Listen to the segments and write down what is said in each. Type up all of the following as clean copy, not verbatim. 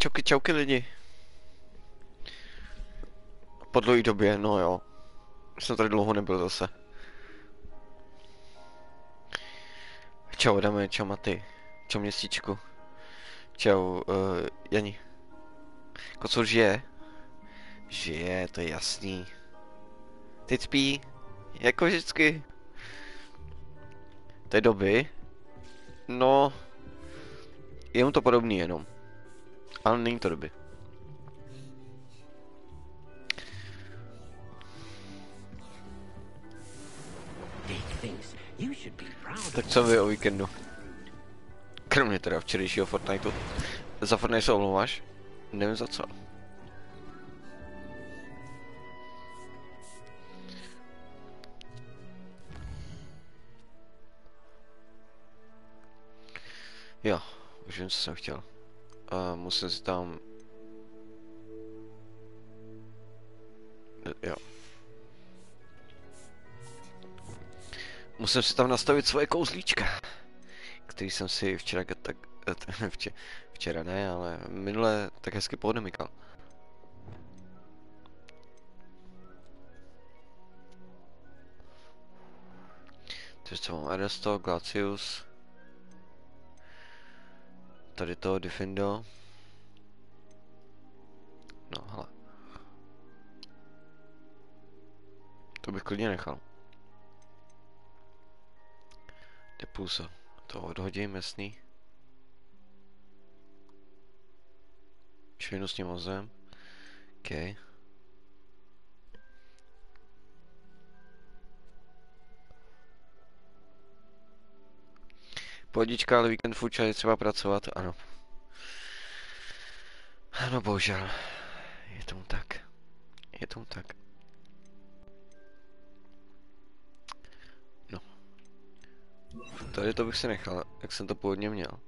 Čauky, čauky lidi. Po dlouhé době, no jo. Jsem tady dlouho nebyl zase. Čau Adame, čau Maty. Čau Měsíčku. Čau Jani. Kocur žije? Žije, to je jasný. Teď spí, jako vždycky. Té doby? No, je mu to podobný jenom. Ale není to doby. Tak co vy o víkendu? Kromě teda včerejšího Fortniteu. Za Fortnite se omlouváš? Nevím za co. Jo, už vím, co jsem chtěl. Musím si tam... Jo. Musím si tam nastavit svoje kouzlíčka, který jsem si včera tak... Včera ne, ale minule tak hezky poodemykal. Takže co mám? Aresto, Glacius. Tady to, Defendo. No, hele. To bych klidně nechal. Depuso. To odhodím, jasný. Švinu s tím mozem. OK. Pohodička, ale víkend furt je třeba pracovat, ano. Ano, bohužel. Je tomu tak. Je tomu tak. No. Tady to bych si nechal, jak jsem to původně měl.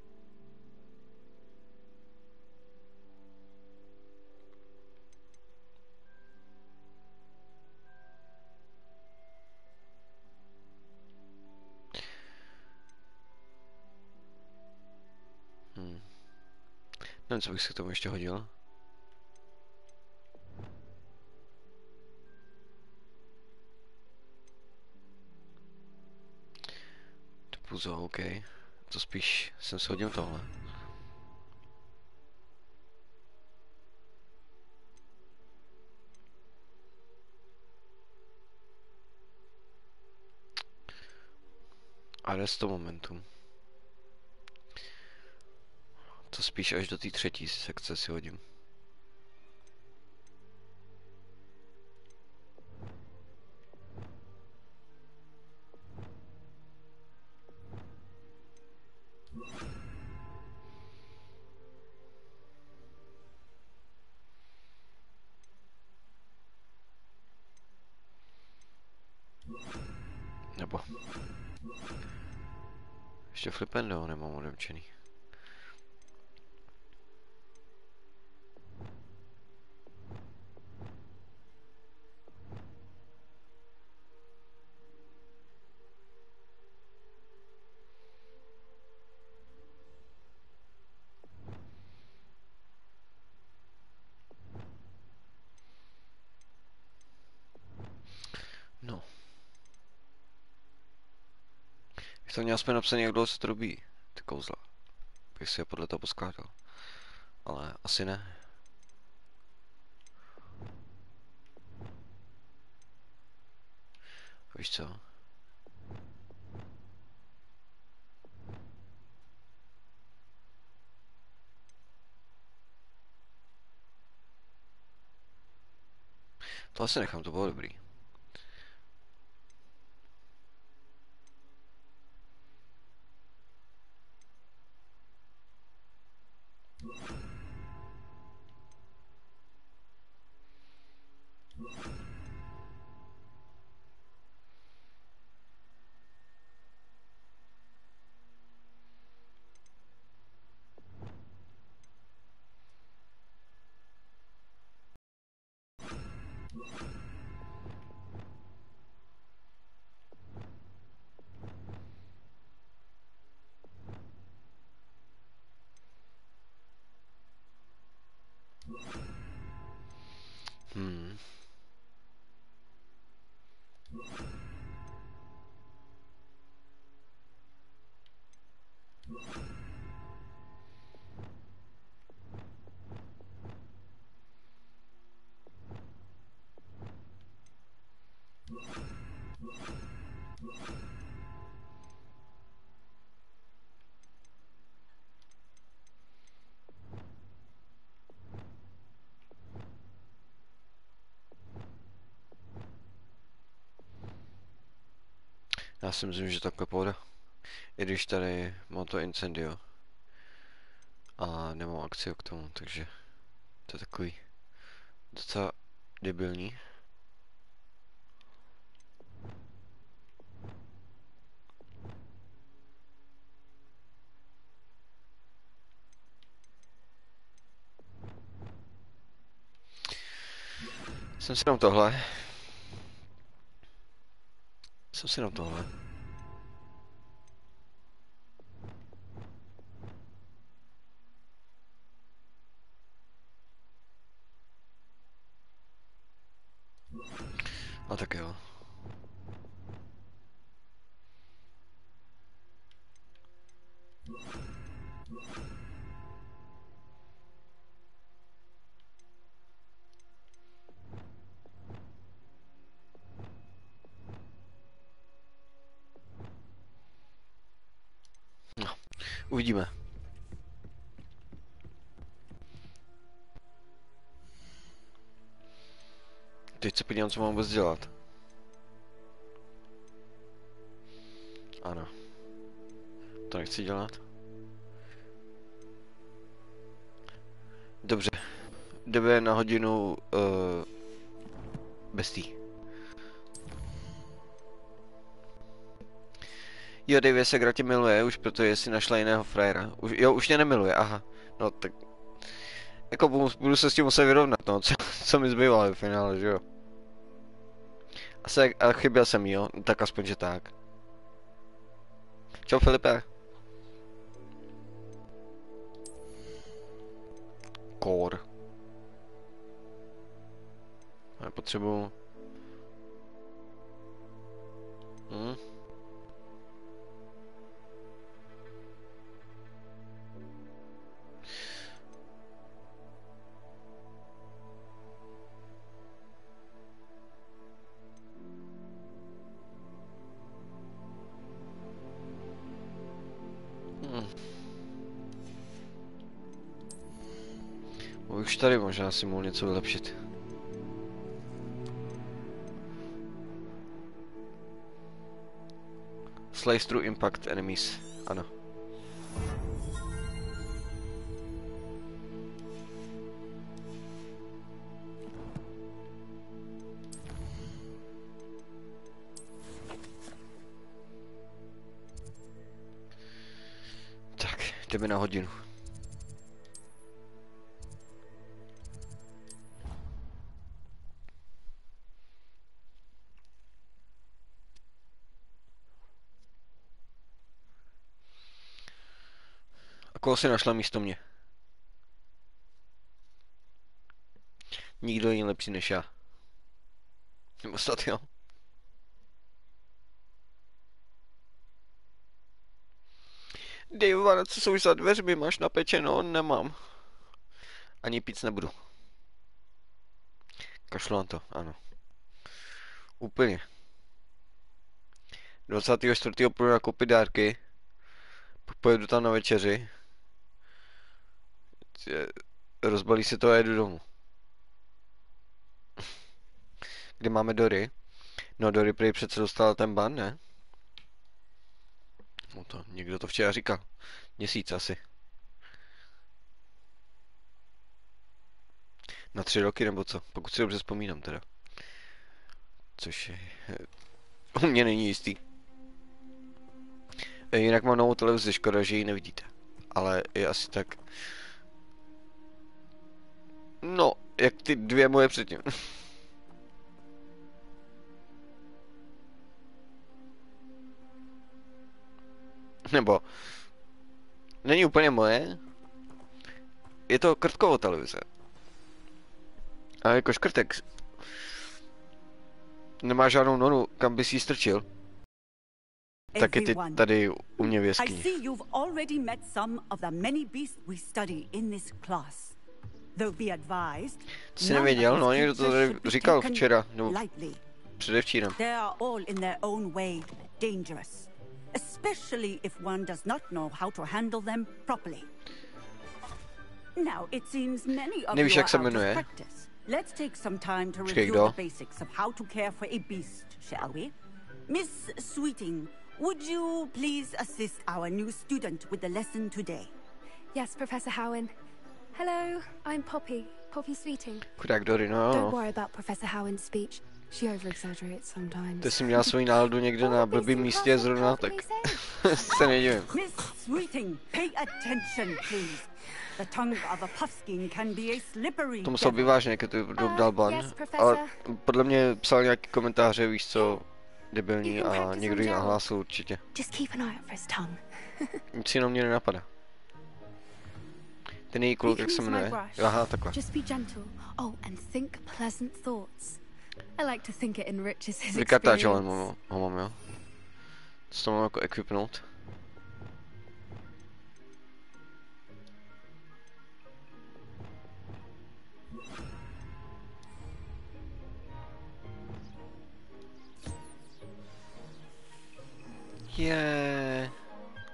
Nevím, co bych si k tomu ještě hodil. Puzo, OK. To spíš jsem si hodil tohle. A resto momentum. To spíš až do té třetí sekce si hodím. Nebo... Ještě flipendo nemám odemčený. No. Bych to měl aspoň napsaný, jak dlouho se to dobí, ty kouzla. Bych si je podle toho poskládal. Ale asi ne. Víš co? To asi nechám, to bylo dobrý. Hmm. Já si myslím, že takhle půjde. I když tady mám to incendio. A nemám akci k tomu, takže to je takový docela debilní. Jsem si jenom tohle. A tak jo. No, uvidíme. Teď se podívám, co mám vůbec dělat. Ano. To nechci dělat. Dobře. Jdeme na hodinu bestí. Jo, Davě se Gratě miluje, už protože si našla jiného frajera. Už mě nemiluje, aha. No tak... Jako budu se s tím muset vyrovnat, no, co mi zbývalo v finále, že jo. A chyběl jsem, jo, tak aspoň, že tak. Čau, Filipe. Core. Já potřebuju... Už tady možná si mohl něco vylepšit. Slice through impact enemies, ano. Tak, jdeme na hodinu. Koho si našla místo mě? Nikdo jiný lepší než já. Nebo snad jo. Dejva, co jsou za dveřmi? Máš napečeno? Nemám. Ani pít nebudu. Kašlu na to, ano. Úplně. 24. půjdu nakoupit dárky. Pojedu tam na večeři. Rozbalí se to a jedu domů. Kde máme Dory? No Dory prý přece dostala ten ban, ne? No to, někdo to včera říkal. Měsíc asi. Na 3 roky nebo co? Pokud si dobře vzpomínám teda. Což je... U mě není jistý. Jinak mám novou televizi, škoda, že ji nevidíte. Ale je asi tak... No, jak ty dvě moje předtím. Nebo... Není úplně moje. Je to krtkovo televize. A jako škrtek. Nemá žádnou noru, kam bys jí strčil. Tak je ty tady u mě v jeskyni. Ty jsi nevěděl? No, někdo to tady říkal včera, nebo předevčírem. Nevíš, jak se jmenuje? Let's take some time to Počkej, review the basics of how to care for a beast, shall we? Miss Sweeting, would you please assist our new student with the lesson today? Yes, Professor Howen. Hello, I'm Poppy Sweeting. Chudák Dory, no. Don't worry about Professor Howen's speech. She over-exaggerates sometimes. Ty jsi měla svoji náladu někde na blbým místě zrovna, tak se nedivím. Miss Sweeting, pay attention, please. The tongue of a puffskein can be a slippery. To musel být vážně, jak to dal ban. Ale podle mě psal nějaký komentáře, víš co, debilní a někdo ji nahlásil určitě. Nic jiného mě nenapadá. Ten její kluk, jak se jmenuje? Aha, takhle. Vykartáčoval ho mám, jo. Co to mám jako equipnout? Yeah.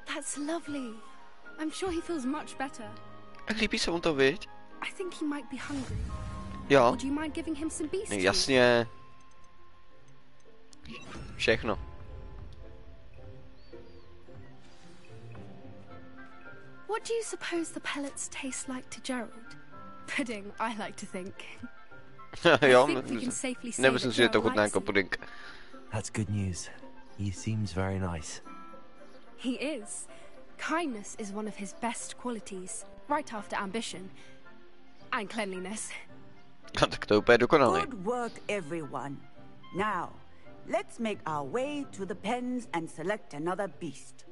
That's lovely. I'm sure he feels much better. A líbí se mu to, viď? I think he might be hungry. Jo. Would you mind giving him some beast food? Jasně. Všechno. What do you suppose the pellets taste like to Gerald? Pudding, I like to think. Jo, nemyslím si, že to chutná jako puding. That's good news. He seems very nice. He is. Kindness is one of his best qualities, right after ambition and cleanliness. Tak to je úplně dokonalý. Good work, everyone. Now, let's make our way to the pens and select another beast.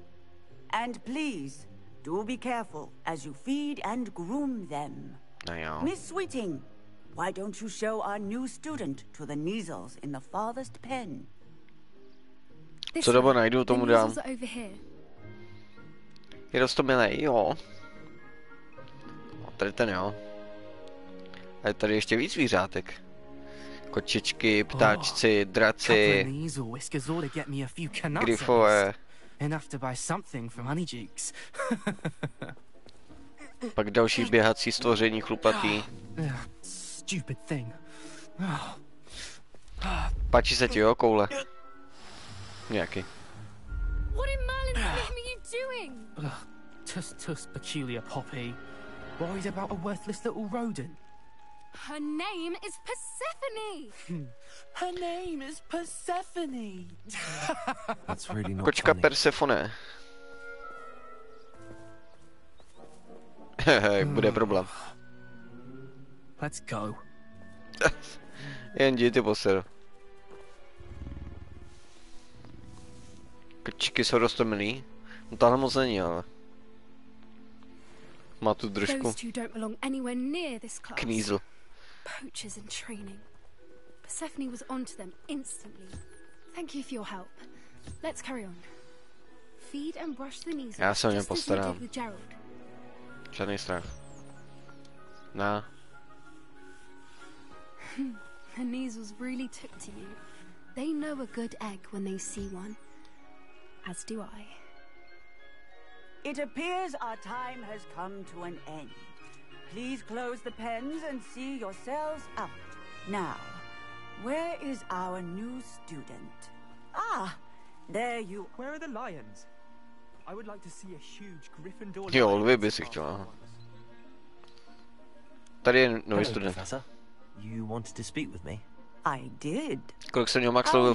And please, do be careful as you feed and groom them. No jo. Miss Sweeting, why don't you show our new student to the Zmijozels in the farthest pen? Co dobu najdu, tomu dám. Je roztomilej, jo. Tady ten jo. A je tady ještě víc zvířátek. Kočičky, ptáčci, draci, grifové. Pak další běhací stvoření chlupatý. Páči se ti, jo, koule? Nějaký. What in Merlin's name are you doing? Tus peculiar Poppy. Worried about a worthless little rodent. Her name is Persephone. Her name is Persephone. That's really not Kočka funny. Persephone. Hej, bude problém. Let's go. Jen ty poser. Kočičky jsou roztomilý. No tahle moc není, ale. Má tu držku. Knízl. Poachers in training. Persephone was onto them instantly. Thank you for your help. Let's carry on. Feed and brush the knees. Já se o ně postarám. Žádný strach. No. The Zmijozels really took to you. They know a good egg when they see one. As do I. It appears our time has come to an end. Please close the pens and see yourselves out. Now, where is our new student? Ah, there you... Where are the lions? I would like to see a huge Gryffindor. Jo, lvy by si chtěla. Tady je nový student. Professor, you wanted to speak with me? I did. Kolik jsem měl max level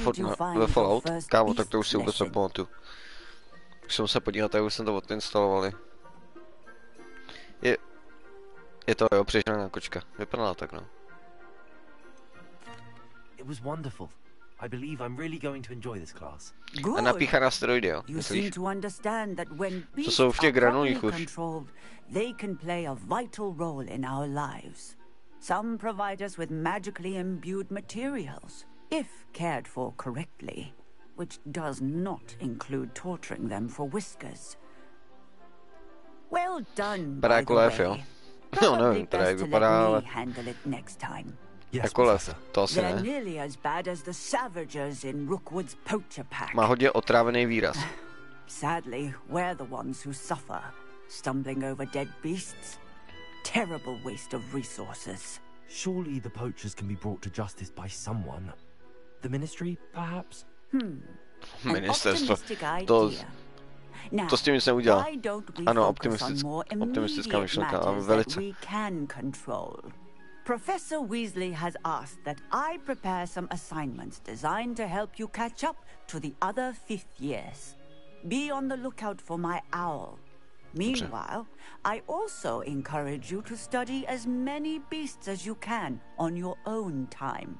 ve Fallout? Kámo, tak to už si vůbec nepamatuju. Už jsem se podívat, tak už jsem to odinstalovali. Je to jo, přežraná kočka. Vypadala tak, no. It was wonderful. I believe I'm really going to enjoy this class. A napíchaná steroidy, jo, You myslíš? seem to understand that when To jsou v těch beasts are granulích properly už. controlled, they can play a vital role in our lives. Some provide us with magically imbued materials, if cared for correctly, which does not include torturing them for whiskers. Well done, by the Jako jo. way. No, Probably nevím, teda jak best to vypadá, let ale me handle it next time. Yes, jako lev, Professor. to asi They're ne. nearly as bad as the Savagers in Rookwood's poacher pack. Má hodně otrávený výraz. Sadly, we're the ones who suffer, stumbling over dead beasts. Terrible waste of resources. Surely the poachers can be brought to justice by someone. The ministry, perhaps? An Ministerstvo. optimistic To, idea. Now, to s tím nic neudělá. why don't we Ano, focus on more optimistická immediate myšlenka, ale matters velice. that we can control? Professor Weasley has asked that I prepare some assignments designed to help you catch up to the other fifth years. Be on the lookout for my owl. Meanwhile, I also encourage you to study as many beasts as you can on your own time.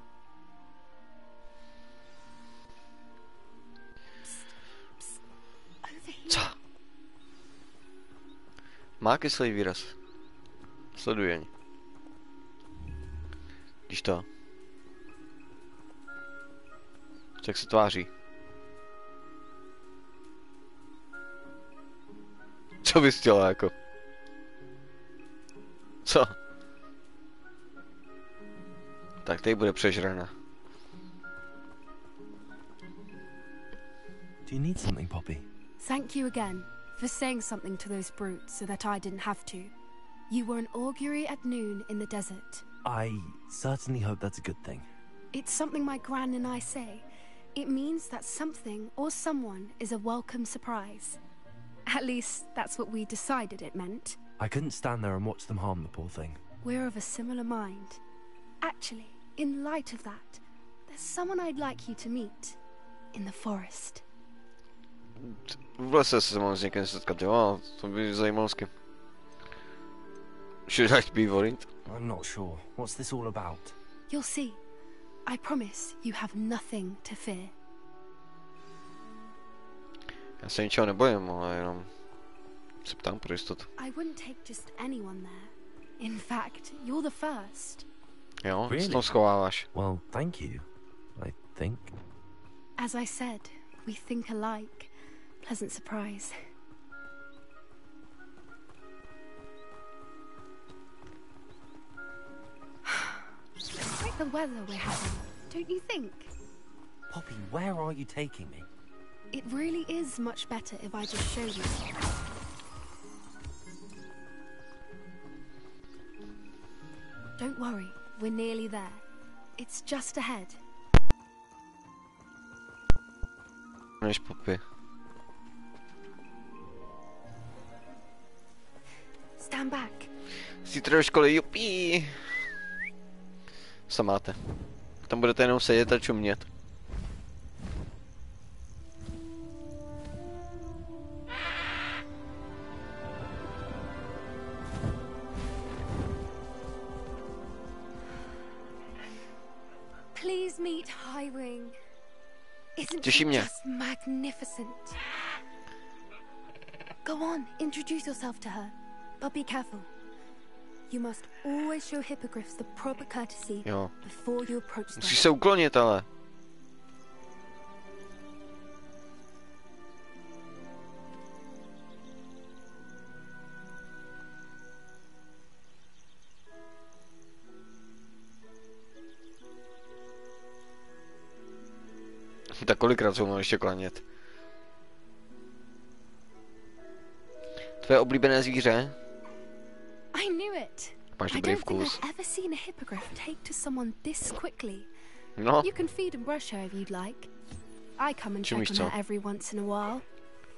Co? Má kyslý výraz. Sleduj jen. Když to. Jak se tváří? Co bys chtěla jako? Co? Tak tady bude přežraná. Do you need something, Poppy? Thank you again for saying something to those brutes so that I didn't have to. You were an augury at noon in the desert. I certainly hope that's a good thing. It's something my gran and I say. It means that something or someone is a welcome surprise. At least that's what we decided it meant. I couldn't stand there and watch them harm the poor thing. We're of a similar mind. Actually, in light of that, there's someone I'd like you to meet. In the forest. V lese se mám s někým setkat, jo? To by zajímalo s kým. Should I be worried? I'm not sure. What's this all about? You'll see. I promise you have nothing to fear. Já se ničeho nebojím, ale jenom se ptám pro jistotu. I wouldn't take just anyone there. In fact, you're the first. Jo? Really? S tom schováváš. Well, thank you. I think. As I said, we think alike. Pleasant surprise. It's like the weather we're having, don't you think? Poppy, where are you taking me? It really is much better if I just show you. Don't worry, we're nearly there. It's just ahead. Než Poppy. Stand back. Zítra do školy, jupí! Co máte? Tam budete jenom sedět a čumět. Please meet Highwing. Isn't Těší she mě. just magnificent? Go on, introduce yourself to her. But be careful. You must always show hippogriffs the proper courtesy Jo. before you approach them. Musíš se uklonit, ale. Tak kolikrát se mám ještě klanět? Tvoje oblíbené zvíře? I knew it. Máš I dobrý don't think vkus. I've ever seen a hippogriff take to someone this quickly. No, You can feed and brush her if you'd like. I come and check Čumíš on co? her every once in a while.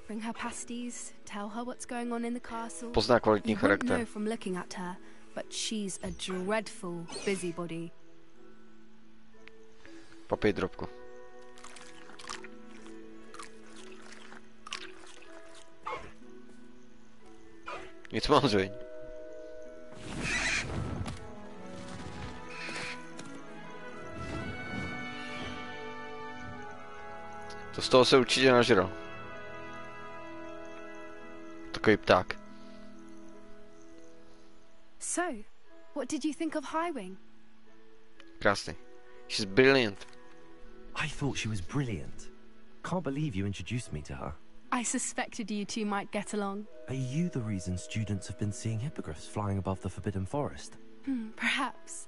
Bring her pasties, tell her what's going on in the castle. pozná kvalitní You wouldn't know charakter. from looking at her, but she's a dreadful busybody. Papej drobku. Nic moc, viď? To z toho se určitě nažral. Takový pták. So, What did you think of Highwing? Krásný. She's brilliant. I thought she was brilliant. Can't believe you introduced me to her. I suspected you two might get along. Are you the reason students have been seeing hippogriffs flying above the Forbidden Forest? Perhaps.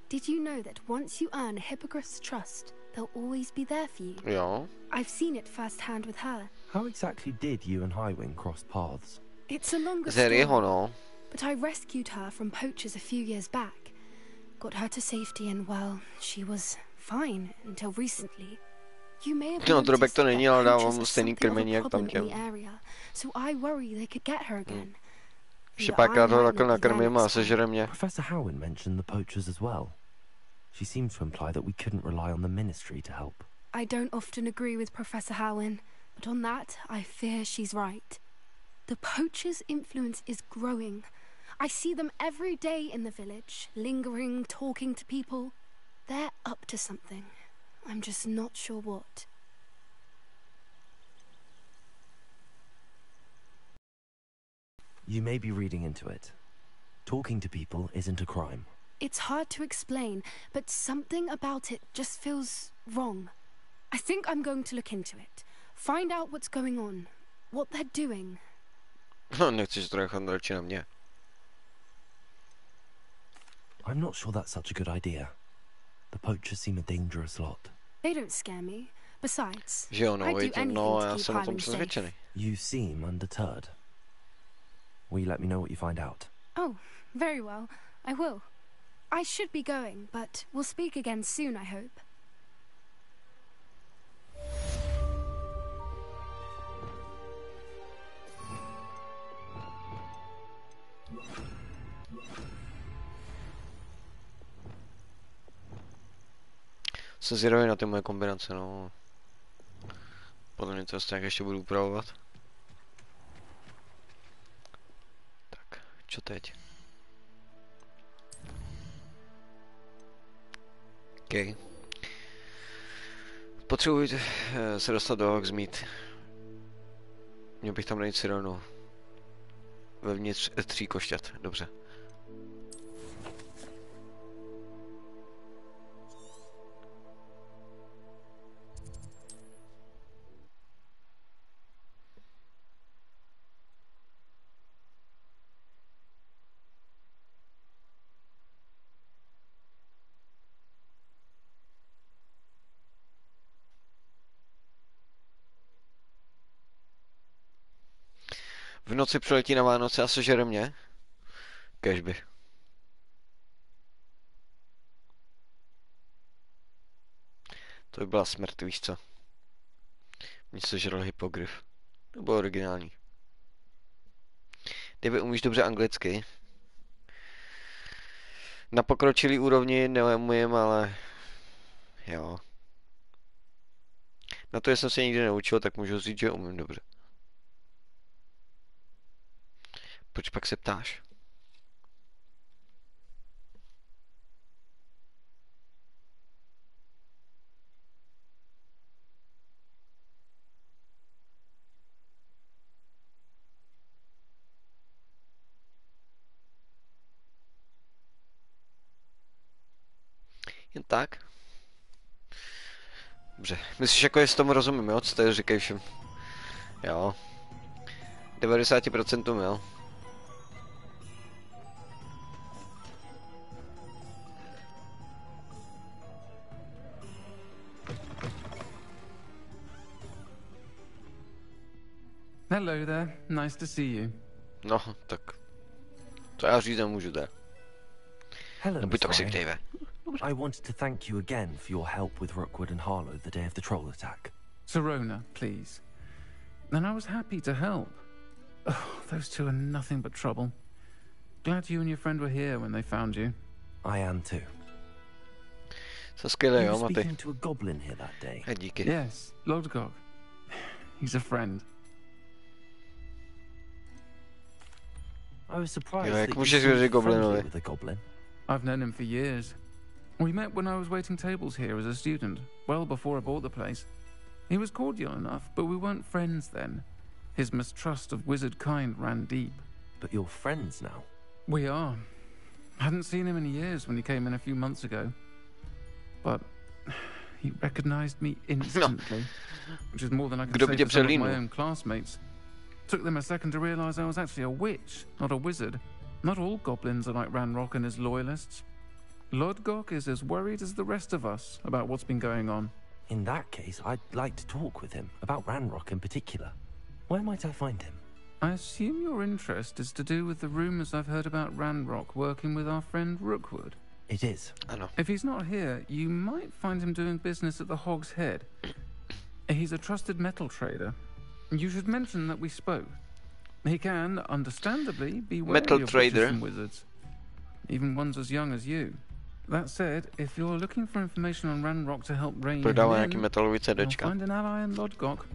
Did you know that once you earn a hippogriff's trust, they'll always be there for you? Jo. I've seen it firsthand with her. How exactly did you and Highwing cross paths? It's a longer Z Harryho, story, no. but I rescued her from poachers a few years back. Got her to safety and, well, she was fine until recently. You may have No, noticed drobek to that není, ale dávám poachers mu are stejný something of a krmení jak problem tam in the area, so I worry they could get her again. Ještě But párkrát I ho might takhle not be there nakrmím a next time. sežere mě. Professor Howin mentioned the poachers as well. She seemed to imply that we couldn't rely on the ministry to help. I don't often agree with Professor Howin, but on that, I fear she's right. The poachers' influence is growing. I see them every day in the village, lingering, talking to people. They're up to something. I'm just not sure what. You may be reading into it. Talking to people isn't a crime. It's hard to explain, but something about it just feels wrong. I think I'm going to look into it. Find out what's going on, what they're doing. No, nechceš to nechat radši na mě. I'm not sure that's such a good idea. The poachers seem a dangerous lot. They don't scare me. Besides, Že jo, no, I'd do je to, anything no, to já keep jsem o tom Highwing safe. přesvědčený. You seem undeterred. Will you let me know what you find out? Oh, very well. I will. I should be going, but we'll speak again soon, I hope. Jsem zvědavý na ty moje kombinace, no. Podle mě to nějak ještě budu upravovat. Tak, čo teď? OK. Potřebuji se dostat do Hogsmeade. Měl bych tam najít Sironu. Vevnitř 3 košťat, dobře. V noci přiletí na Vánoce a sežere mě? Kežby. To by byla smrt, víš co? Mě sežral hypogryf. To bylo originální. Kdyby umíš dobře anglicky. Na pokročilý úrovni neumím, ale... Jo. Na to, že jsem se nikdy neučil, tak můžu říct, že umím dobře. Proč pak se ptáš? Jen tak? Dobře. Myslíš, jako jestli tomu rozumím, jo? Co tady říkají všem? Jo. 90% jo. Hello there. Nice to see you. No, tak. To já říct nemůžu, tak. Hello, Nebuď Miss toxic, Ryan. Dave. I wanted to thank you again for your help with Rookwood and Harlow the day of the troll attack. Sirona, please. And I was happy to help. Oh, those two are nothing but trouble. Glad you and your friend were here when they found you. I am too. Jsem skvělý, You jo, were Maty. speaking to a goblin here that day. Hej, díky. Yes, Lodgok. He's a friend. I was surprised Jo, jak that you můžeš seemed věřit goblinovi? friendly with a goblin. I've known him for years. We met when I was waiting tables here as a student, well before I bought the place. He was cordial enough, but we weren't friends then. His mistrust of wizard kind ran deep. But you're friends now. We are. I hadn't seen him in years when he came in a few months ago. But he recognized me instantly, which is more than I could say for some of my own classmates. Took them a second to realize I was actually a witch, not a wizard. Not all goblins are like Ranrock and his loyalists. Lodgok is as worried as the rest of us about what's been going on. In that case, I'd like to talk with him, about Ranrock in particular. Where might I find him? I assume your interest is to do with the rumors I've heard about Ranrock working with our friend Rookwood. It is. I know. If he's not here, you might find him doing business at the Hog's Head. He's a trusted metal trader. You should mention that we spoke. He can, understandably, be wary Metal of trader. witches and wizards, even ones as young as you. That said, if you're looking for information on Ranrock to help rein him Prodává in, nějaký metalový you'll CDčka. find an ally in Lodgok.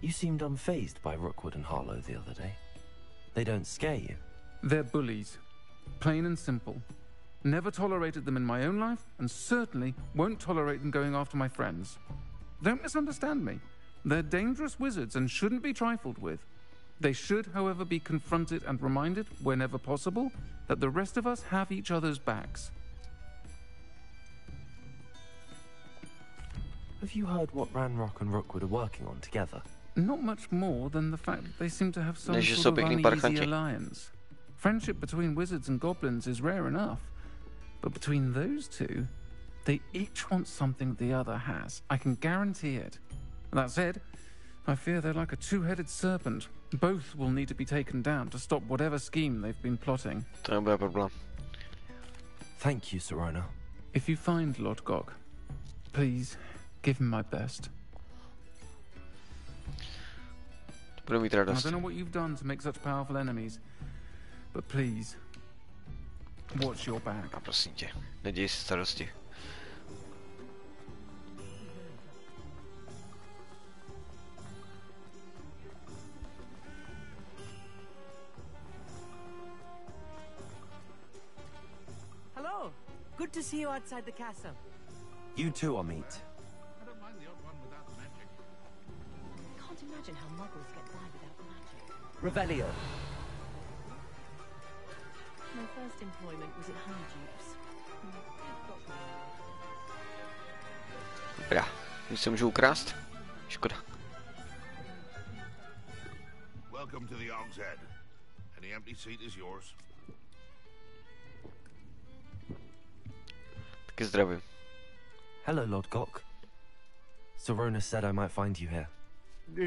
You seemed unfazed by Rookwood and Harlow the other day. They don't scare you. They're bullies. Plain and simple. Never tolerated them in my own life, and certainly won't tolerate them going after my friends. Don't misunderstand me. They're dangerous wizards and shouldn't be trifled with. They should, however, be confronted and reminded, whenever possible, that the rest of us have each other's backs. Have you heard what Ranrock and Rookwood are working on together? Not much more than the fact that they seem to have some Než sort jsou of pěkný uneasy parchanti. alliance. Friendship between wizards and goblins is rare enough. But between those two, they each want something the other has. I can guarantee it. That said, I fear they're like a two-headed serpent. Both will need to be taken down to stop whatever scheme they've been plotting. To nebude problém. Thank you, Serona. If you find Lodgok, please give him my best. Budu mít I radost. don't know what you've done to make such powerful enemies, but please, watch your back. A prosím tě, neděj si starosti. Hello. Good to see you outside the castle. You too, Amit. I don't mind the odd one without the magic. Can't imagine how muggles get by without magic. Revelio. My first employment was at Honeydews. Dobrá, když se můžu ukrást? Škoda. Welcome to the Hog's Head. Any empty seat is yours. Taky zdravím. Hello, Lodgok. Serona said I might find you here.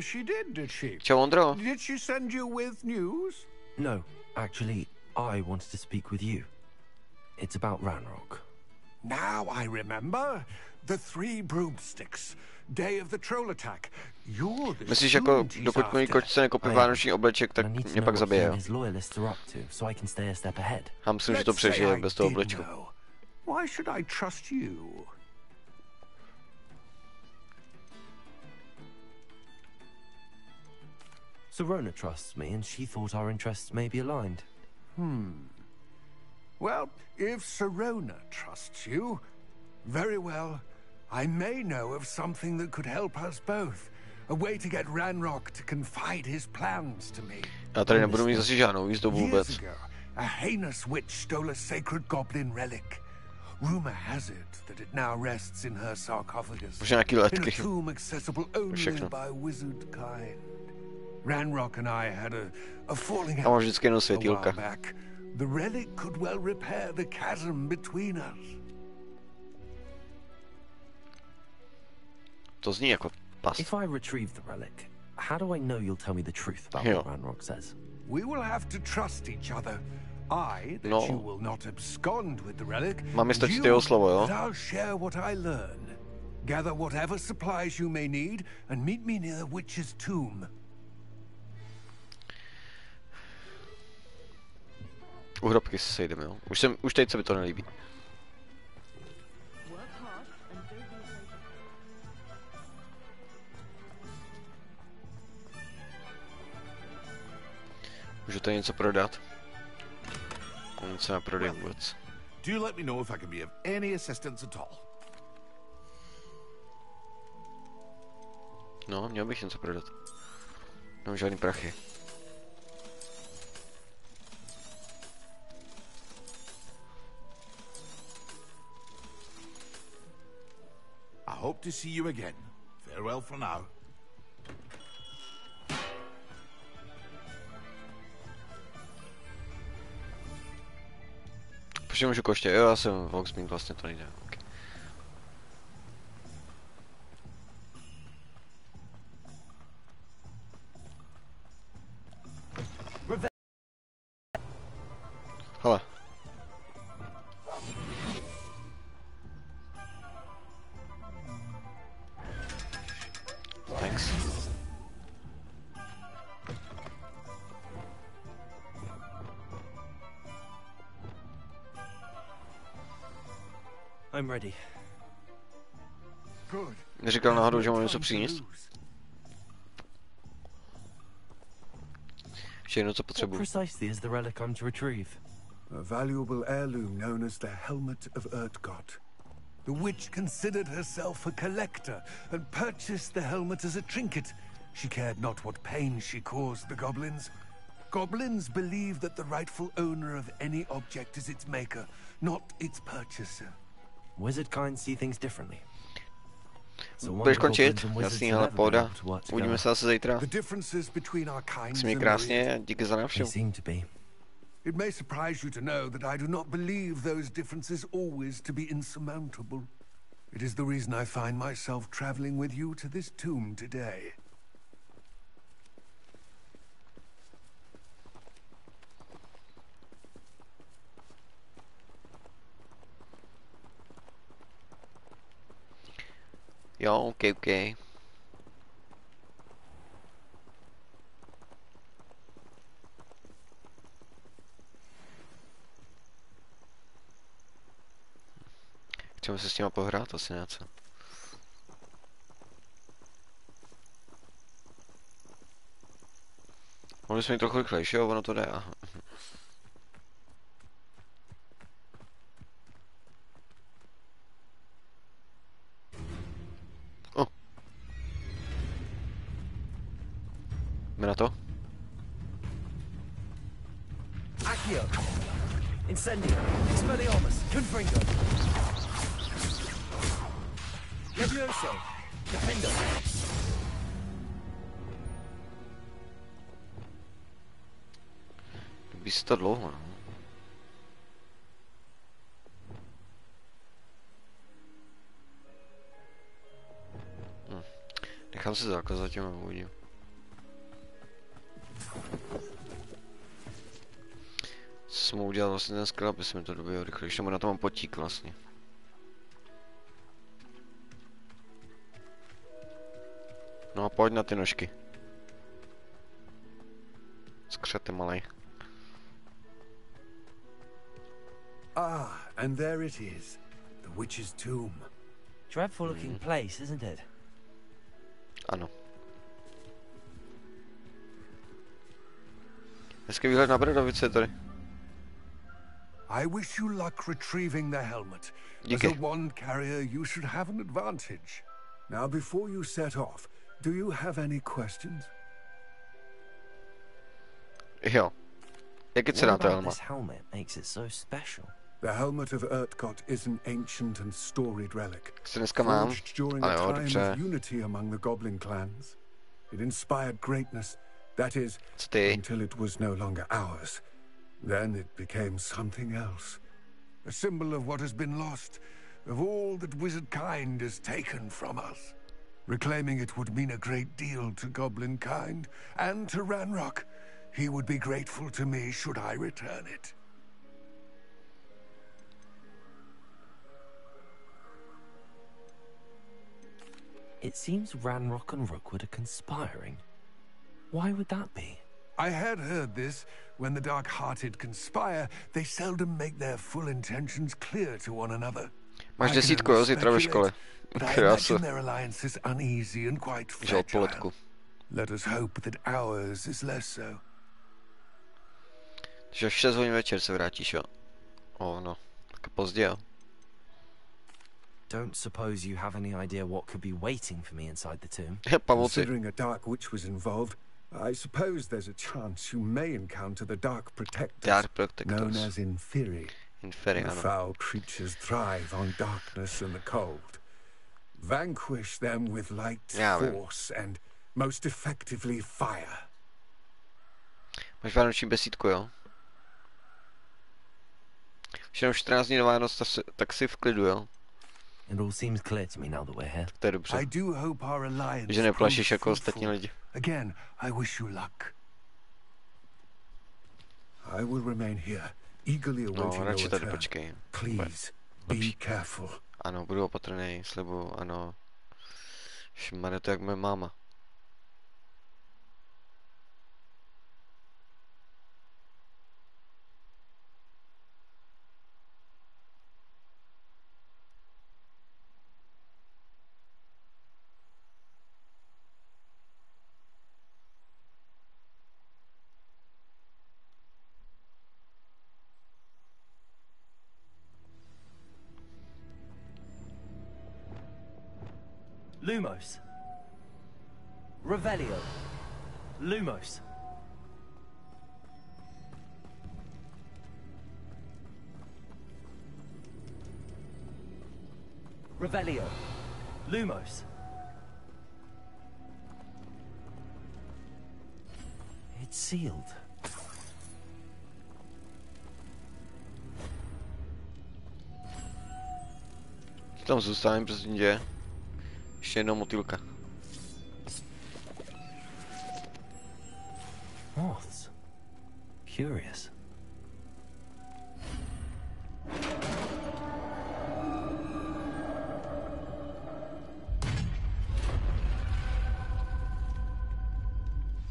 She did she? Čau, Ondro. Did she send you with news? No, actually, I wanted to speak with you. It's about Ranrock. Now I remember. The three broomsticks. Day of the troll attack. You're the Myslíš jako, suit he's dokud můj after. koč se nekopí vánoční obleček, tak I need to mě know pak what he zabije, and jo? his loyalists are up to, so I can stay a step ahead. Já myslím, že to Let's say přežije I bez toho did oblečku. know. Why should I trust you? Serona trusts me, and she thought our interests may be aligned. Well, if Serona trusts you, very well. I may know of something that could help us both. A way to get Ranrock to confide his plans to me. Já tady nebudu mít zase žádnou jízdu Years vůbec. ago, a heinous witch stole a sacred goblin relic. Rumor has it that it now rests in her sarcophagus. Možná nějaký In a letky. tomb accessible only Všechno. by wizard kind. Ranrock and I had a falling A mám out vždycky jenom a while světýlka. back. The relic could well repair the chasm between us. To zní jako past. If I retrieve the relic, how do I know you'll tell me the truth about Yeah. what Ranrock says? We will have to trust each other. I, that No. you will not abscond with the relic. Mám mi and stačit you, jeho slovo, jo? that I'll share what I learn. Gather whatever supplies you may need and meet me near the witch's tomb. U hrobky se sejdeme, jo? Už teď se mi to nelíbí. Work hard and don't be afraid. Můžu tady něco prodat? Nic se neprodej vůbec. Do let me know if I can be of any assistance at all. No, měl bych něco prodat. Nemám žádný prachy. I hope to see you again. Farewell for now. Počkej, můžu koště, jo, já jsem Voxmín, vlastně to nejde. Okay. Hele. Thanks. I'm ready. Good. Neříkal náhodou, že mám něco přinést? Všechno, co potřebuji. What precisely is the relic I'm to retrieve? A valuable heirloom known as the Helmet of Urtkot. The witch considered herself a collector and purchased the helmet as a trinket. She cared not what pain she caused the goblins. Goblins believe that the rightful owner of any object is its maker, not its purchaser. Wizard kind see things differently. Budeš končit? Jasný, hele, pohoda. Uvidíme se zase zítra. Měj krásně a díky za návštěvu. It may surprise you to know that I do not believe those differences always to be insurmountable. It is the reason I find myself traveling with you to this tomb today. Jo, ok. Chceme se s těma pohrát asi něco. Mohli jsme jít trochu rychlejší, jo, ono to jde, aha. Jdeme na to? Accio! Incendio! Expelliarmus! Confringo! Levioso! Defendo! By se to dlouho, no. Nechám si zákaz zatím a uvidím. Co jsem mu udělal vlastně ten skill, aby se mi to dobělo rychlejší, nebo na to mám potík vlastně. No a pojď na ty nožky. Skřete malej. Ah, and there it is. The witch's tomb. Dreadful looking place, isn't it? Ano. Hezký výhled na Brdovice tady. I wish you luck retrieving the helmet. Díky. As a wand carrier, you should have an advantage. Now, before you set off, do you have any questions? Jo. Jak je cena ta helma? This helmet makes it so special. The helmet of Urtkot is an ancient and storied relic. Se dneska mám, Forged during ale a jo, time dobře. of unity among the goblin clans. It inspired greatness, that is, Ty. until it was no longer ours. Then it became something else. A symbol of what has been lost, of all that wizard kind has taken from us. Reclaiming it would mean a great deal to goblin kind, and to Ranrock. He would be grateful to me should I return it. It seems Ranrock and Rookwood are conspiring. Why would that be? I had heard this. When the dark-hearted conspire, they seldom make their full intentions clear to one another. Máš desítku, jo, zítra ve škole. Krása. Their alliance is uneasy and quite Že odpoledku. Let us hope that ours is less so. Takže v 6 hodin večer se vrátíš, jo? No, tak pozdě, jo. Don't suppose you have any idea what could be waiting for me inside the tomb? Pavouci. Considering a dark witch was involved, I suppose there's a chance you may encounter the Dark Protectors, known as Inferi. Foul creatures thrive on darkness and the cold. Vanquish them with light, force, and most effectively fire. Máš vánoční besídku, jo? Už jenom 14 dní na Vánoc, tak si v klidu, jo? It all seems clear to me now that we're here. To je dobře. I do hope our alliance že neplašíš jako ostatní lidi. Again, I wish you luck. I will remain here, eagerly awaiting your radši tady return. počkej. Please, be careful. Ano, budu opatrný, slibuju, ano. Šmane, to jak moje máma. Lumos. Revelio. Lumos. Revelio. Lumos. It's sealed. Tam zůstávám, prosím tě. Ještě jednou motýlka. Moths. Curious.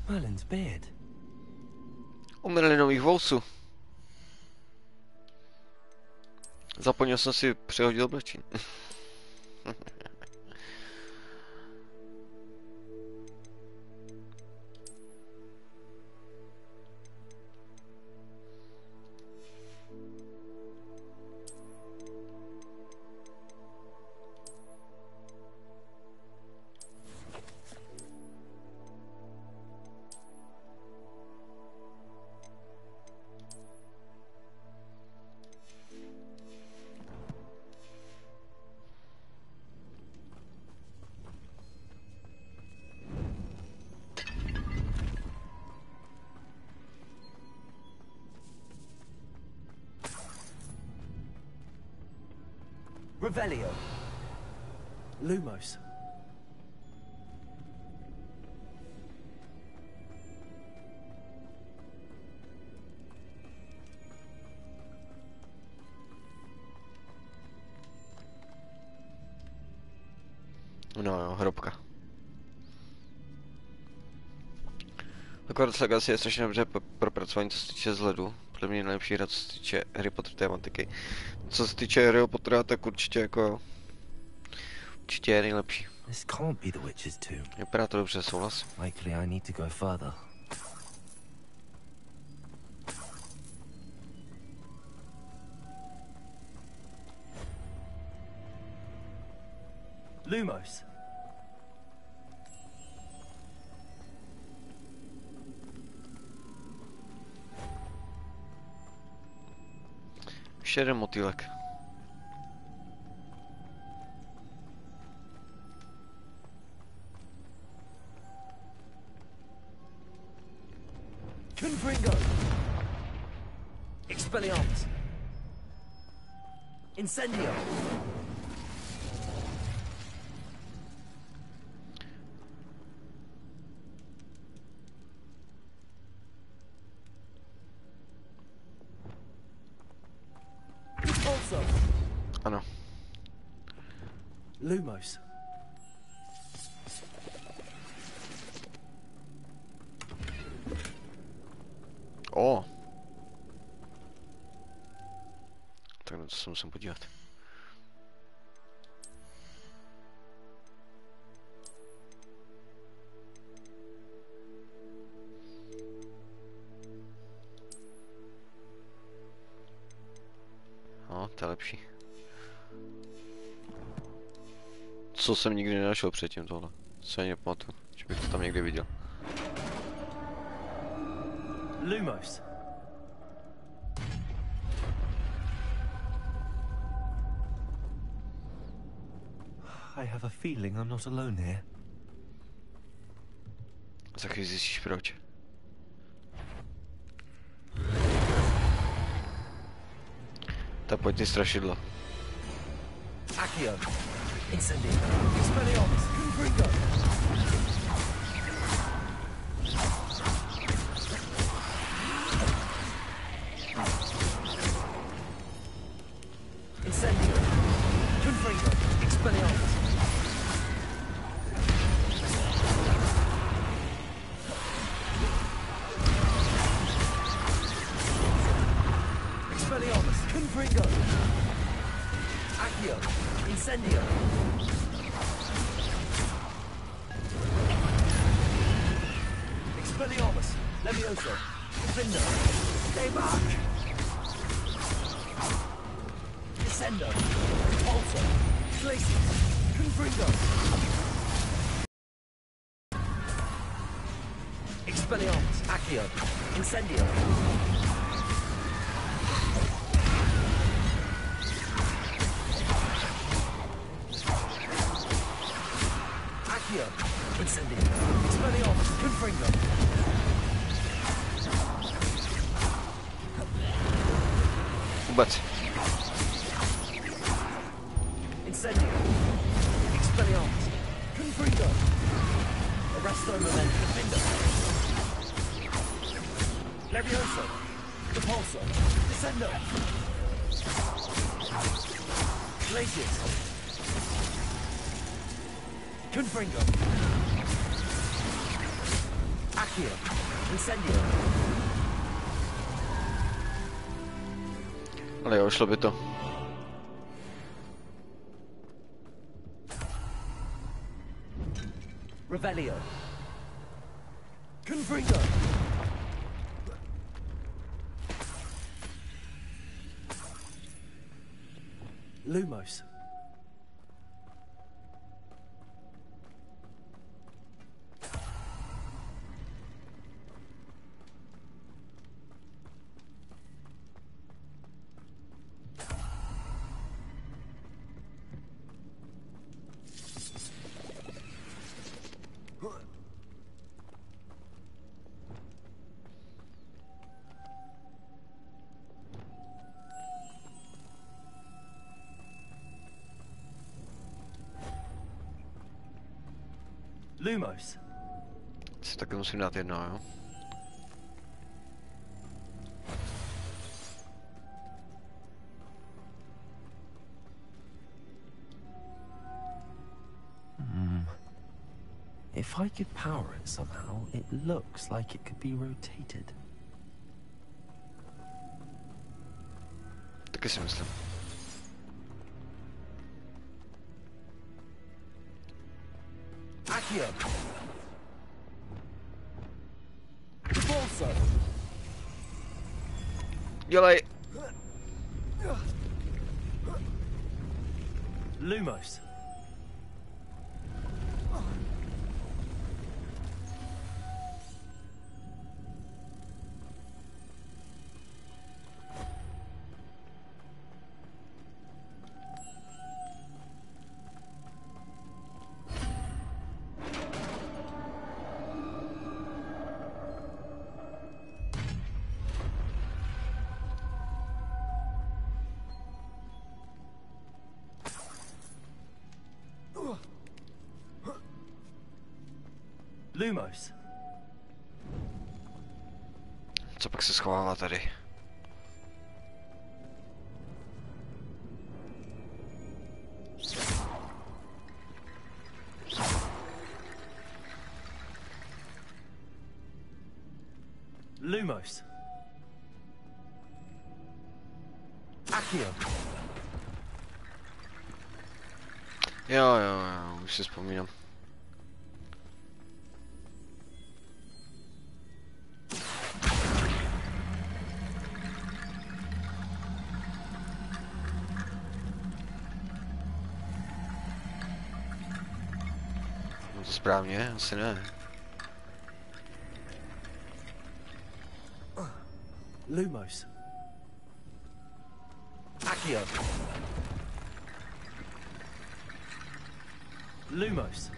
Merlin's beard. U Merlinových vousů. Zapomněl jsem si přehodit oblečení. Revelio. Lumos. No jo, hrobka. Hogwarts Legacy je strašně dobře propracování, co se týče vzhledu. Podle mě nejlepší hra, co se týče Harry Potter tematiky. Co se týče Harryho Pottera, tak určitě jako... Určitě je nejlepší. This can't be the witches too. Vypadá to dobře, souhlas. Likely I need to go further. Lumos. Ještě jeden motýlek. Confringo. Expelliarmus. Incendio. Ano. Lumos. O. Tak na to se musím podívat. No, to je lepší. Co jsem nikdy nenašel předtím tohle. Co ani nepamatuju, že bych to tam někdy viděl. Lumos. I have a feeling I'm not alone here. Za chvíli zjistíš proč. Tak pojď ty strašidlo. Accio. Incendio. Expelliarmus. Confringo. Incendio. Confringo. Expelliarmus. Expelliarmus. Confringo. Accio. Incendio. Expelliarmus. Levioso. Findo. Stay back. Descendo. Repulsor. Glacius. Confringo. Expelliarmus. Accio. Incendio. Incendio. Expelliarmus. Confringo. Vůbec. Incendio. Expelliarmus. Confringo. Arresto momentum. Findo. Levioso. Repulso. Descendo. Glacius. Confringo. Accio. Incendio. Ale jo, šlo by to. Revelio. Confringo. Lumos. Lumos. Si taky musím dát jedno, jo? If I could power it somehow, it looks like it could be rotated. Taky si myslím. Accio. Repulso. Dělej! Lumos. Lumos. Co pak se schovává tady? Lumos. Accio. Jo, už si vzpomínám. Správně, asi ne. Lumos. Accio. Lumos.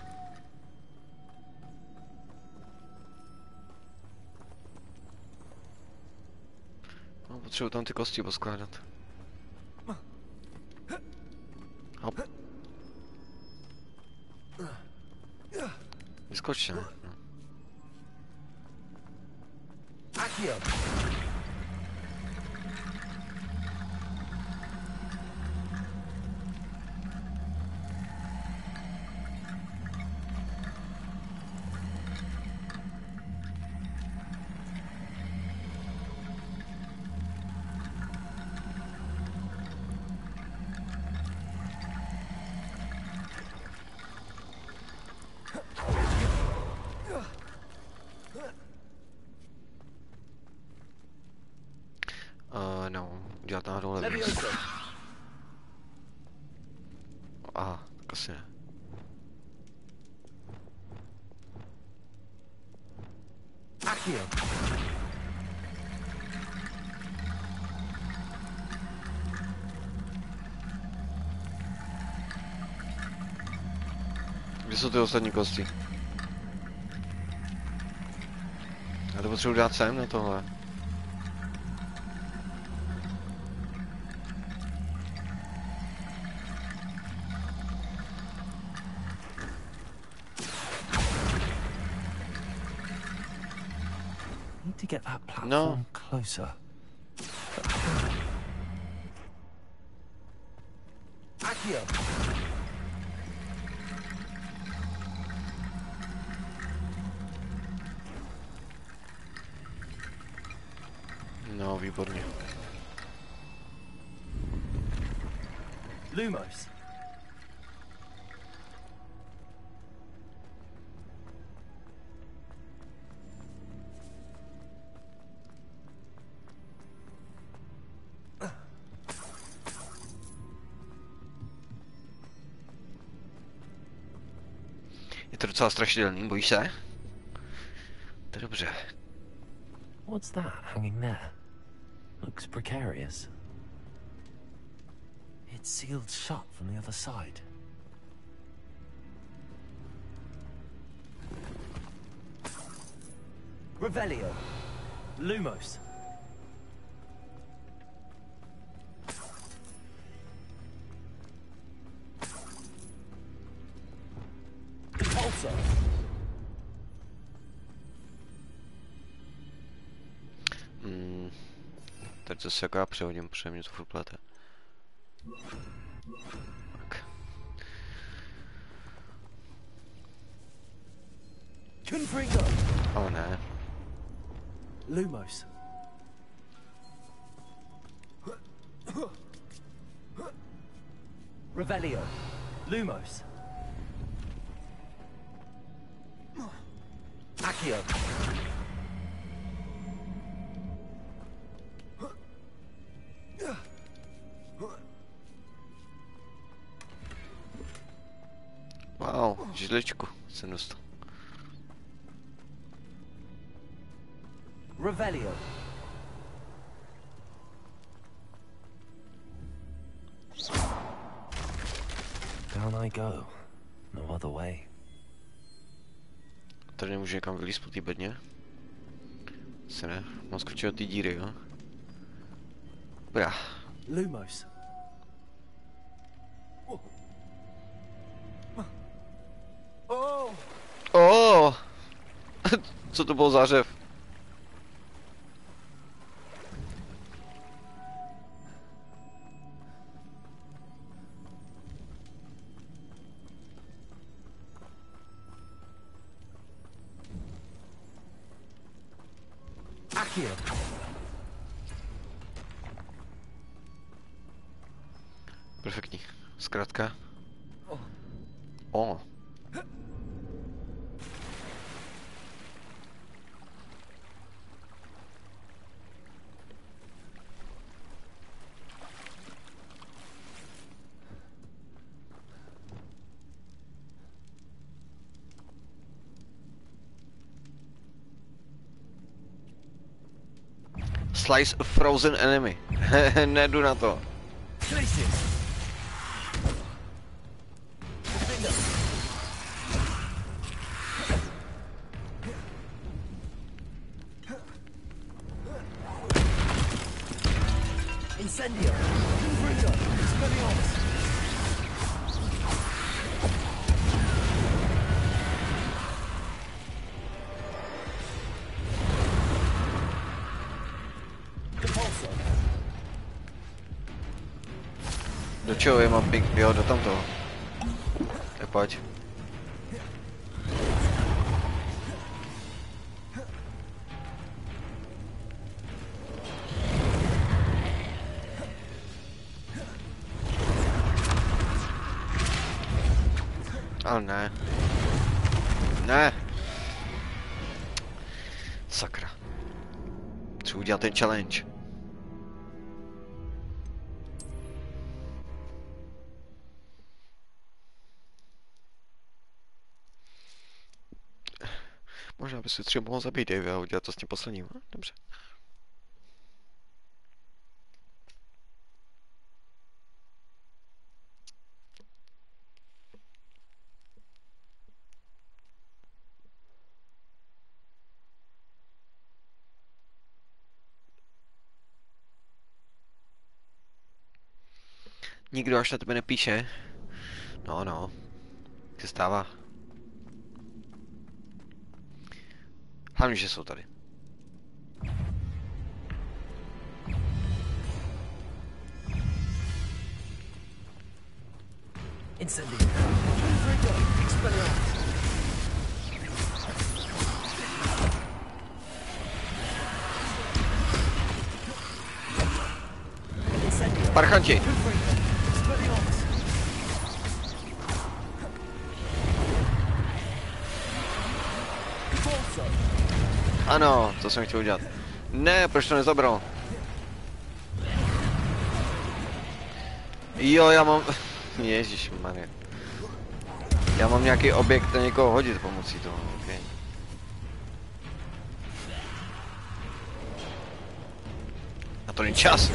No, potřebuji tam ty kosti poskládat. Hop. Vyskočte, ne? No. Accio. No, dělat náhodou levý. Aha, tak asi ne. Accio. Kde jsou ty ostatní kosti? Já to potřebuji dát sem na tohle. To get that platform closer. Accio. No, výborně. Lumos. Je to docela strašidelný, bojíš se? To je dobře. What's that hanging there? Looks precarious. It's sealed shut from the other side. Revelio. Lumos. Impulso. Teď zase jako já přehodím, protože mě to furt plete. Tak. Oh ne. Lumos. Revelio. Lumos. Accio. Wow, židličku jsem dostal. Revelio. Down I go. No other way. Tady nemůžu někam vylízt po té bedně? Asi ne, mám skočit do té díry, jo? Dobrá. Lumos. Oh! Co to byl za řev? Accio. Perfektní. Zkrátka. O. Slice a frozen enemy. Nejdu na to. Incendio. Do čeho je mám ping? Jo, do tamtoho. Tak pojď. Ale ne. Ne. Sakra. Chci udělat ten challenge. Možná by si třeba mohl zabít Davey a udělat to s tím posledním. Dobře. Nikdo až na tebe nepíše. No. Se stává. Hlavně, že jsou tady. Incendio. Parchanti. Ano, to jsem chtěl udělat. Ne, proč to nezabral? Jo, já mám... Ježišmarja. Já mám nějaký objekt na někoho hodit pomocí toho, okay. A to není čas.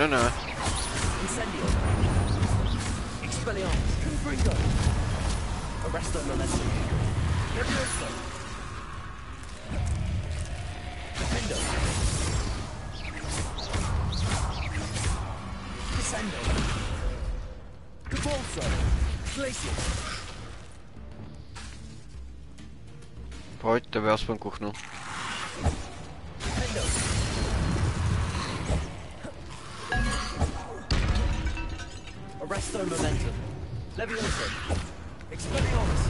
No. Incendio. Expelliarmus. Confringo. Arresto momentum. Levioso. Defendo. Descendo. Capulso. Glacier. Pojď, tebe aspoň kuchnu. Defendo. Arresto momentum. Levioso. Expelliarmus.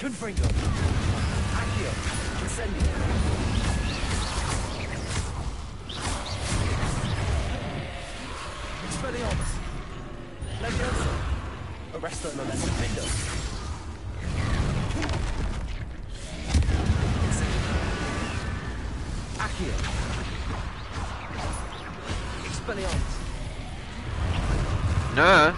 Confringo. Accio. Incendio. Expelliarmus. Levioso. Arresto momentum. Findo. Accio. Expelliarmus. Ne.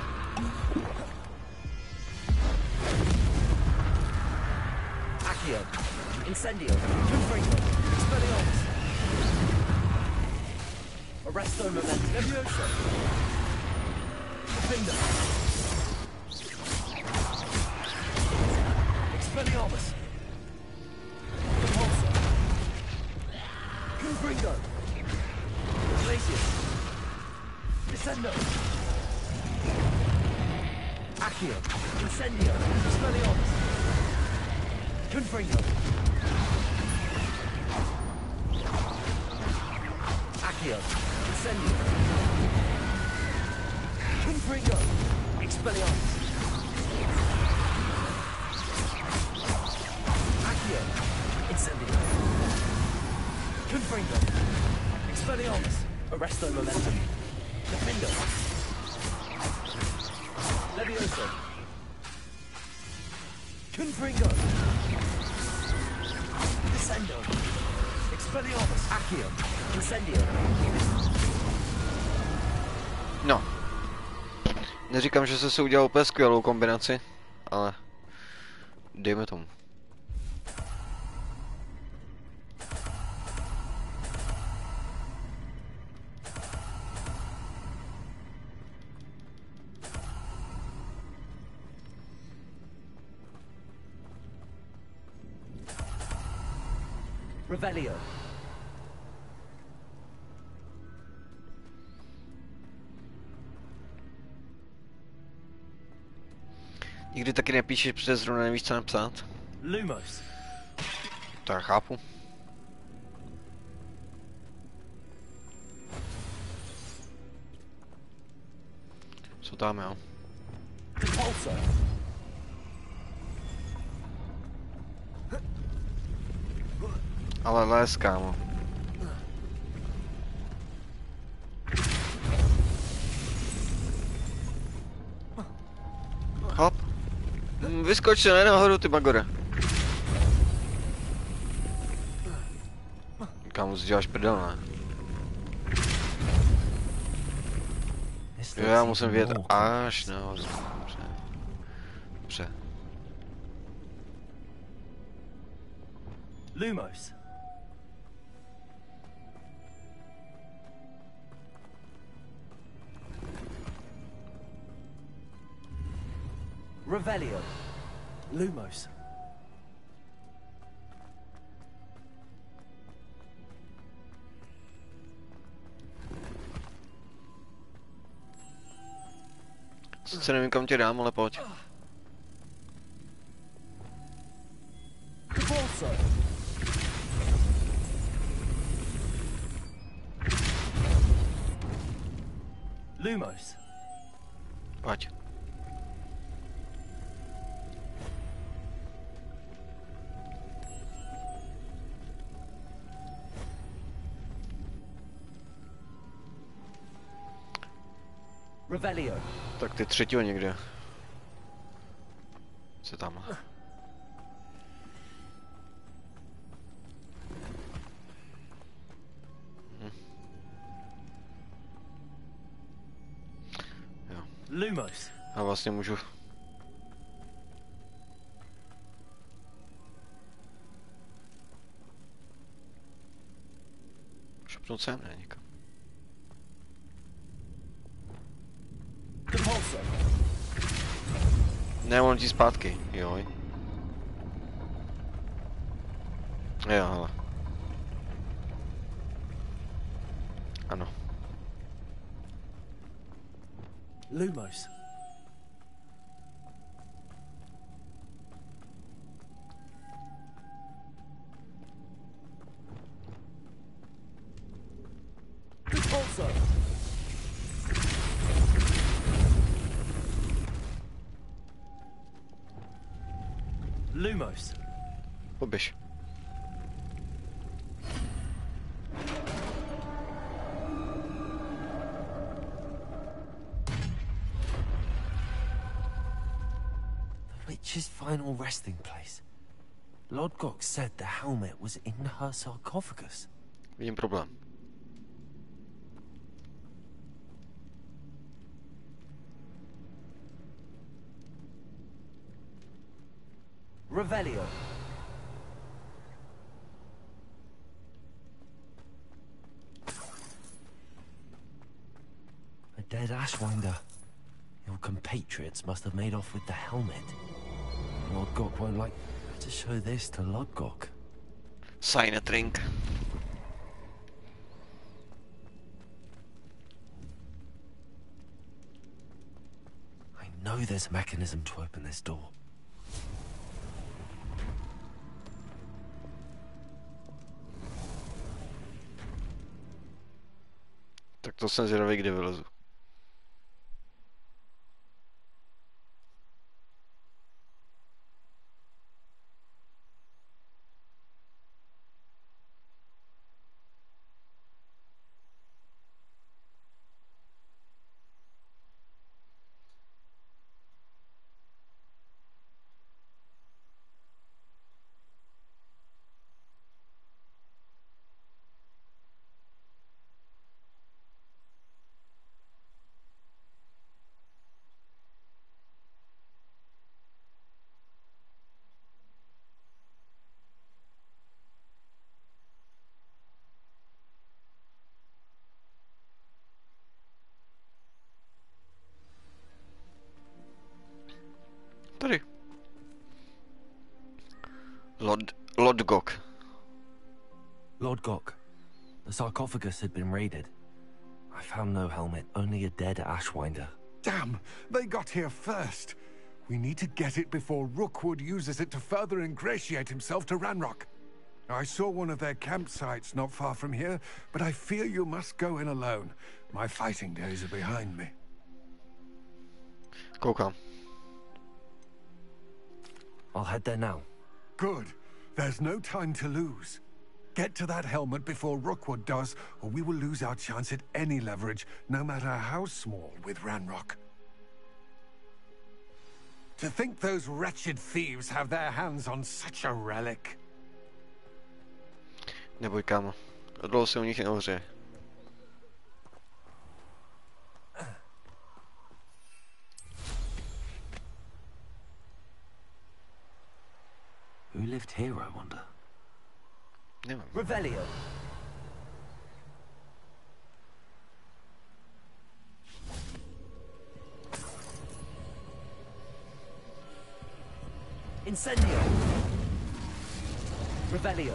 Accio. Incendio. Confringo. Expelliarmus. Arresto momentum. Levioso. Defender. Expelliarmus. Repulsor. Confringo. Glacius. Descendo. Accio. Incendio. Expelliarmus. Confringo. Accio. Incendio. Confringo. Expelliarmus. Accio. Incendio. Confringo. Expelliarmus. Arresto momentum. Defendo. Levioso. Confringo. Descendo. Expelliarmus. Accio. Incendio. No. Neříkám, že se udělal úplně skvělou kombinaci, ale dejme tomu. Revelio. Nikdy taky nepíšeš, protože zrovna nevíš, co napsat. Lumos. To já chápu. Co tam, jo? Repulsor. Ale les, kámo. Hop. Vyskoč se, ne nahoru, ty bagore. Kámo, si děláš prdel, ne? Jo, já musím vědět až nahoru. Dobře. Dobře. Lumos. Revelio. Lumos. Sice nevím, kam tě dám, ale pojď. Repulsor. Lumos. Pojď. Revelio. Tak ty třetího někde. Co tam? Jo. Lumos. A vlastně můžu... Šupnout sem, ne, někam. Ne, on ti zpátky, joj. Jo, hele. Ano. Lumos. Repulsor. Lumos. Poběž. The witch's final resting place. Lodgok said the helmet was in her sarcophagus. Vidím problém. Revelio. A dead Ashwinder. Your compatriots must have made off with the helmet. Lord Gok won't like to show this to Lodgok. Sign a drink. I know there's a mechanism to open this door. Tak to jsem zvědavý, kde vylezu. Tady. Lodgok. Lord Gok, the sarcophagus had been raided. I found no helmet, only a dead Ashwinder. Damn! They got here first. We need to get it before Rookwood uses it to further ingratiate himself to Ranrock. I saw one of their campsites not far from here, but I fear you must go in alone. My fighting days are behind me. Koukám. I'll head there now. Good. There's no time to lose. Get to that helmet before Rookwood does, or we will lose our chance at any leverage, no matter how small, with Ranrock. To think those wretched thieves have their hands on such a relic. Neboj, kámo. Dlouho se u nich neohřeje. Who lived here, I wonder? Nevím. Revelio. Incendio. Revelio.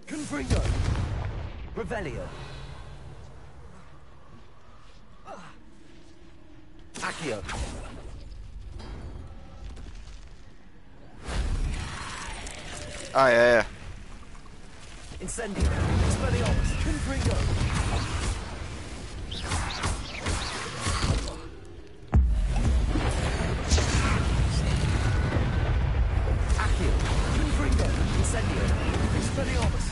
Confringo. Revelio. Accio. Ah, yeah. Incendio. Expelliarmus. Confringo. Accio. Confringo. Incendio. Expelliarmus.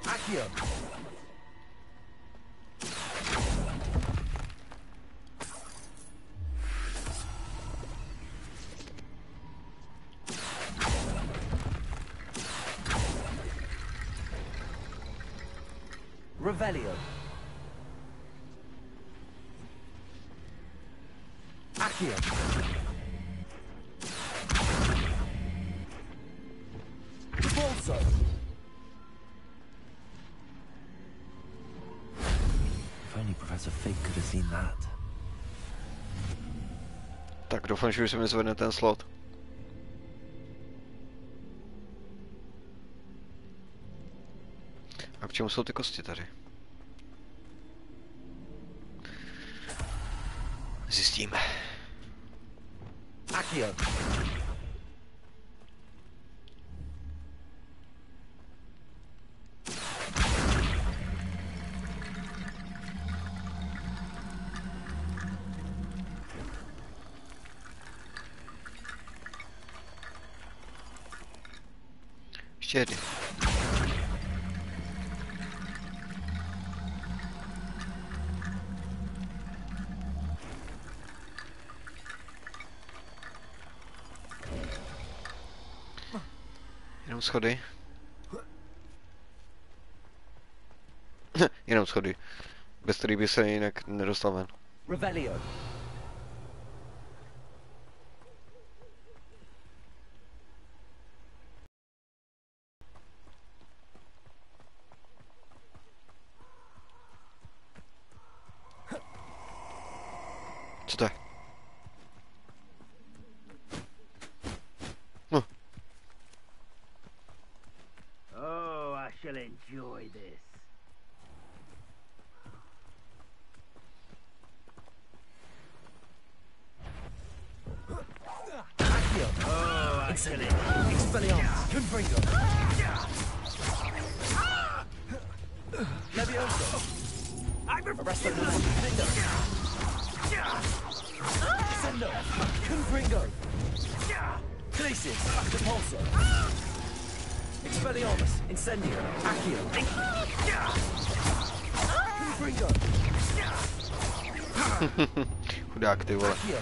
Accio. Revelio. Accio. Bolso. If only Professor Fig could have seen that. Tak doufám, že už se mi zvedne ten slot. A k čemu jsou ty kosti tady? Zjistíme. Accio. Ještě jedny. Jenom schody. Jenom schody. Bez kterých by se jinak nedostal ven. Revelio. Co to je? No. Oh, I shall enjoy this. Oh, I shall Expelliarmus. Confringo. Levioso. Arrest the Sendo. Confringo. Glacis. Depulso. Expelliarmus. Incendio. Accio. Confringo. Chudák, ty vole. Accio.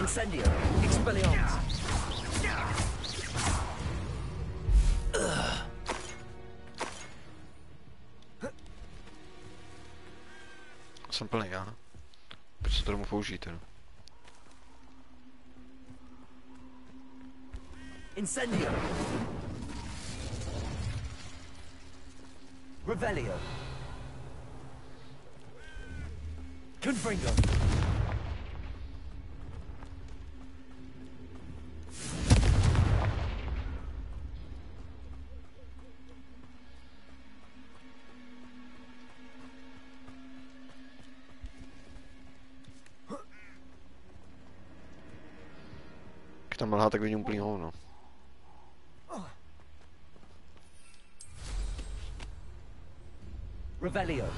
Incendio. Expelliarmus. Jsem plný, já. Proč se to tomu použijte, no? Incendio. Revelio. Confringo. Když tam mlhá, tak vidím úplný hovno. Revelio.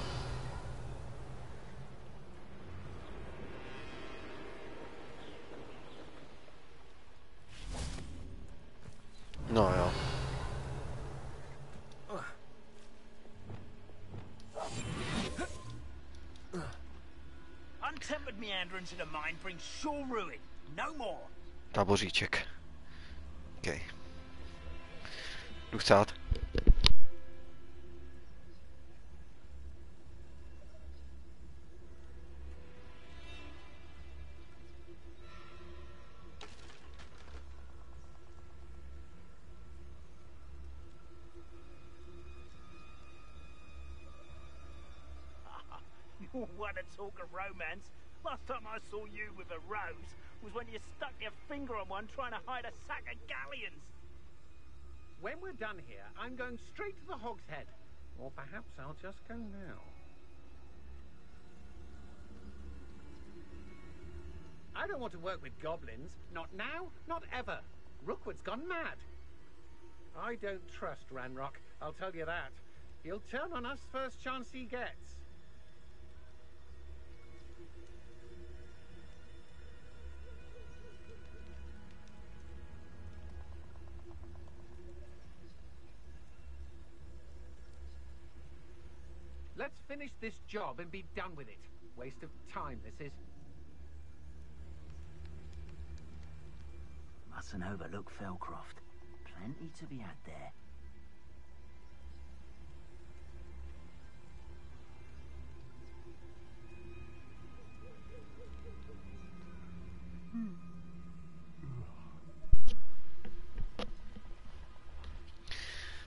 No jo. Untempered meanderings in a mine bring sure ruin. No more. Táboříček. Okay. Jdu chcát. You want to talk of romance? Last time I saw you with a rose was when you stuck your finger on one trying to hide a sack of galleons. When we're done here, I'm going straight to the Hogshead. Or perhaps I'll just go now. I don't want to work with goblins. Not now, not ever. Rookwood's gone mad. I don't trust Ranrock, I'll tell you that. He'll turn on us first chance he gets. Let's finish this job and be done with it. Waste of time, this is. Mustn't overlook Felcroft. Plenty to be had there.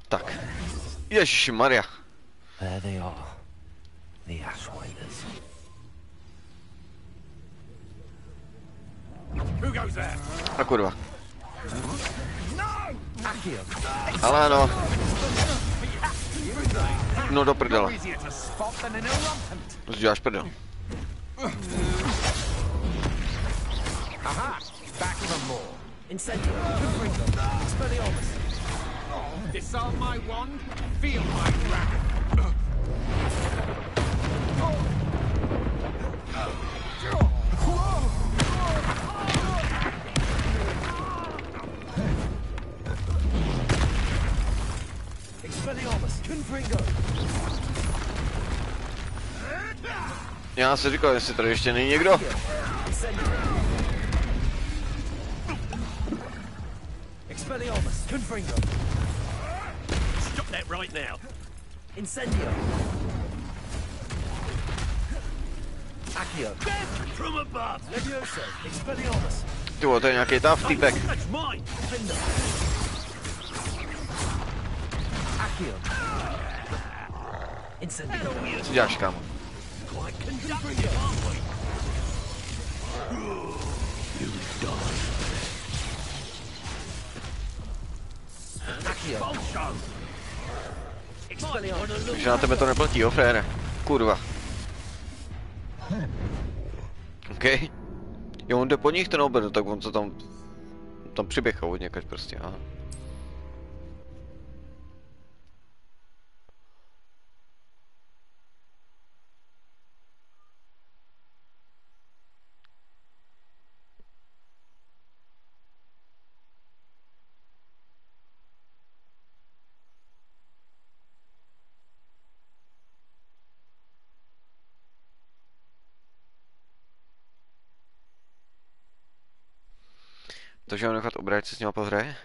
Tak. Ježišmarja. There they are. The Ashwinders. Who goes there? A kurva. No! Ale ano. No do prdele. To děláš prdel. Aha! Back even more. Incendio. Expelliarmus. Disarm my wand, feel my dragon. Expelliarmus. Confringo. Já si říkal, jestli tady ještě není někdo. Expelliarmus. Confringo. that right now. Incendio. Accio. From above. Levioso. Expelliarmus. Ty vole, to je nějaký dav, týpek. That's mine. Defender. Accio. Incendio. Co děláš, kámo? Quite conductive, aren't we? You die. Accio. Takže na tebe to neplatí, jo, frére? Kurva. OK. Jo, on jde po nich ten obed, tak on se tam přiběhá od někač prostě, aha. Takže mám nechat obrátit se s něma po hře?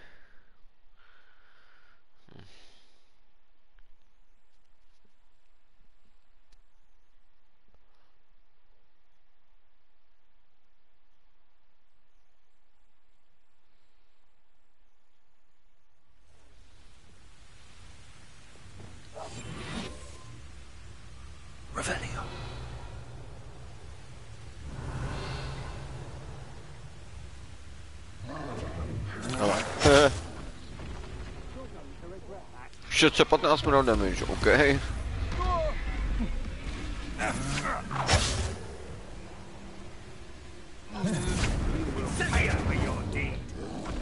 Revelio. Všetce 15 minut damage, OK.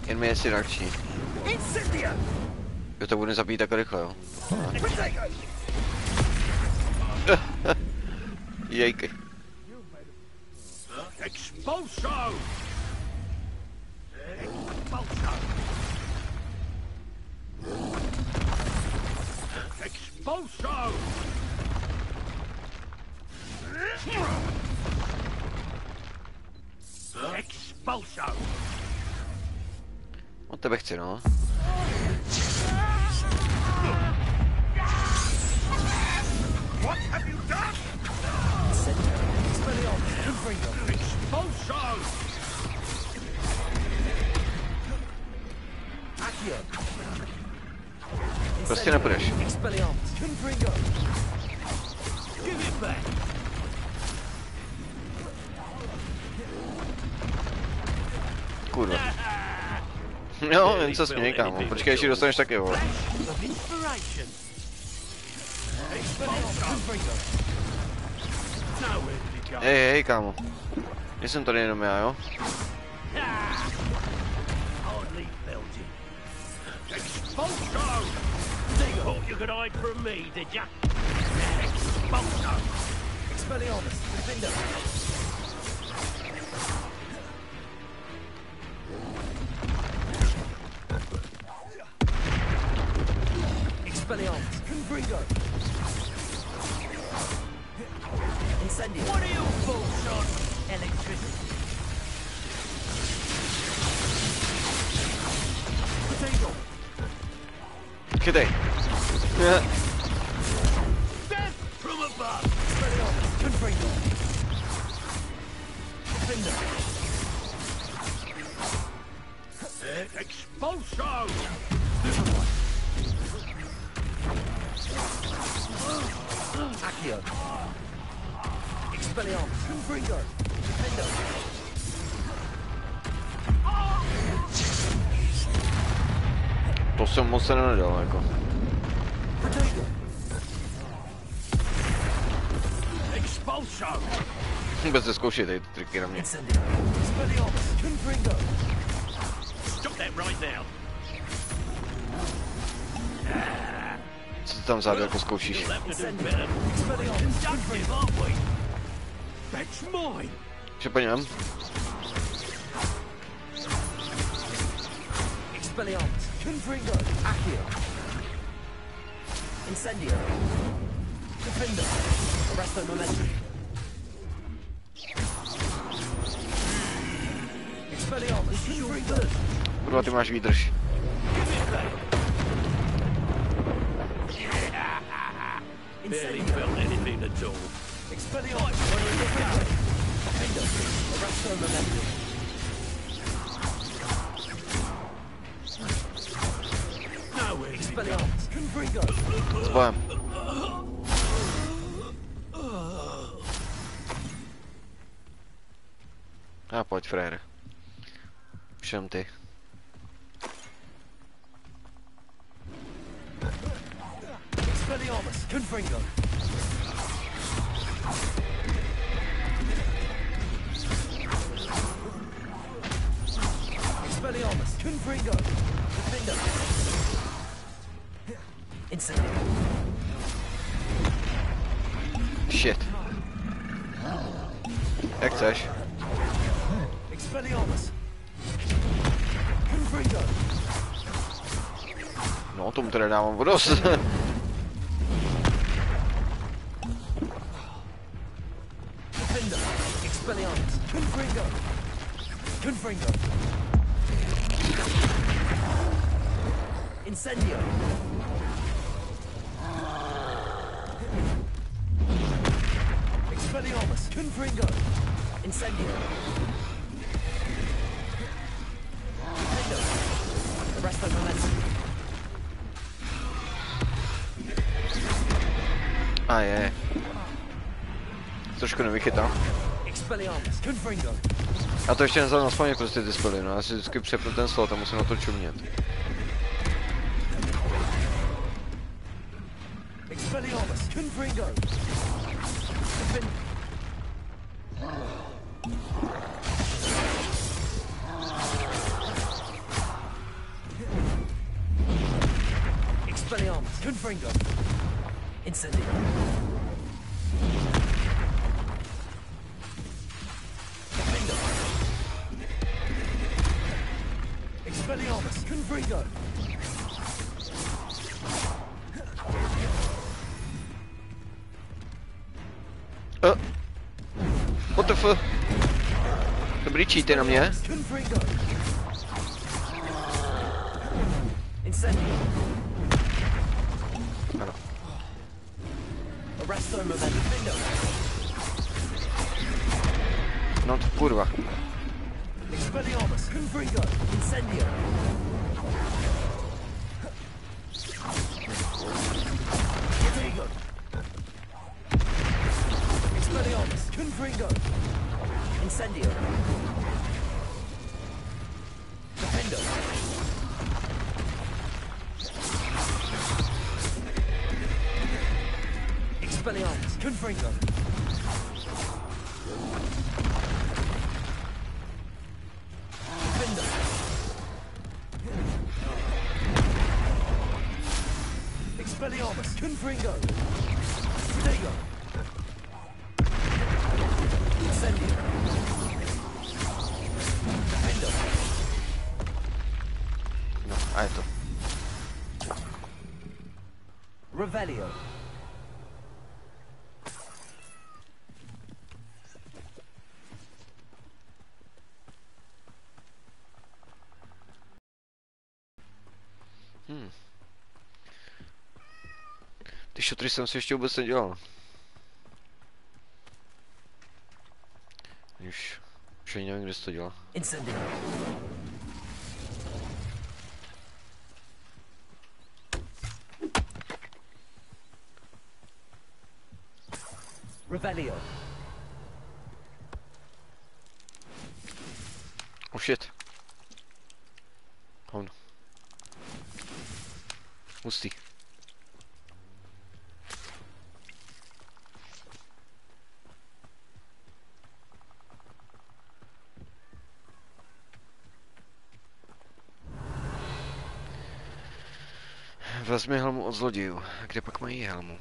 Jen mi jestli radši. Jo, to bude zabít tak rychle, jo. Jejky. Expulso! Expulso! Expulso! Od tebe chci, no. What have you done? Expulso! Prostě nepůjdeš. Kurva. Jo, jen se směj, kámo. Počkej, ještě dostaneš taky, vole. Hej, kámo. Nejsem tady jenom já, jo? Thought you could hide from me, did ya? Expulso! Expelliarmus, defender! Expelliarmus, Confringo! Incendio! What are you fools on? Electricity! Potato! Chytej. Death from above! Expelliarmus, Confringo! Defender! Expulso! Accio! Expelliarmus, Confringo! Defender! To jsem moc se nedal, jako. Expulso! Vůbec neskoušej tady ty triky na mě. Stop that right now. Co ty tam vzadu jako zkoušíš? Že po něm? Expelliarmus, Confringo, Accio. Incendio. Defender. Arresto momentum. Expelliarmus, Confringo. Kurva, ty máš výdrž. barely felt anything at all. Expelliarmus! No way. Expelliarmus! Confringo! S bojem. A pojď, frére. Všem ty. Expelliarmus! Confringo! Expelliarmus! Confringo! Defender! Incendio! Shit. Jak chceš? Expelliarmus! Confringo! No, tomu teda dávám vodost. Defender! Expelliarmus! Confringo! Confringo! Incendio! Expelliarmus! Confringo! Incendio! Defender! Arresto momentum! A je. Trošku nevychytal. Expelliarmus! Confringo! A to ještě nezal na spamě prostě ty spely, no já si vždycky přepnu ten slot a musím na to čumět. Expelliarmus! Confringo! Expelliarmus! Confringo! Incendio! Defender! Expelliarmus! Confringo! What the fuck? Dobrý cheaty na mě. Confringo! Incendio! Ano. Arresto momentum! No to kurva. Expelliarmus! Confringo! Incendio! Confringo! Expelliarmus! Confringo! Incendio! Defendo! Expelliarmus! Confringo! Defendo! Expelliarmus! Confringo! Protego! Incendio! Defendo! No, a je to. Revelio! Ty šutry jsem si ještě vůbec nedělal. Už ani nevím, kde se to dělá. Incendio! Revelio! Oh shit. Hovno. Hustý. Vezmi helmu od zlodějů. Kde pak mají helmu?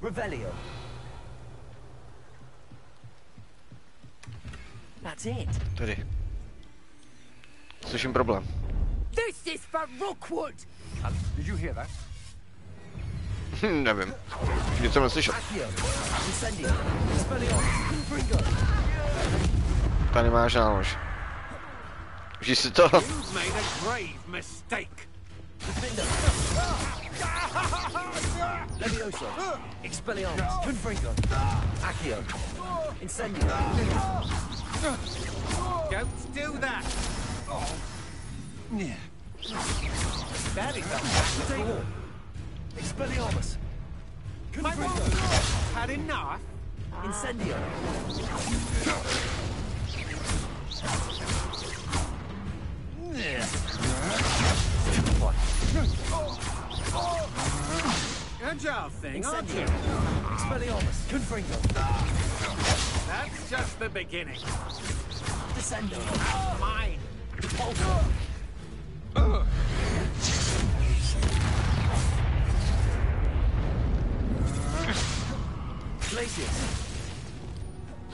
Revelio! That's it! Tady. Slyším problém. This is for Rookwood! Did you hear that? Nevím. Nic jsem neslyšel. Incendio! Expelliarmus! Confringo! Tady máš nálož. Užij si to. You've made a grave mistake. Levioso. Expelliarmus. Confringo. Accio. Incendio. Don't do that! Yeah. Barely fell back. Expelliarmus. My wall! Had enough? Incendio. Agile thing, aren't you? Expelliarmus. Confringo. That's just the beginning. Descendo. Mine. Glacius.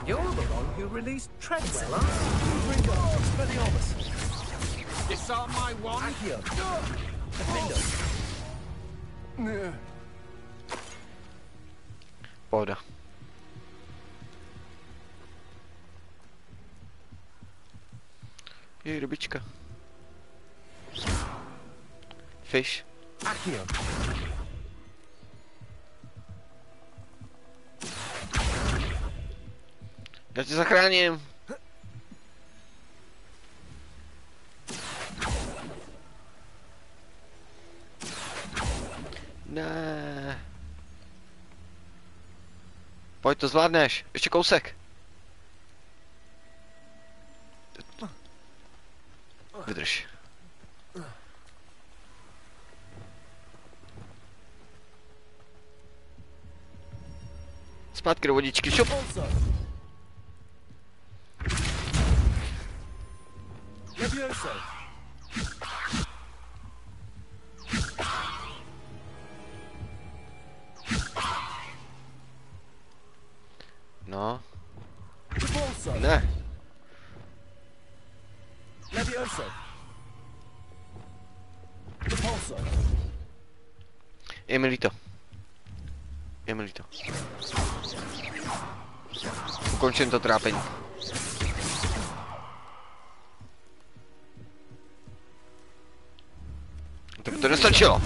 You're the one who released Treadwell, aren't you? Expelliarmus. Disarm my wand. Accio. Defendo. Pohoda. Je rybička. Fish. Accio. Já tě zachráním. Ne. Pojď, to zvládneš. Ještě kousek. Vydrž. Zpátky do vodičky, šup. Levioso. No. Repulso. Ne. Levioso. Repulso. Je mi líto. Je mi líto. Ukončím to trápení. To nestačilo.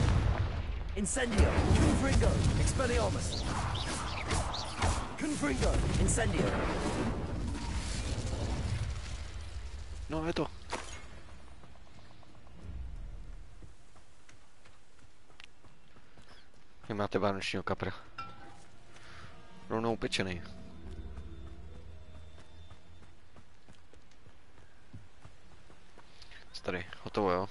Incendio. Confringo. Expelliarmus. Confringo. Incendio. No, je to. Vy máte vánočního kapra. Rovnou upečený. Tady, hotovo, jo.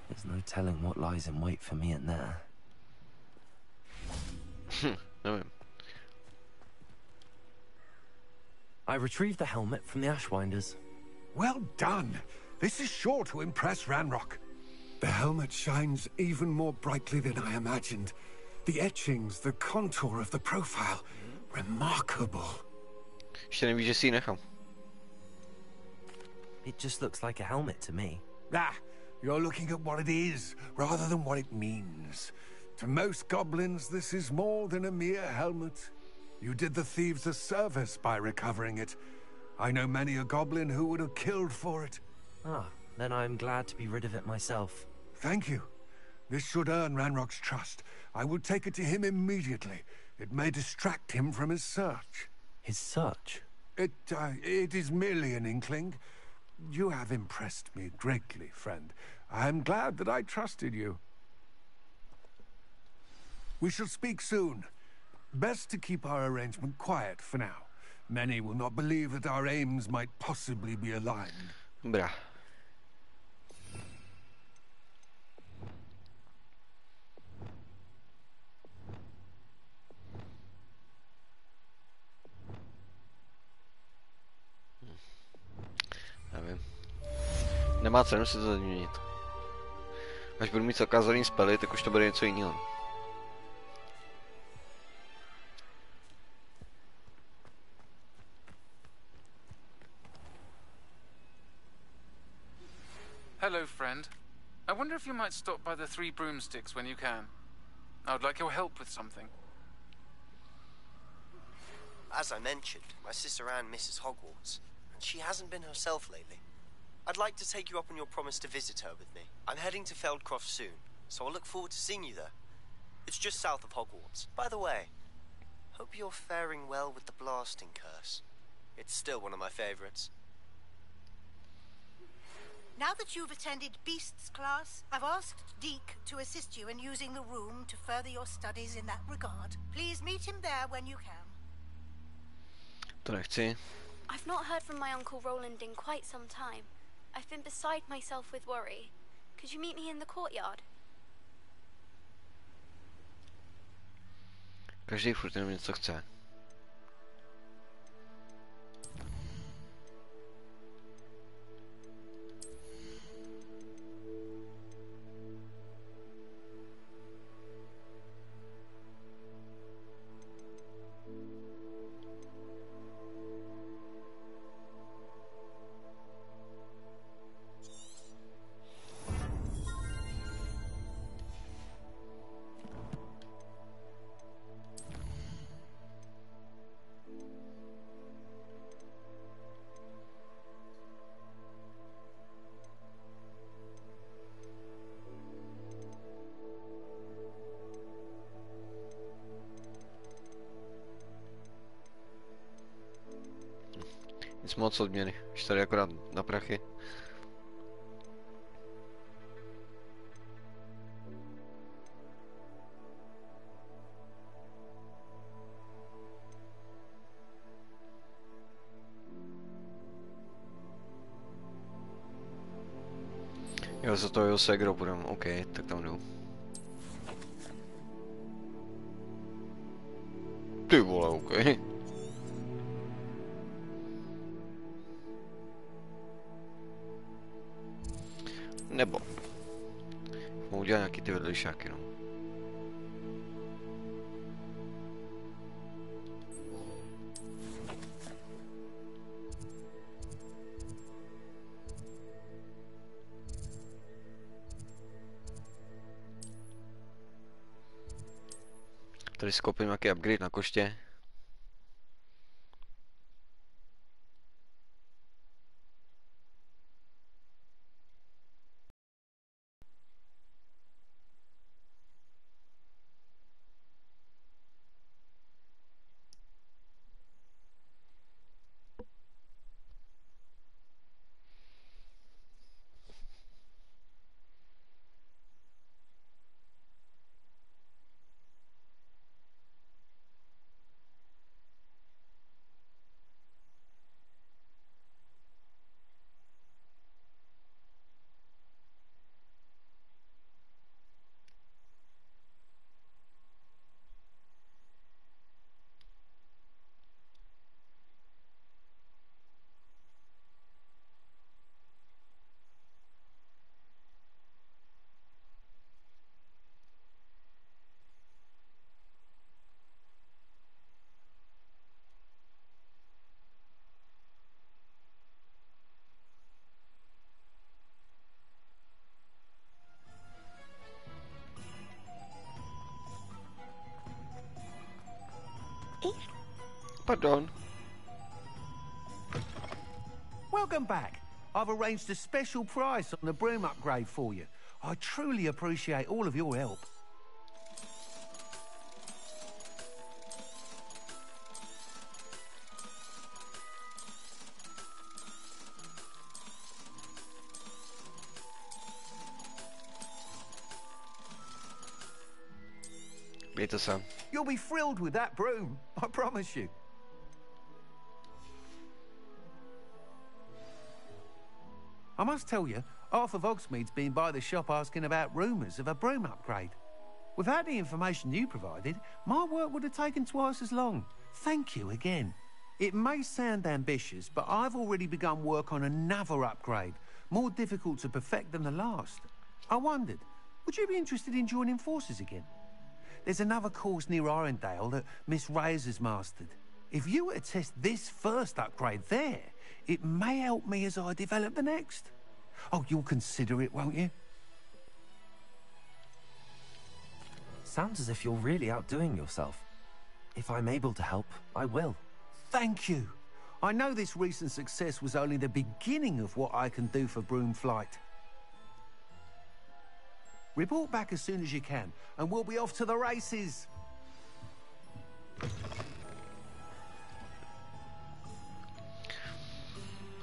There's no telling what lies in wait for me in there. Nevím. I retrieved the helmet from the Ashwinders. Well done. This is sure to impress Ranrock. The helmet shines even more brightly than I imagined. The etchings, the contour of the profile. Remarkable. Ještě nevíš, že si ji nechám. It just looks like a helmet to me. You're looking at what it is, rather than what it means. To most goblins, this is more than a mere helmet. You did the thieves a service by recovering it. I know many a goblin who would have killed for it. Ah, then I'm glad to be rid of it myself. Thank you. This should earn Ranrock's trust. I will take it to him immediately. It may distract him from his search. His search? It is merely an inkling. You have impressed me greatly, friend. I am glad that I trusted you. We shall speak soon. Best to keep our arrangement quiet for now. Many will not believe that our aims might possibly be aligned. Dobrá. Nevím. Nemá cenu si to změnit. Až budu mít zakázaný spely, tak už to bude něco jiného. Hello, friend. I wonder if you might stop by the Three Broomsticks when you can. I would like your help with something. As I mentioned, my sister Anne misses Hogwarts, and she hasn't been herself lately. I'd like to take you up on your promise to visit her with me. I'm heading to Feldcroft soon, so I'll look forward to seeing you there. It's just south of Hogwarts. By the way, hope you're faring well with the blasting curse. It's still one of my favorites. Now that you've attended Beasts class, I've asked Deke to assist you in using the room to further your studies in that regard. Please meet him there when you can. To nechci. I've not heard from my Uncle Roland in quite some time. I've been beside myself with worry. Could you meet me in the courtyard? Každý furt jenom něco chce. Nic moc odměny, už tady akorát na prachy. Jo, za to jeho segro budem, OK, tak tam jdu. Ty vole, OK. Nebo mohu udělat nějaký ty vedlejšáky, no. Tady si koupím nějaký upgrade na koště. Pardon. Welcome back. I've arranged a special price on the broom upgrade for you. I truly appreciate all of your help. You'll be thrilled with that broom, I promise you. I must tell you, half of Hogsmeade's been by the shop asking about rumours of a broom upgrade. Without the information you provided, my work would have taken twice as long. Thank you again. It may sound ambitious, but I've already begun work on another upgrade, more difficult to perfect than the last. I wondered, would you be interested in joining forces again? There's another course near Arendale that Miss Reyes has mastered. If you were to test this first upgrade there, it may help me as I develop the next. Oh, you'll consider it, won't you? Sounds as if you're really outdoing yourself. If I'm able to help, I will. Thank you. I know this recent success was only the beginning of what I can do for broom flight. Report back as soon as you can, and we'll be off to the races.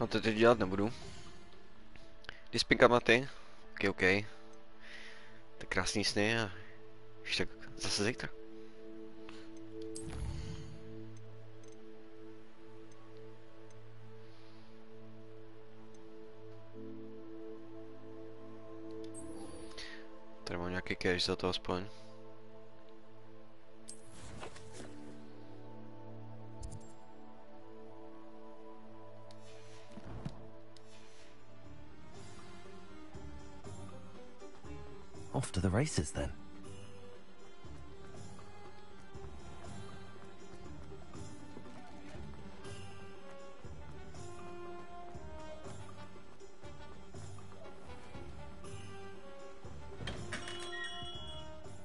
No to teď dělat nebudu. Jdi spinkat na ty. OK. Tak krásný sny a ještě tak zase zítra. Tady mám nějaký cash za to aspoň. Off to the races then.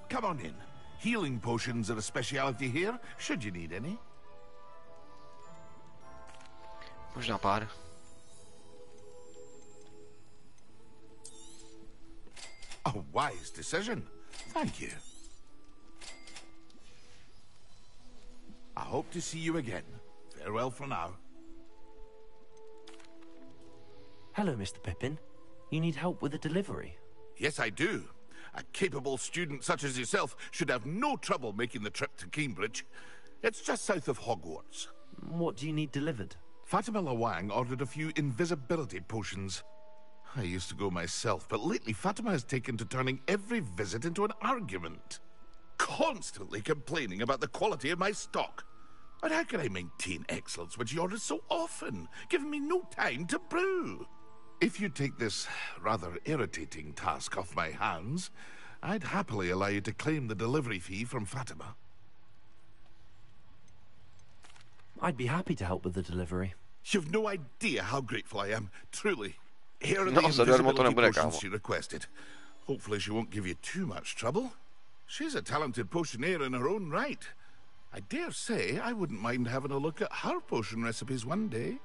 Come on in. Healing potions are a speciality here, should you need any. Možná pár. A wise decision. Thank you. I hope to see you again. Farewell for now. Hello, Mr. Pippin. You need help with a delivery? Yes, I do. A capable student such as yourself should have no trouble making the trip to Cambridge. It's just south of Hogwarts. What do you need delivered? Fatima Lawang ordered a few invisibility potions. I used to go myself, but lately Fatima has taken to turning every visit into an argument. Constantly complaining about the quality of my stock. But how can I maintain excellence when she orders so often, giving me no time to brew? If you take this rather irritating task off my hands, I'd happily allow you to claim the delivery fee from Fatima. I'd be happy to help with the delivery. You've no idea how grateful I am, truly. Here are the No, invisibility potions she requested. Hopefully she won't give you too much trouble. She's a talented potioneer in her own right. I dare say I wouldn't mind having a look at her potion recipes one day.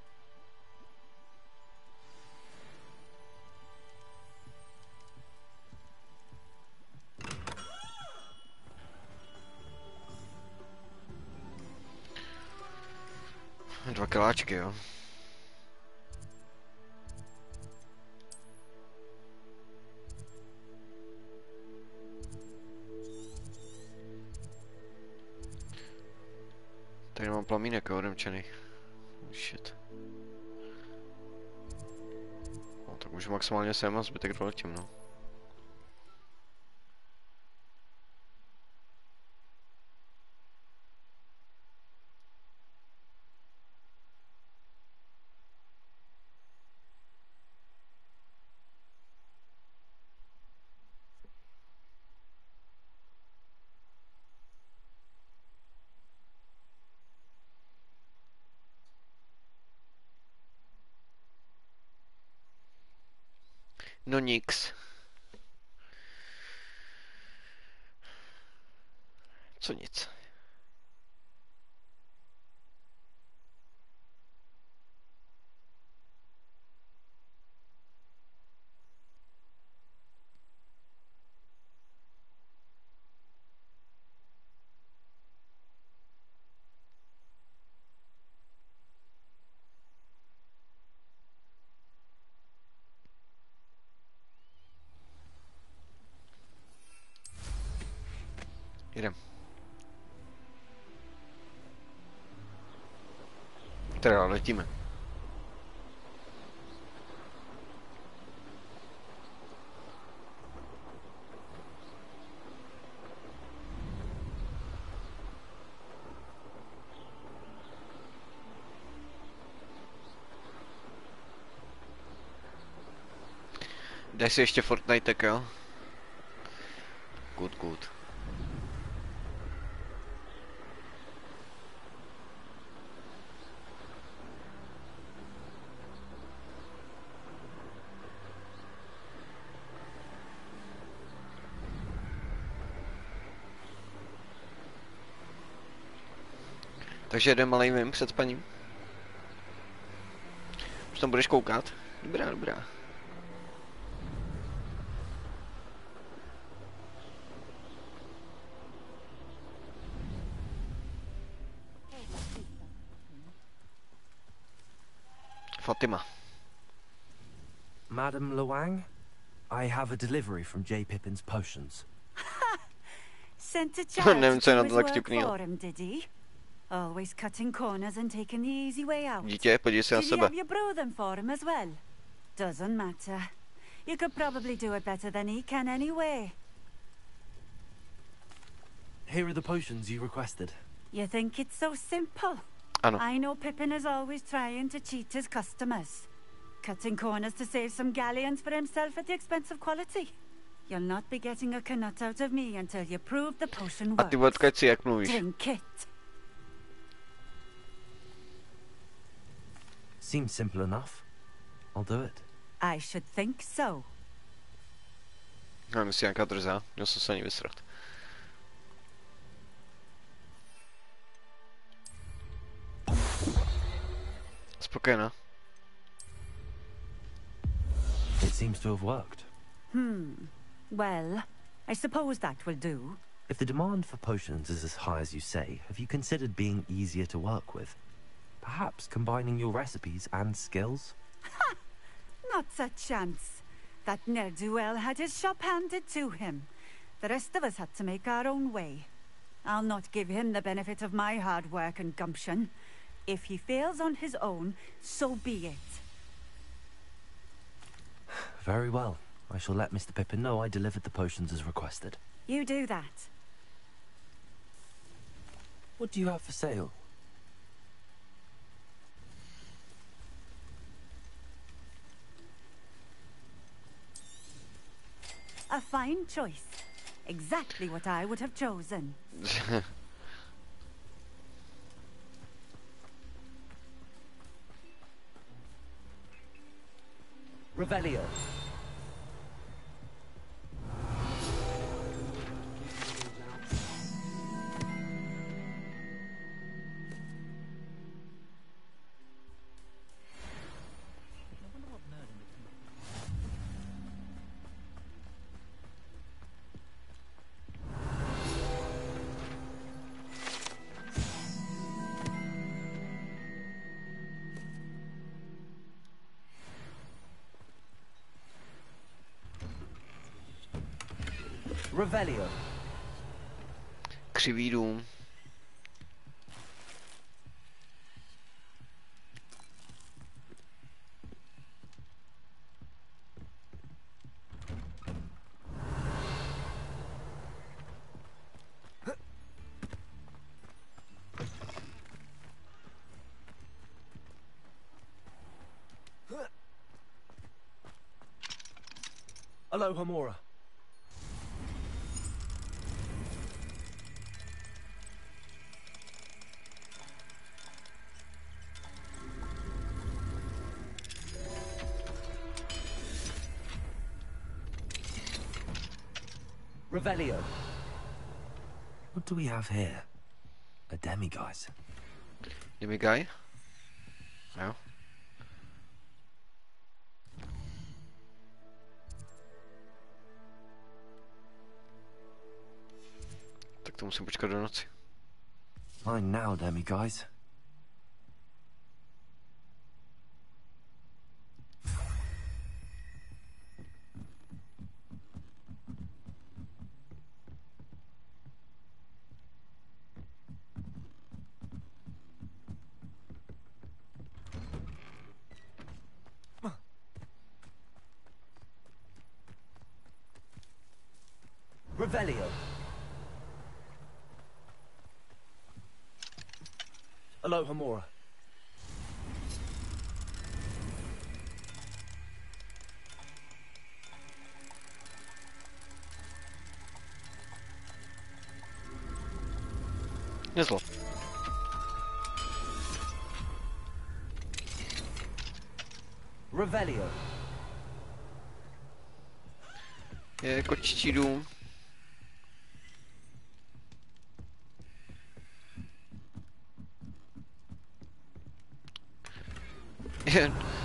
Dva kiláčky, jo. Tady mám plamínek odemčený. Shit. No, tak už maximálně sem a zbytek doletím, no. No nix. Co nic. Jdem. Teda letíme. Daj si ještě Fortnite, tak jo? Good. Takže jeden malej mým před spaním. Už tam budeš koukat? Dobrá, dobrá. Fatima. Madam Luang, I have a delivery from J. Pippin's potions. Sent a child Nevím, co je na to to his tak work vtipnýho. for him, did he? Always cutting corners and taking the easy way out. Dítě, podívej se na Did he sebe. have you brew them for him as well? Doesn't matter. You could probably do it better than he can anyway. Here are the potions you requested. You think it's so simple? Ano. I know Pippin is always trying to cheat his customers. Cutting corners to save some galleons for himself at the expense of quality. You'll not be getting a canut out of me until you prove the potion A ty works. odkaď si, jak mluvíš. Drink it. Seems simple enough. I'll do it. I should think so. Já myslím, nějaká drzá. Měl jsem se ani vysrat. Spokojená. It seems to have worked. Well, I suppose that will do. If the demand for potions is as high as you say, have you considered being easier to work with? Perhaps combining your recipes and skills? Not a chance. That ne'er-do-well had his shop handed to him. The rest of us had to make our own way. I'll not give him the benefit of my hard work and gumption. If he fails on his own, so be it. Very well. I shall let Mr. Pippin know I delivered the potions as requested. You do that. What do you have for sale? A fine choice. Exactly what I would have chosen. Revelio. Revelio. Křivý dům. Aloha Mora. Revelio. What do we have here? A demiguise. Demiguise? Jo. Tak to musím počkat do noci. Fine now, demiguise. Revelio. Aloha Mora. Nezlo. Revelio. Je kočičí dům.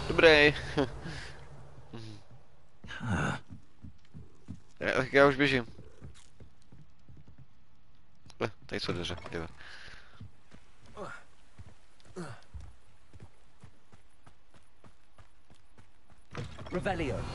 Dobrý. Tak já už běžím. Tady jsou dveře, jdeme. Revelio.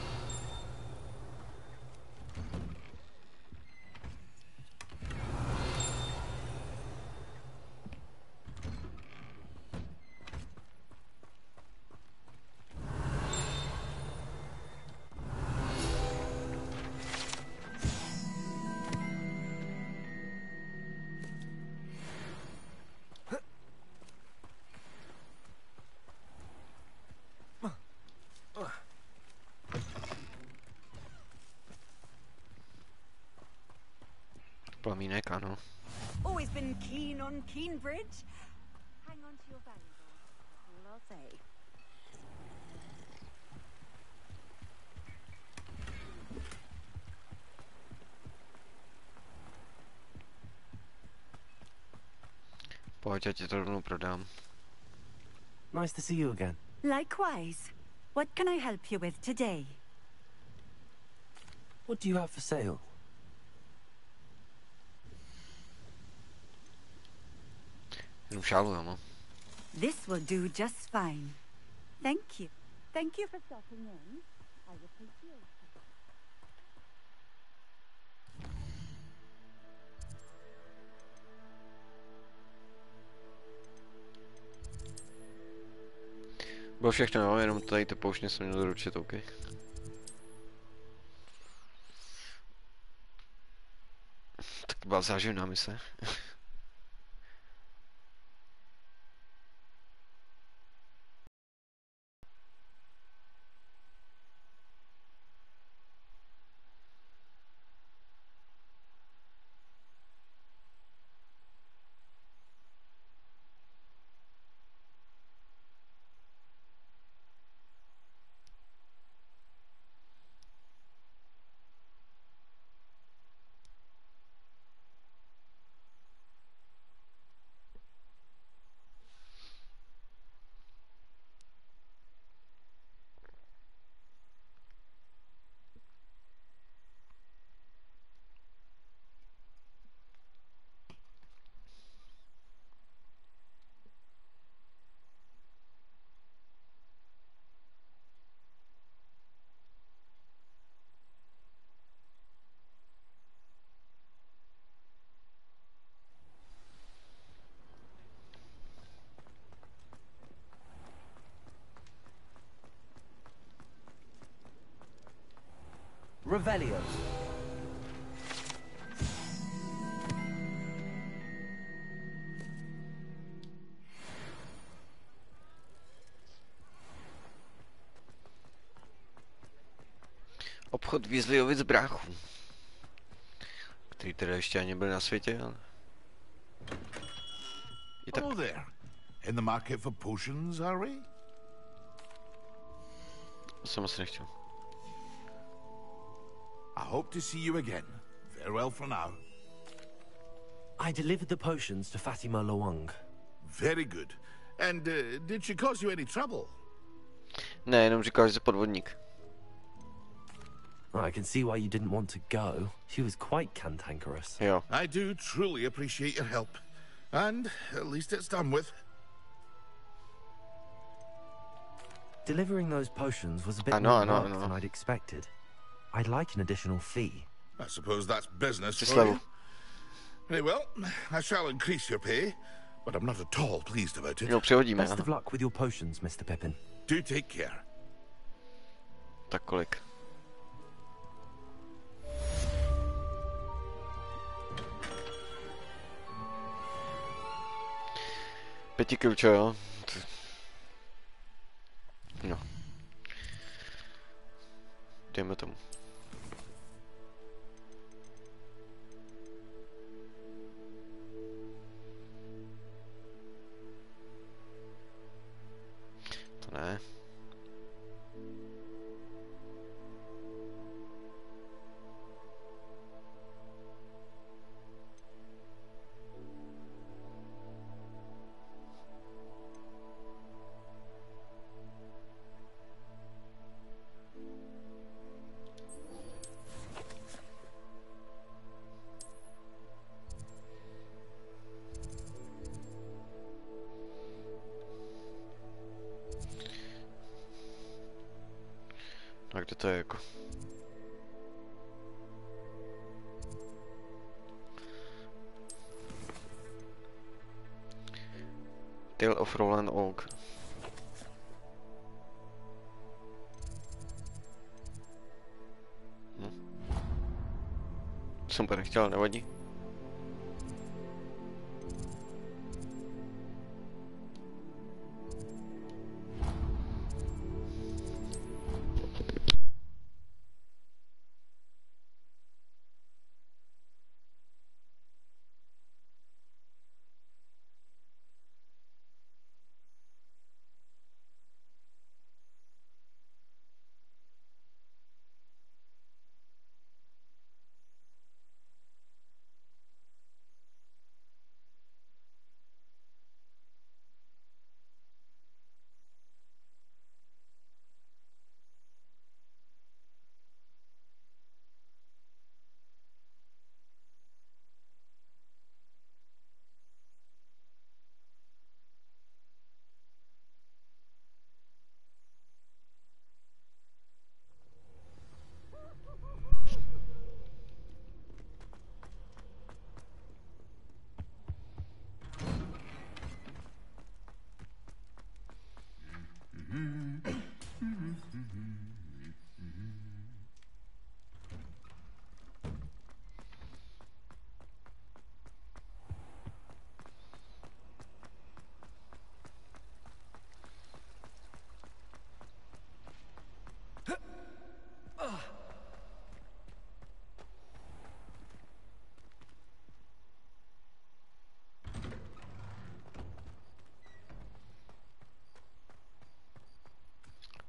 Plamínek, ano. Always been keen on Keenbridge. Hang on to your valuables. That's all I'll say. Pojď, já ti to rovnou prodám. Nice to see you again. Likewise. What can I help you with today? What do you have for sale? Jenom šálu, jo, no. This will do just fine. Thank you. Thank you for stopping in. I appreciate it. Bylo všechno, jo, jenom tady to pouštně jsem měl doručit, OK. Tak to byla záživná mise. Revelio. Obchod Weasleyovic bráchů. Který teda ještě ani byl na světě, ale... Hello there. In the market for potions, are we? To jsem asi nechtěl. I hope to see you again. Farewell for now. I delivered the potions to Fatima Lawang. Very good. And did she cause you any trouble? Ne, jenom říkal, že jsi podvodník. I can see why you didn't want to go. She was quite cantankerous. Jo. I do truly appreciate your help. And at least it's done with. Delivering those potions was a bit more work than I'd expected. I'd like an additional fee. I suppose that's business Just for level. you. Very well, I shall increase your pay, but I'm not at all pleased about it. Jo, přehodíme. Best of luck with your potions, Mr. Pippin. Do take care. Tak kolik? Pěti kilčo, jo? No. Dejme tomu. To ne. A kde to je jako? Tale of Roland Oak. Jsem to nechtěl, nevadí.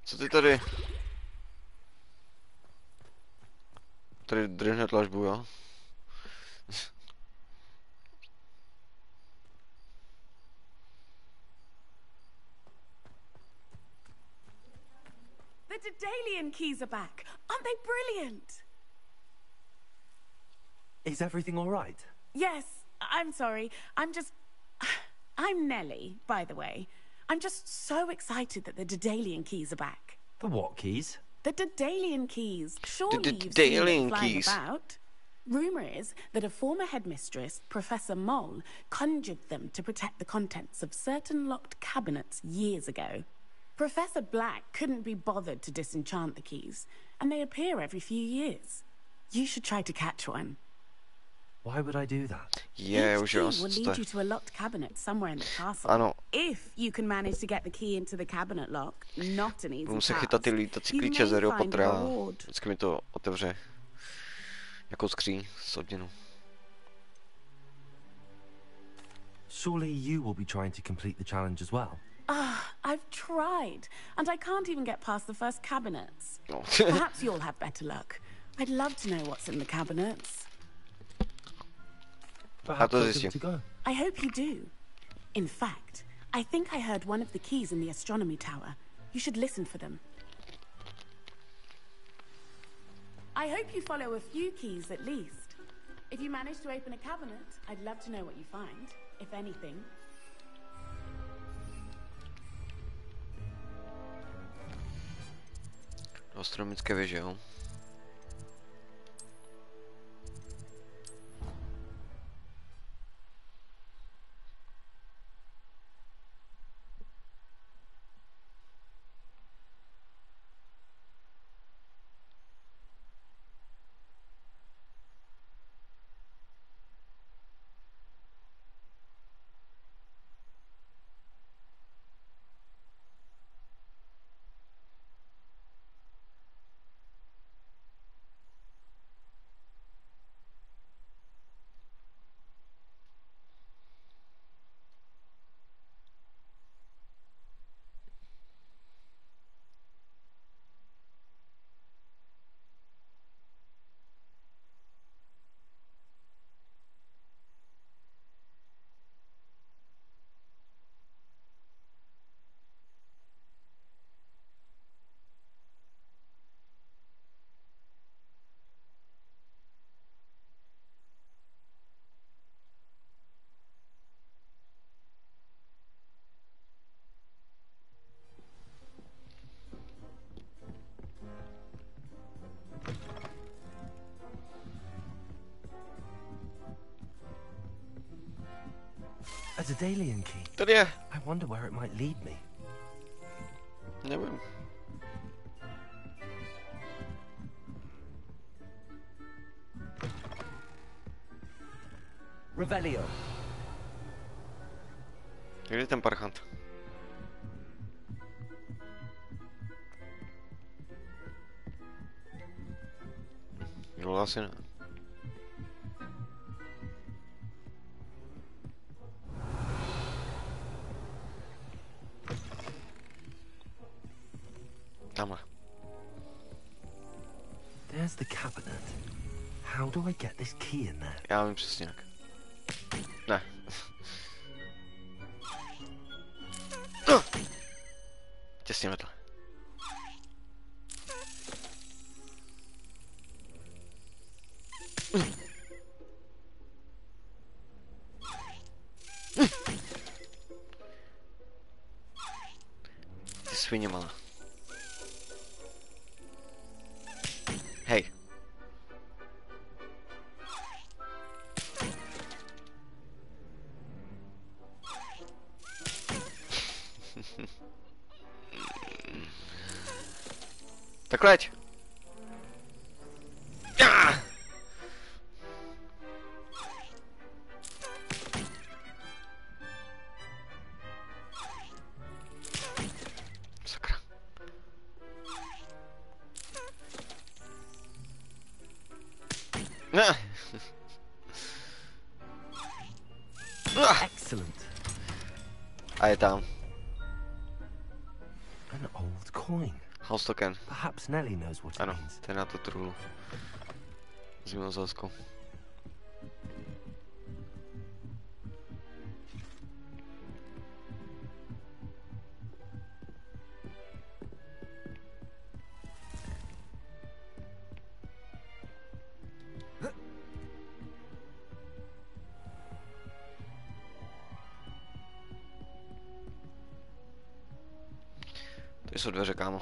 Co ty tady? Tady drhne tlačbu, jo? The Daedalian keys are back. Aren't they brilliant? Is everything all right? Yes, I'm sorry. I'm Nellie, by the way. I'm just so excited that the Daedalian keys are back. The what keys? The Daedalian keys. Surely you've seen Daedalian them flying keys. about. Rumour is that a former headmistress, Professor Moll, conjured them to protect the contents of certain locked cabinets years ago. Professor Black couldn't be bothered to disenchant the keys, and they appear every few years. You should try to catch one. Why would I do that? Yeah, Each key will lead you to a locked cabinet somewhere in the castle. Ano. If you can manage to get the key into the cabinet lock, not an easy Budu se task, chytat ty lítací you klíče z may Harryho find a Pottera. reward. Vždycky mi to otevře jako skříň s odměnou. Surely you will be trying to complete the challenge as well. I've tried, and I can't even get past the first cabinets. No. Perhaps you'll have better luck. I'd love to know what's in the cabinets. Perhaps I'll give it a go. I hope you do. In fact, I think I heard one of the keys in the astronomy tower. You should listen for them. I hope you follow a few keys at least. If you manage to open a cabinet, I'd love to know what you find, if anything. Astronomické věže, jo? A Daedalian key. Tady je. I wonder where it might lead me. Nevím. Revelio. Kde je ten parchant? Jo, asi ne. Tamhle. There's the cabinet. How do I get this key in there? Já vím přesně jak. Ne. Těsně vedle. Ty svině malá. Hej. Tak leď. Sakra. Excellent. A je tam. An old coin. Halstoken. Perhaps Nelly knows what it Ano, means. to je na tu truhlu. Zmijozelskou. Tady jsou dveře, kámo.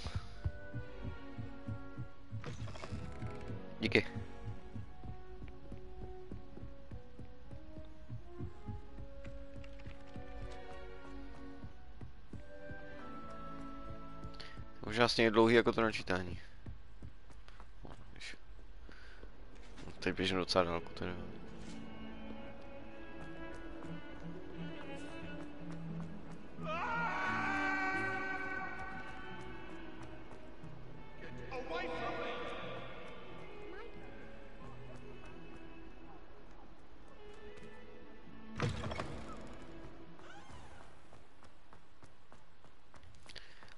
Díky. Možná stejně dlouhý jako to načítání. Teď běžím docela dálku, tedy.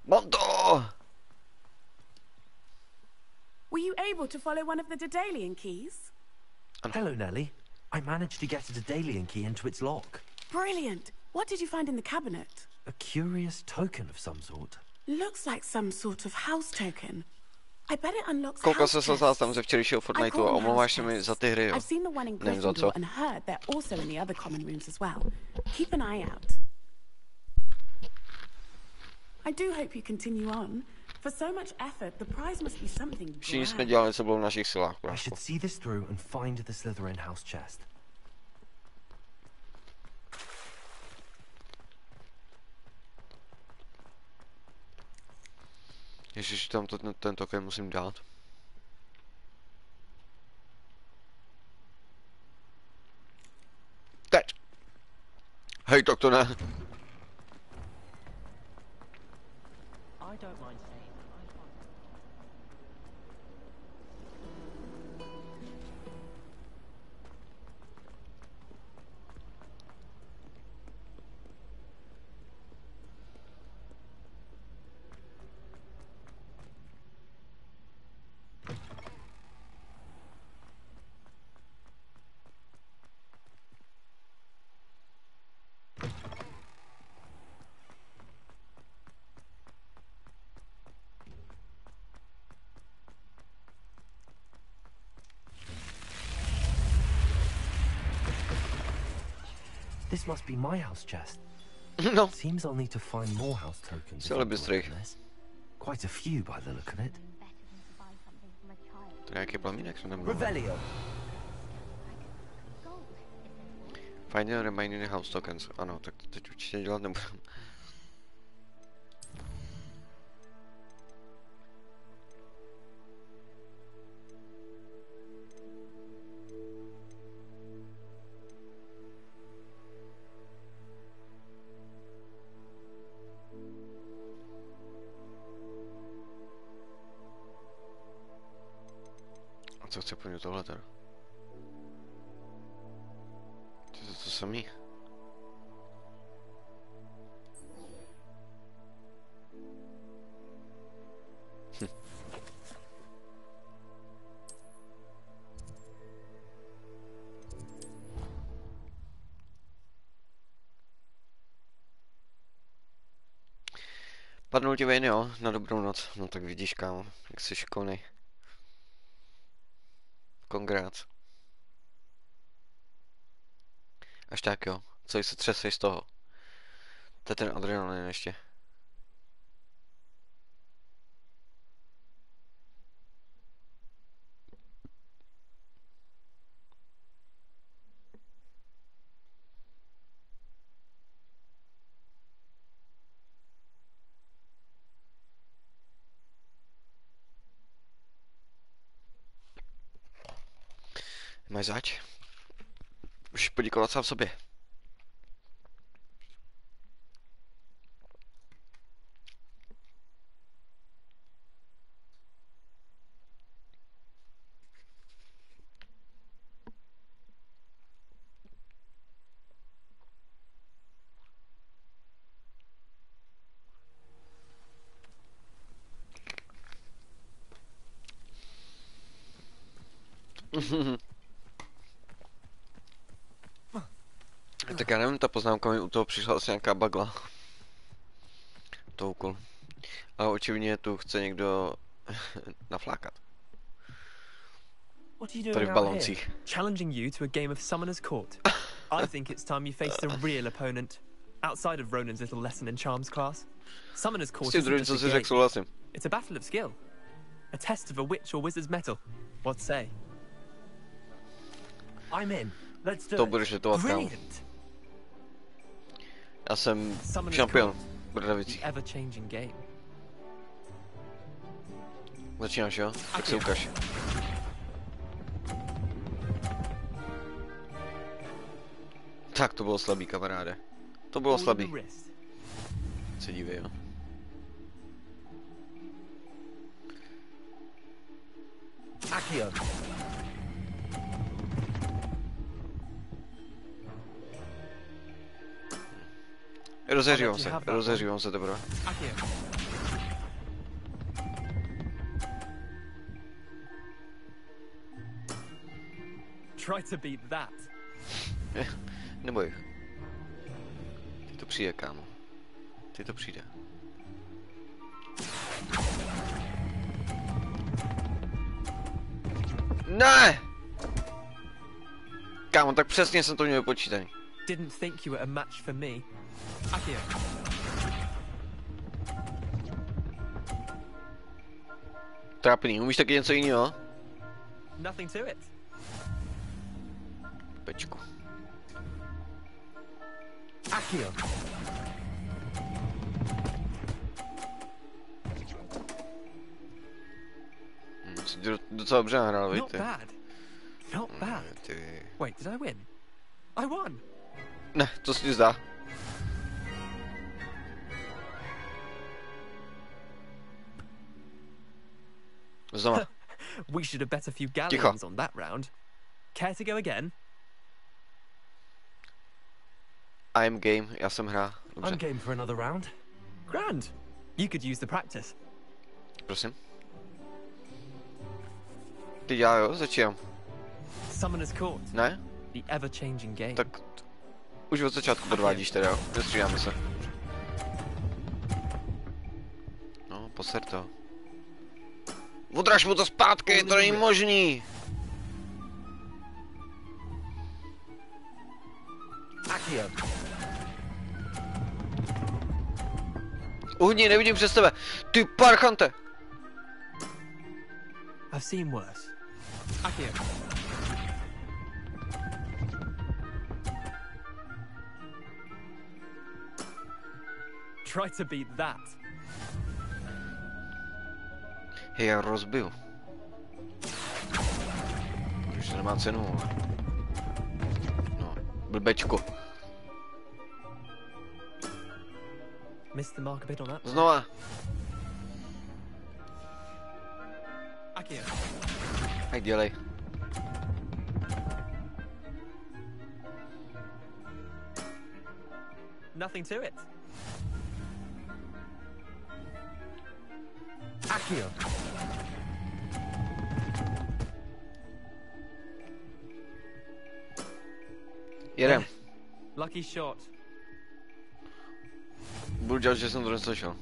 Monto! Were you able to follow one of the Daedalian keys? Hello, Nelly. I managed to get a Daedalian key into its lock. Brilliant. What did you find in the cabinet? A curious token of some sort. Looks like some sort of house token. I bet it unlocks Koukal house se záznam ze včerejšího Fortniteu a omlouváš se mi za ty hry, jo. I've seen the one in Nevím za co. Gryffindor and heard they're also in the other common rooms as well. Keep an eye out. I do hope you continue on. For so much effort, the prize must be something Všichni jsme grand. dělali, co bylo v našich silách, I bráško. should see this through and find the Slytherin house chest. Ježiš, tam ten token musím dát. Teď! Hej, tak to ne. I don't mind saying that I find This must be my house chest. No. Seems I'll need to find more house tokens. Celé bystrých. Quite a few by the look of it. To nějaký plamínek jsem tam byl. Revelio. Find the remaining house tokens. Ano, tak to teď určitě dělat nebudu. A co chce po mně tohle teda? To samý. Padnul ti vejny, jo? Na dobrou noc. No tak vidíš, kámo, jak jsi šikovnej. Congrats. Až tak jo, celý se třesej z toho. To je ten adrenalin ještě. Máš zač? Už poděkovat sám sobě. Tak já nevím, ta poznámka mi u toho přišla asi nějaká bagla. To úkol. Ale očividně tu chce někdo naflákat. Tady v baloncích. Challenging you to a game of Summoner's Court. I think it's time you faced a real opponent. Outside of Ronan's little lesson in charms class. Summoner's Court isn't just a game. It's a battle of skill. A test of a witch or wizard's mettle. What say? I'm in. Let's do it. To budeš litovat, kámo. Já jsem šampion v Brdavicích. Začínáš, jo? Tak se ukaž. Tak to bylo slabý, kamaráde. To bylo slabý. Se dívej, jo. Akio. Rozeřívám se teprve. Try to beat that. Neboj. Ty to přijde, kámo. Ty to přijde. Ne! Kámo, tak přesně jsem to měl vypočítaný. Didn't think you were a match for me. Akio. Trápný, umíš taky něco jiného? Nothing to it. Pečku. Akio. Docela dobře nahrál, víte? Not bad. Not bad. Wait, did I win? I won. Ne, to si zdá. Znova. We should have bet a few galleons on that round. Care to go again? I'm game, já jsem hrá. Dobře. I'm game for another round. Grand. You could use the practice. Prosím. Ty já jo, začínám. Summoner's Court. Ne? The ever-changing game. Tak už od začátku podvádíš teda, jo? Nestřídáme se. No, poser to. Odraž mu to zpátky, to není možný! Akio. Uhni, nevidím přes tebe! Ty parchante! I've seen worse. Akio. Try to beat that. Hej, já rozbiju. Už to nemá cenu. No, blbečko. Missed the mark a bit on that. Znova. Akio. Tak dělej. Nothing to it. Akio. Jedem. Lucky shot. Budu dělat, že jsem to neslyšel.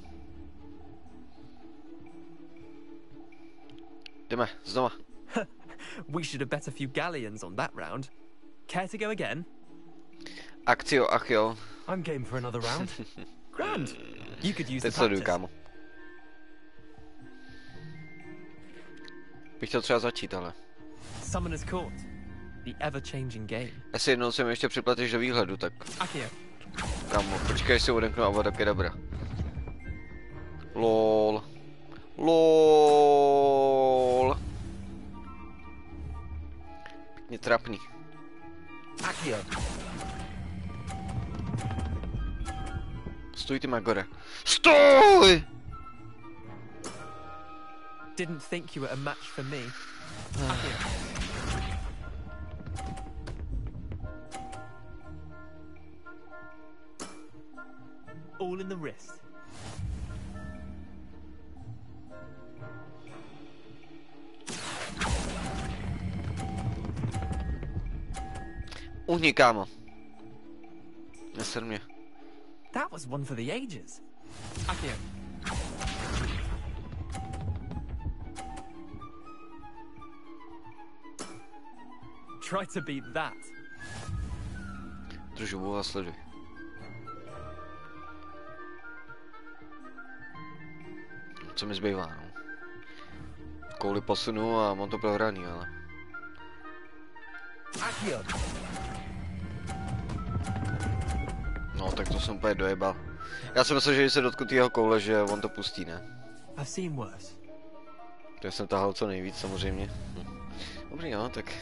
Jdeme, znova. We should have bet a few galleons on that round. Care to go again? Akcio, Achio. I'm game for another round. Grand. You could use Teď the sleduju, practice. kámo. Bych chtěl třeba začít, ale. Summoner's Court. The ever-changing game. Jestli jednou se mi ještě připlatíš do výhledu, tak... Akio. Kámo, počkej, si odemknu Avada Kedavra. LOL. LOL. Pěkně trapný. Akio. Stůj ty Magore. Stůj! Didn't think you were a match for me. Akio. All in the wrist. Uhni, kámo. Neser mě. That was one for the ages. Akio. Try to beat that. Držu a sleduj. Co mi zbývá, no. Kouli posunu a mám to pro hraní, ale... Akio. No, tak to jsem úplně dojebal. Já jsem myslel, že když se dotknu jeho koule, že on to pustí, ne? I've seen worse. To jsem tahal co nejvíc, samozřejmě. Dobrý, no, tak...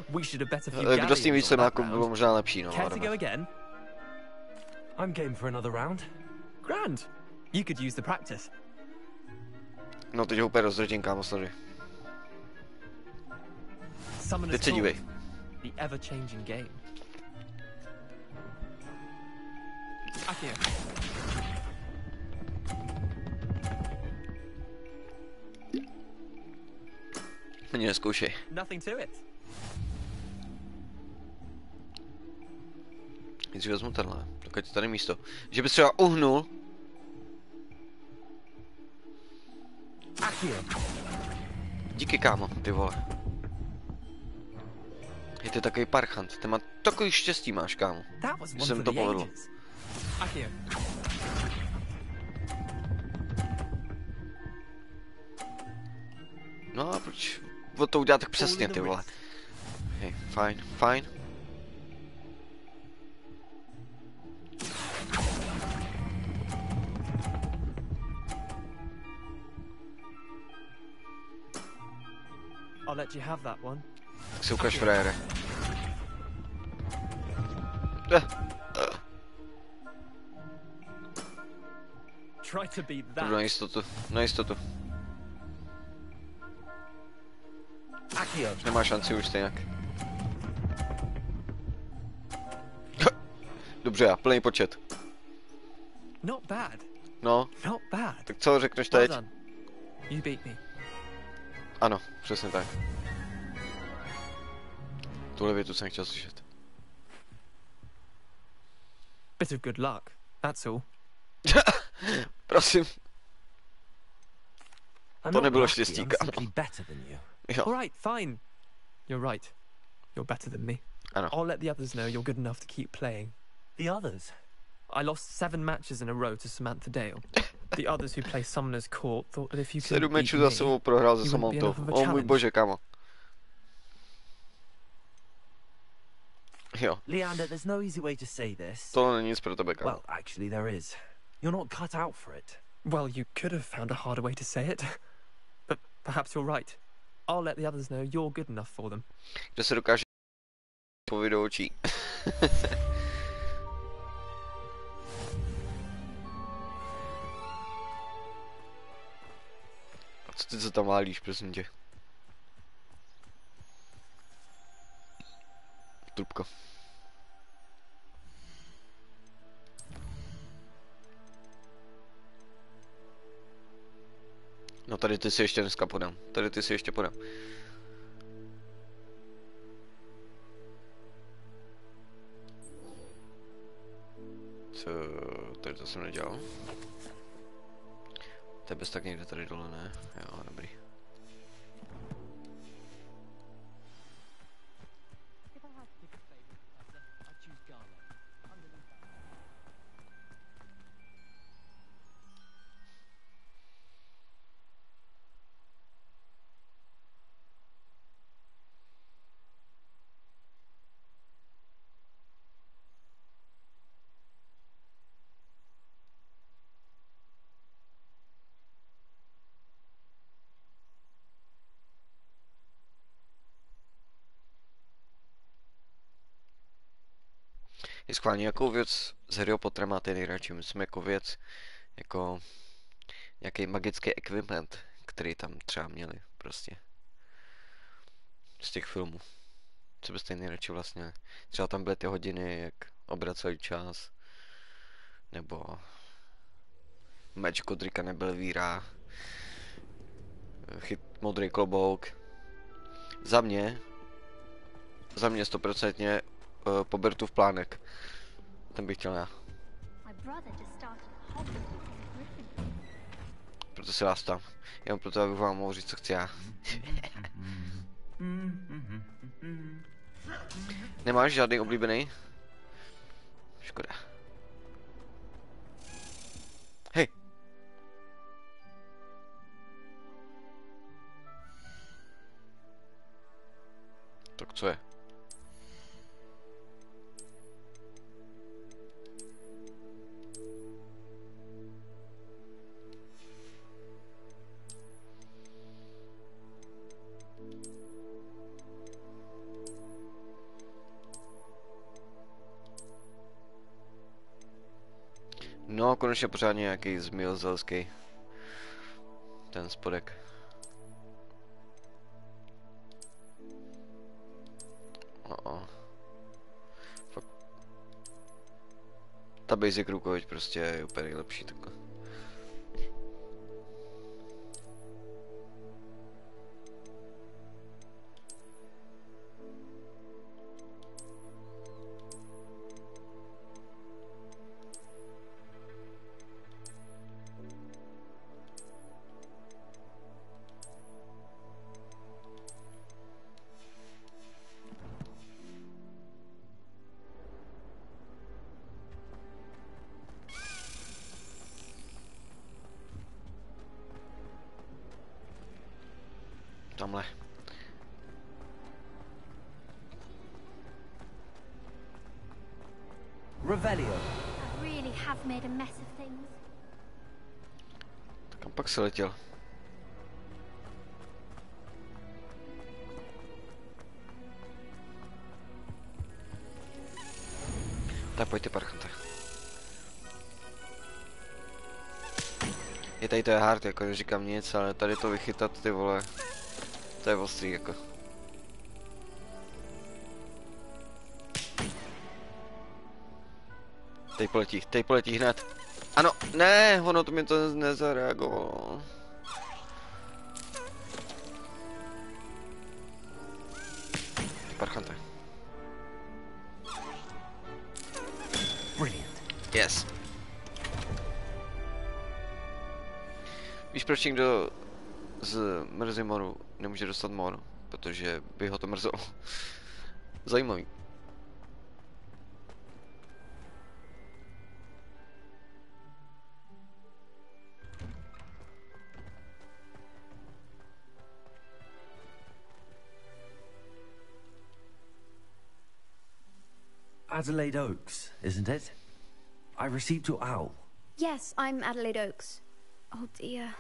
We should have bet a few Kdo s tím víc se má, galleons on that bylo round. možná lepší, no. Care to go again? I'm game for another round. Grand. You could use the practice. No, teď ho úplně rozdrtím, kámo, sleduj. Teď se dívej. The ever-changing game. Akio. Mě neskoušej. Nothing to it. Nejdřív vezmu tenhle, dokud je tady místo. Že bys třeba uhnul. Akio. Díky, kámo, ty vole. Je to takový parchant, ty má takový štěstí máš, kámo. Že se mi to povedlo. Akio. No a proč od to udělat tak přesně, ty vole. Hej, fajn, fajn. I'll let you have that one. Tak si ukaž, frajere. Try to beat To that. bylo na jistotu, na jistotu. Akio. Nemá šanci už stejnak. Dobře, já plný počet. Not bad. No. Not bad. Tak co řekneš Well teď? done. You beat me. Ano, přesně tak. Tuhle větu jsem chtěl slyšet. Bit of good luck, that's all. Prosím. I'm To not nebylo lucky, štěstí, I'm kámo. simply better than you. Jo. All right, fine. You're right. You're better than me. Ano. I'll let the others know you're good enough to keep playing. The others? I lost 7 matches in a row to Samantha Dale. The others who play Summoner's Court thought that if you could 7 beat mečů me, za sebou prohrál se you wouldn't be Samantou. enough of a O můj challenge. bože, kámo. Jo. Leander, there's no easy way to say this. To není nic pro tebe, kámo. Well, actually there is. You're not cut out for it. Well, you could have found a harder way to say it. But perhaps you're right. I'll let the others know you're good enough for them. Kdo se dokáže povědět do očí. A co ty se tam válíš, prosím tě? Trubko. No tady ty si ještě dneska podám. Tady ty si ještě podám. Co? Tady to jsem nedělal. To je bez tak někde tady dole, ne? Jo, dobrý. Je schválně, jakou věc z Harryho Pottera máte nejradši? Myslím jako věc, jako nějaký magický equipment, který tam třeba měli prostě. Z těch filmů. Co byste nejradši vlastně? Třeba tam byly ty hodiny, jak obraceli čas. Nebo meč Kodrika nebyl víra. Chyt modrý klobouk. Za mě 100% Pobertův plánek. Ten bych chtěl já. Proto si vás tam. Jenom proto, abych vám mohl říct, co chci já. Nemáš žádný oblíbený? Škoda. Hej! Tak co je? No, konečně pořádně nějaký zmijozelský. Ten spodek. Fakt. Ta basic rukoviď prostě je úplně nejlepší takhle. Tamhle. Revelio. I really have made a mess of things. Kam pak se letěl? Tak pojďte, parchante. Je tady to je hard, jako neříkám nic, ale tady to vychytat, ty vole, to je ostrý, jako. Teď poletí hned. Ano, ne, ono to mi to nezareagovalo. Parchante. Brilliant. Yes. Víš, proč někdo z Mrzimoru nemůže dostat mor? Protože by ho to mrzelo. Zajímavý. Adelaide Oaks, isn't it? I received your owl. Yes, I'm Adelaide Oaks. Oh dear.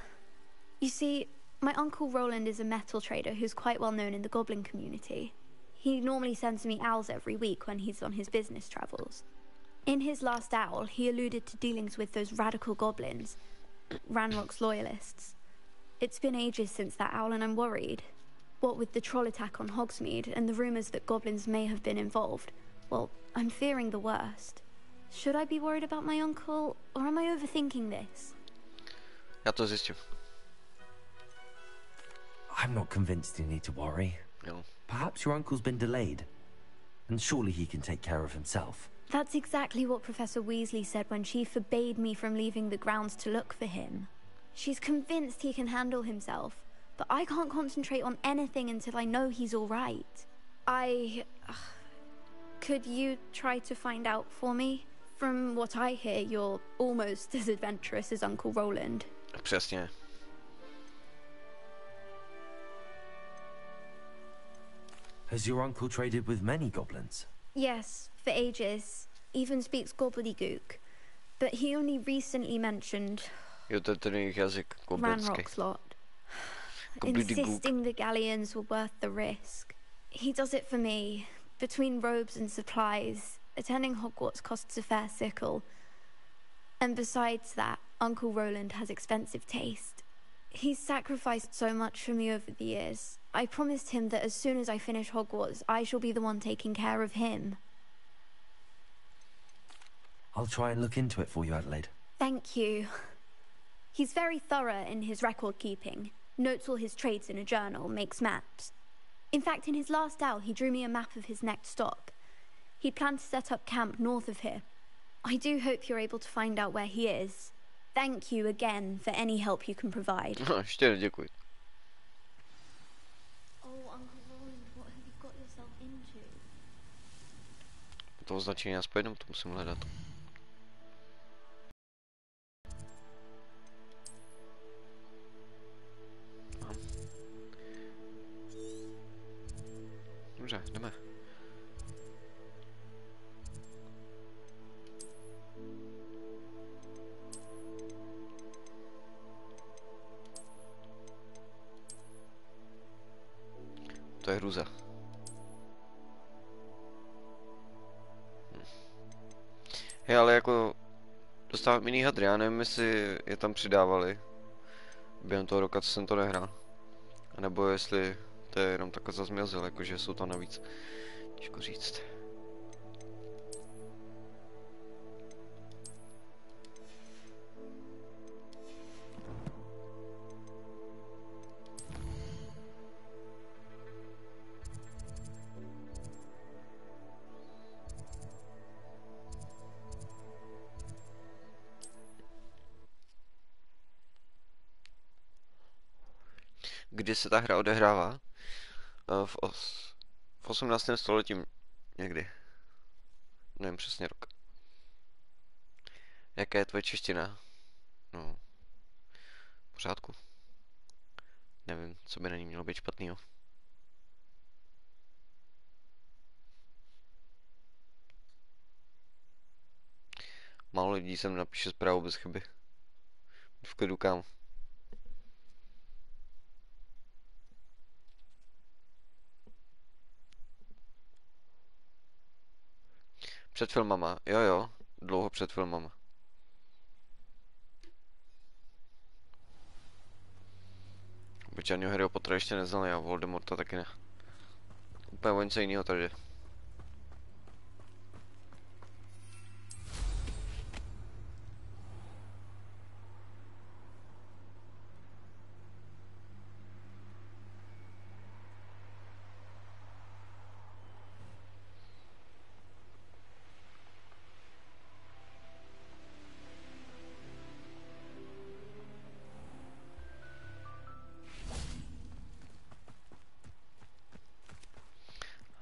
You see, my Uncle Roland is a metal trader who's quite well known in the goblin community. He normally sends me owls every week when he's on his business travels. In his last owl, he alluded to dealings with those radical goblins, Ranrock's loyalists. It's been ages since that owl and I'm worried. What with the troll attack on Hogsmeade and the rumours that goblins may have been involved, well, I'm fearing the worst. Should I be worried about my uncle, or am I overthinking this? Já to zjistím. I'm not convinced you need to worry. No. Perhaps your uncle's been delayed, and surely he can take care of himself. That's exactly what Professor Weasley said when she forbade me from leaving the grounds to look for him. She's convinced he can handle himself, but I can't concentrate on anything until I know he's all right. Could you try to find out for me? From what I hear, you're almost as adventurous as Uncle Roland. Přesně. Has your uncle traded with many goblins? Yes, for ages. Even speaks gobbledygook. But he only recently mentioned Ranrock's lot. Insisting the galleons were worth the risk. He does it for me. Between robes and supplies, attending Hogwarts costs a fair sickle. And besides that, Uncle Roland has expensive taste. He's sacrificed so much for me over the years. I promised him that as soon as I finish Hogwarts, I shall be the one taking care of him. I'll try and look into it for you, Adelaide. Thank you. He's very thorough in his record keeping. Notes all his trades in a journal, makes maps. In fact, in his last owl, he drew me a map of his next stop. He'd planned to set up camp north of here. I do hope you're able to find out where he is. Thank you again for any help you can provide. Ještě děkuji. Oh, Uncle Roland, what have you got yourself into? To označení aspoň jenom to musím hledat. Dobře, jdeme. To je hruza. Hej, ale jako dostávám jiný hadry, já nevím, jestli je tam přidávali během toho roka, co jsem to nehrál. A nebo jestli to je jenom takhle za Zmijozel, jakože jsou tam navíc. Těžko říct. Kdy se ta hra odehrává? V 18. století někdy. Nevím přesně rok. Jaká je tvoje čeština? No, v pořádku. Nevím, co by na ní mělo být špatného. Málo lidí sem napíše zprávu bez chyby. V klidu, kámo. Před filmama, jo, dlouho před filmama. Obyčejného Harryho Pottera ještě neznali a Voldemorta taky ne. Úplně o něco jinýho tady.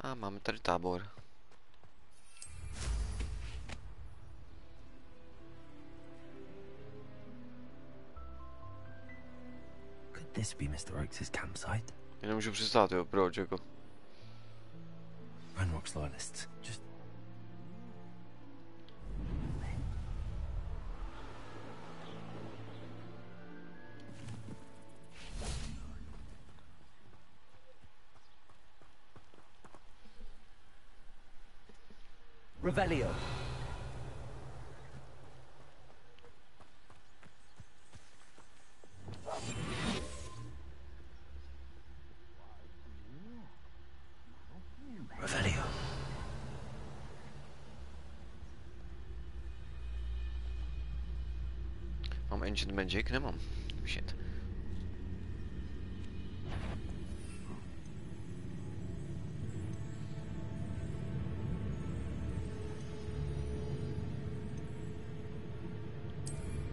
A máme tady tábor. Could this be Mr. Oaks' campsite? Já nemůžu přistát, jo, proč, jako? Ranrock's loyalists. Just Revelio. Revelio. Mám Ancient Magic? Nemám. Shit.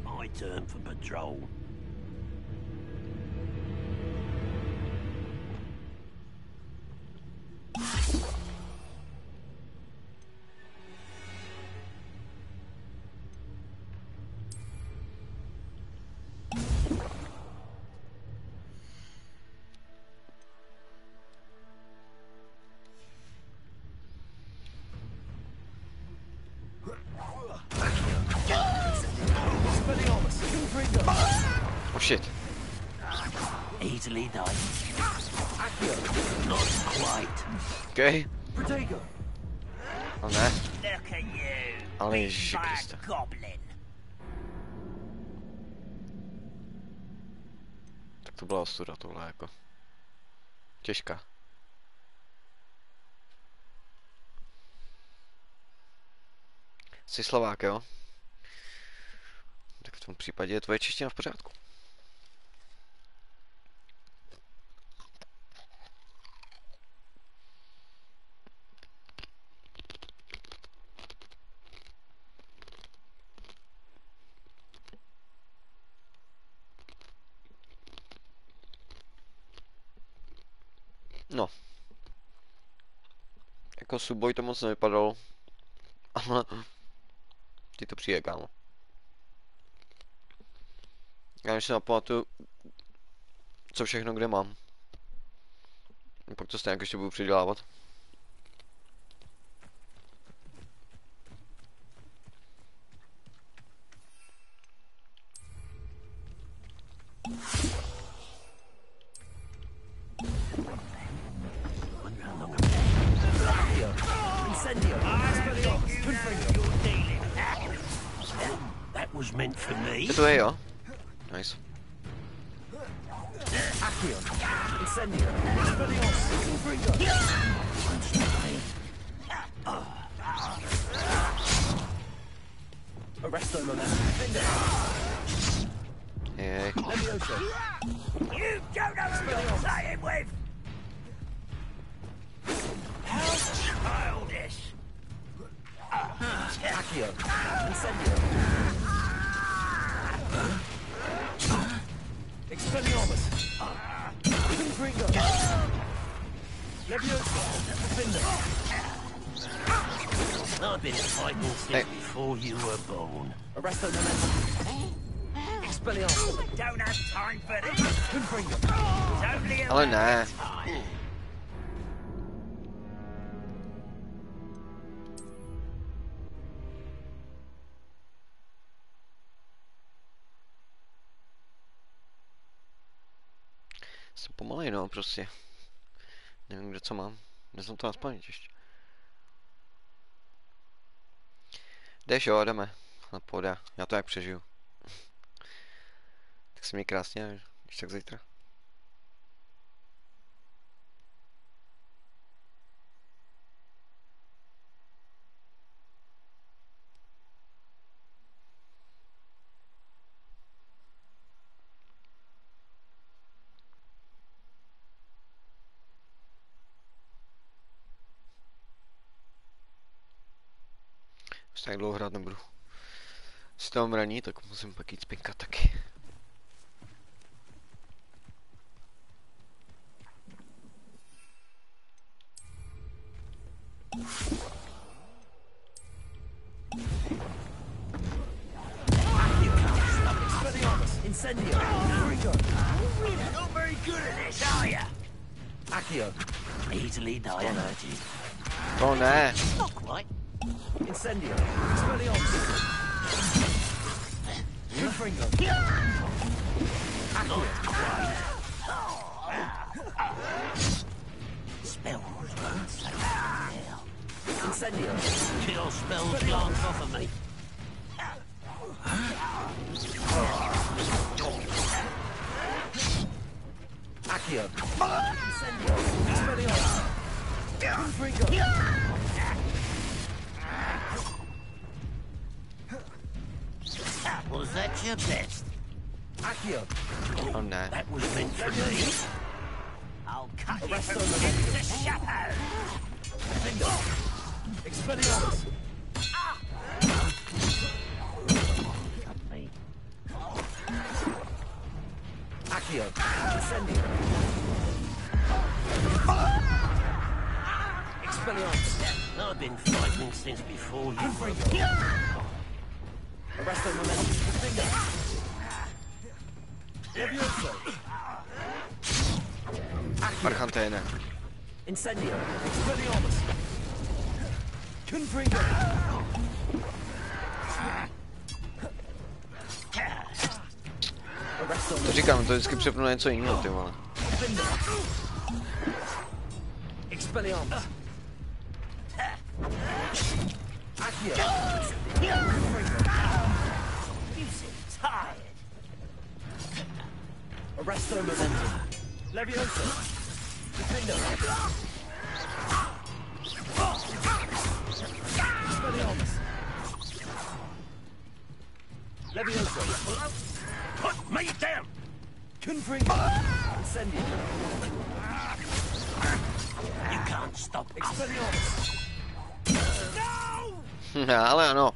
My turn for patrol. Oh shit. Easily done. Not quite. Okay. Protego. Oh ne. Look at you, Ale big Ježiši bad Kriste. goblin. Tak to byla ostuda tohle jako. Těžká. Jsi Slovák, jo? Tak v tom případě je tvoje čeština v pořádku. No. Jako suboj to moc nevypadalo. Ale ty to přijde, kámo. Já už si napamatuju, co všechno kde mám. Pak to stejně ještě budu přidělávat. That was meant for me. Je to je, jo? Nice. Hey. You don't know who you're playing with! How childish! Accio. Incendio. Expelliarmus. Confringo. Leviosa. Defender. I've been fighting since before you were born. Arresto momentum. Expelliarmus. Don't have time for this! Confringo. It's only a Ale matter ne. of time. Jsem pomalej, no, prostě. Nevím, kde co mám. Neznám to na spaměť ještě. Jdeš, jo, jdeme. Na pohoda. Já to jak přežiju. Tak se měj krásně, když tak zítra. Už tak dlouho hrát nebudu. Si tam hraní, tak musím pak jít spinkat taky. Incendio. You're not very good at this, are you? Accio. Easily diverted. To ne. Not quite. Incendio. Expelliarmus. Confringo. Accio. Spells won't save me now. Incendio. Kill spells glance off of me. Accio. Incendio. Expelliarmus. Confringo. Was that your best? Accio. Oh no. That was meant for me. I'll cut you from head to shadow. Finger. Expelliarmus. Accio. Incendio. Expelliarmus. I've been fighting since before you. Arresto momentum. Finger. Levioso. Archantene. Incendio. Expelliarmus. Confringo. To říkám, to vždycky přepnu na něco jiného, ty vole. Expelliarmus. Accio. You seem tired. Arresto momentum. Levioso. Defender. Expelliarmus. Levioso. Put me down! Confringo. Incendio. You can't stop us. Expelliarmus. Ale ano.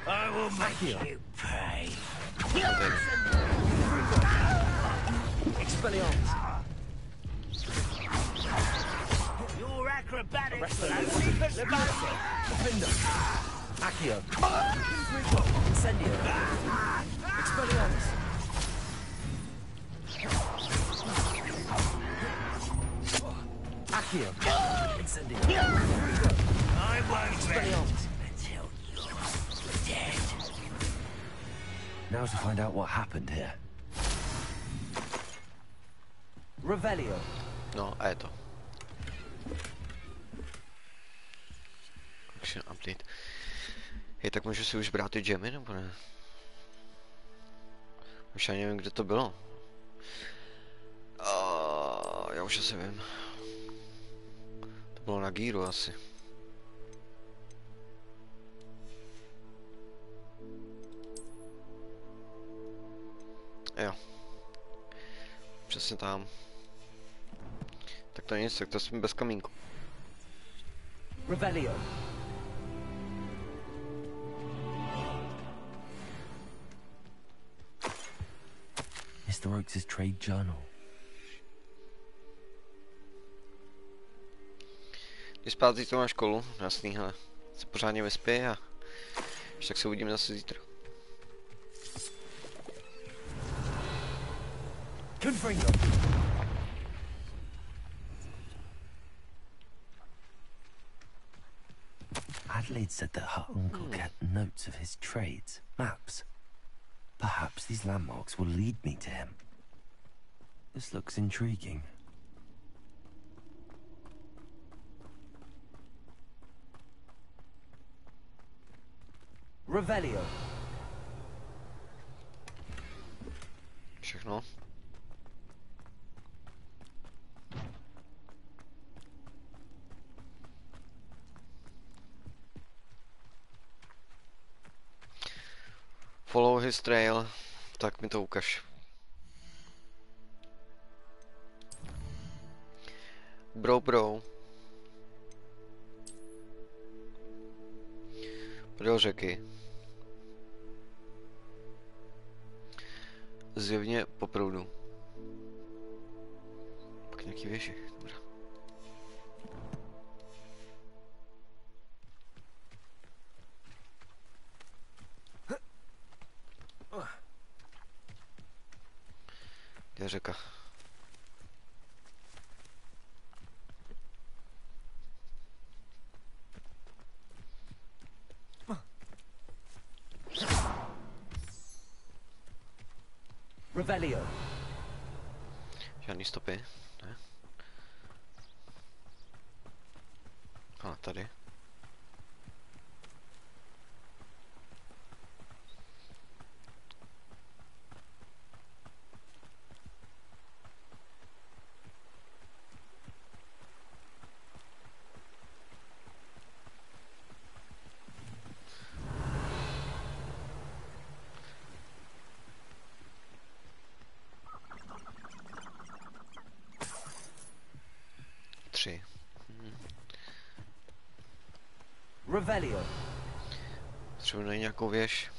I will make you pay. Expelliarmus. Your acrobatics Levioso. Defender. Accio. Incendio. Expelliarmus. Accio. Incendio. I won't Expelliarmus. until you're dead. Now to find out what happened here. Revelio. No, a je to. Action update. Hej, tak můžu si už brát ty gemmy, nebo ne? Už ani nevím, kde to bylo. Já už asi vím. To bylo na Gíru asi. Jo. Přesně tam. Tak to nic, tak to jsme bez kamínku. Revelio. Mr. Oakes' trade journal. Jdi spát zítra na školu, jasný, hele. Se pořádně vyspí a ještě tak se uvidíme zase zítra. Confringo. Adelaide said that her uncle kept notes of his trades, maps. Perhaps these landmarks will lead me to him. This looks intriguing. Revelio. Všechno. Follow his trail. Tak mi to ukaž. Bro. Do řeky. Zjevně po proudu. Pak nějaký věži. Dobrá. Kde je řeka? Revelio. Žádný stopy, ne? A tady. Revelio. Třeba najít nějakou věž.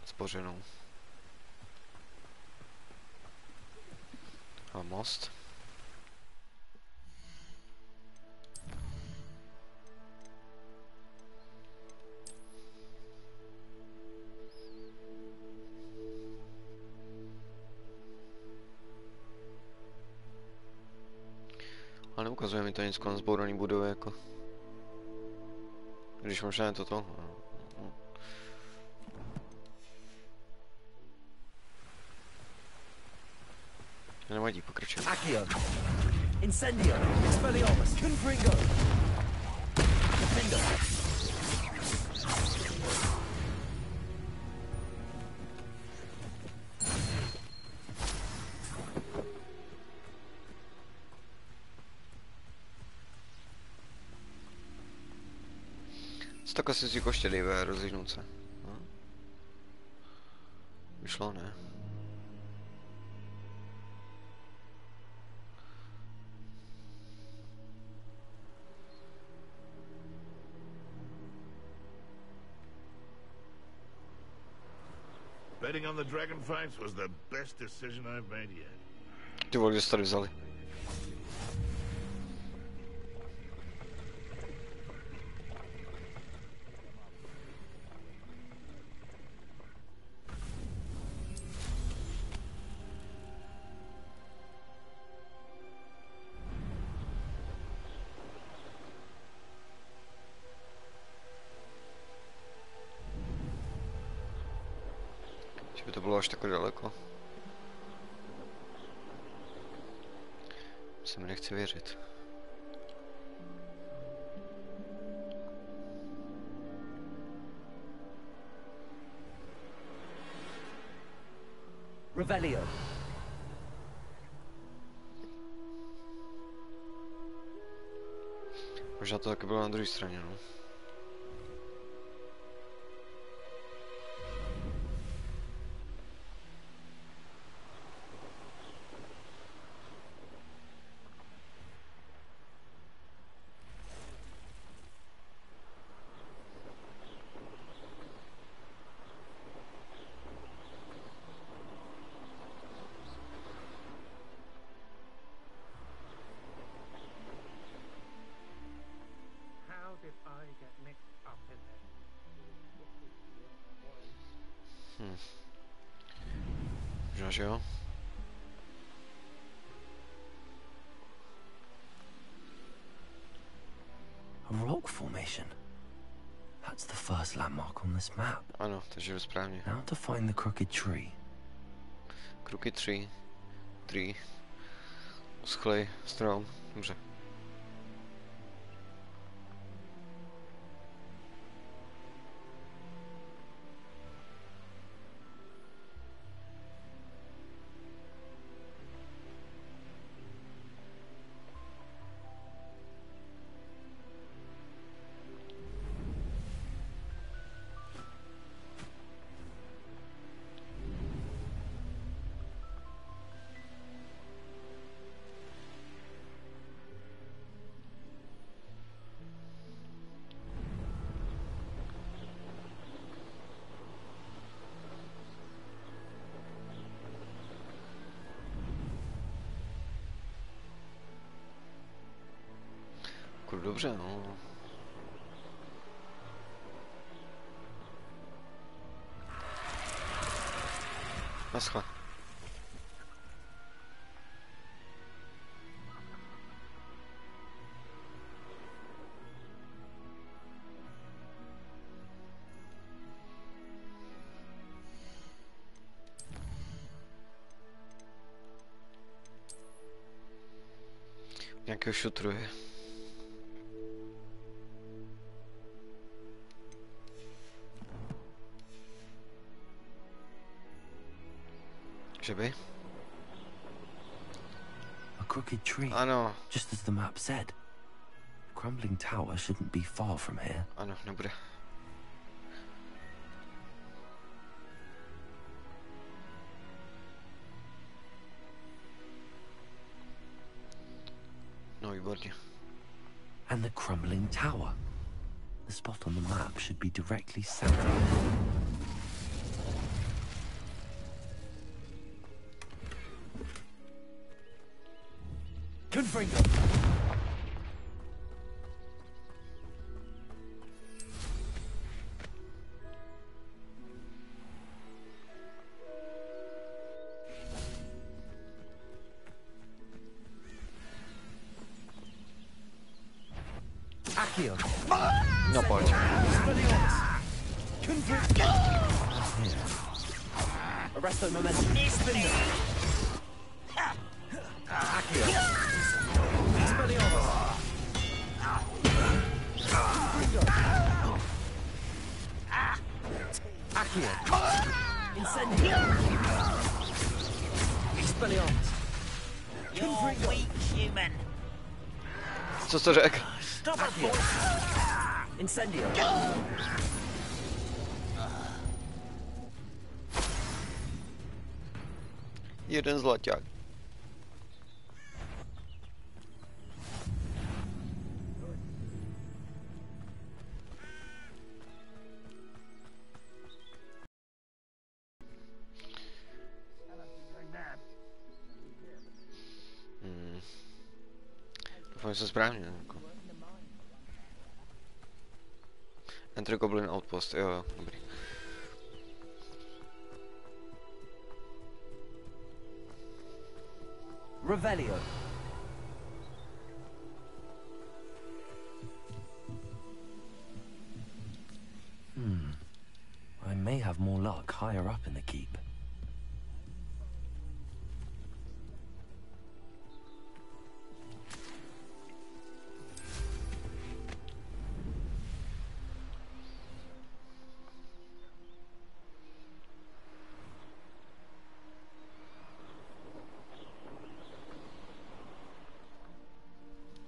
Spořenou. A most. Ale neukazuje mi to nic kolem zbouraný budovy jako. Když možná je toto. Nevadí, pokračujeme. Accio. Incendio. Expelliarmus. Confringo. Defendo. Tak asi si koštělivé rozlíhnout se. No. Vyšlo, ne? Betting on the dragon fights was the best decision I've made yet. Ty vole, kde jste tady vzali? Že by to bylo až takhle daleko. Se mi nechci věřit. Revelio. Možná to taky bylo na druhé straně, no. Možná, že jo? A rock formation. That's the first landmark on this map. Ano, takže je správně. Now to find the crooked tree. Crooked tree. Uschlej strom. Dobře. Dobře, no. Naschle. Nějakého šutru je. Že by? A crooked tree. Ano. Just as the map said. The crumbling tower shouldn't be far from here. Ano, nebude. No, výborně. And the crumbling tower. The spot on the map should be directly south of it. Confringo. Accio. No pojď. Arresto momentum. Spin. Accio. Accio. Incendio. Expelliarmus. You're weak, human. Co jsi to řekl? Stop it. Incendio. Jeden zlaťák. Doufám, že jsem správně. Jako. Enter Goblin Outpost, jo, dobrý. Revelio. I may have more luck higher up in the keep.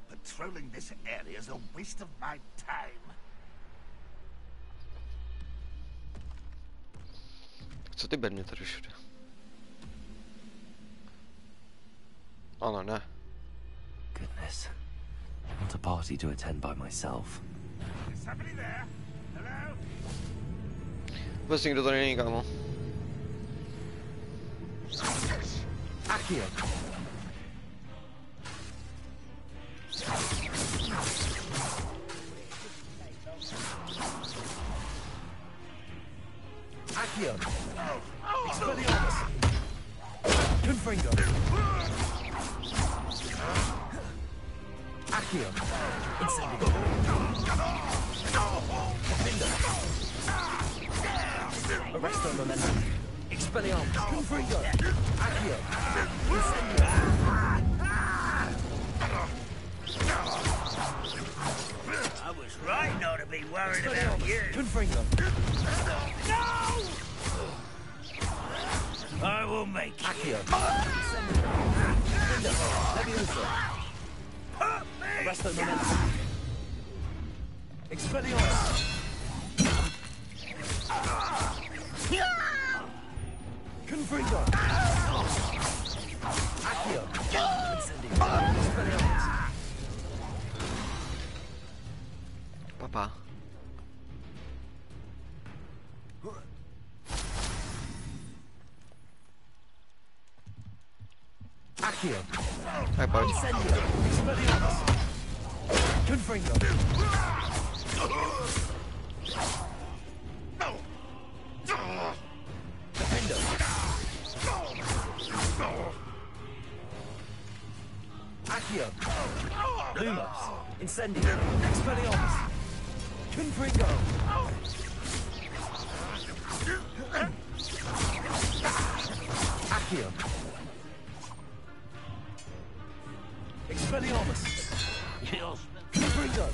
Patrolling this area is a waste of my time. Co ty bedny tady všude? Ale ne. Goodness. Not a party to attend by myself. Is somebody there? Hello? Vůbec nikdo tady není, kámo. Accio. Accio. Expelliarmus. Confringo. Accio. Incendio. Defender. Arresto momentum. Expelliarmus. Confringo. Accio. Incendio. I was right not to be worried about you. Confringo. No! I will make you. Accio. Leviosa. Arresto momentum. Expelliarmus. Confringo. Accio. Incendio. Expelliarmus. Papa. Accio. Hej, pojď. Incendio. Expelliarmus. Confringo. Defender. Accio. Lumos. Incendio. Expelliarmus. Confringo. Accio. Expelliarmus. Confringo.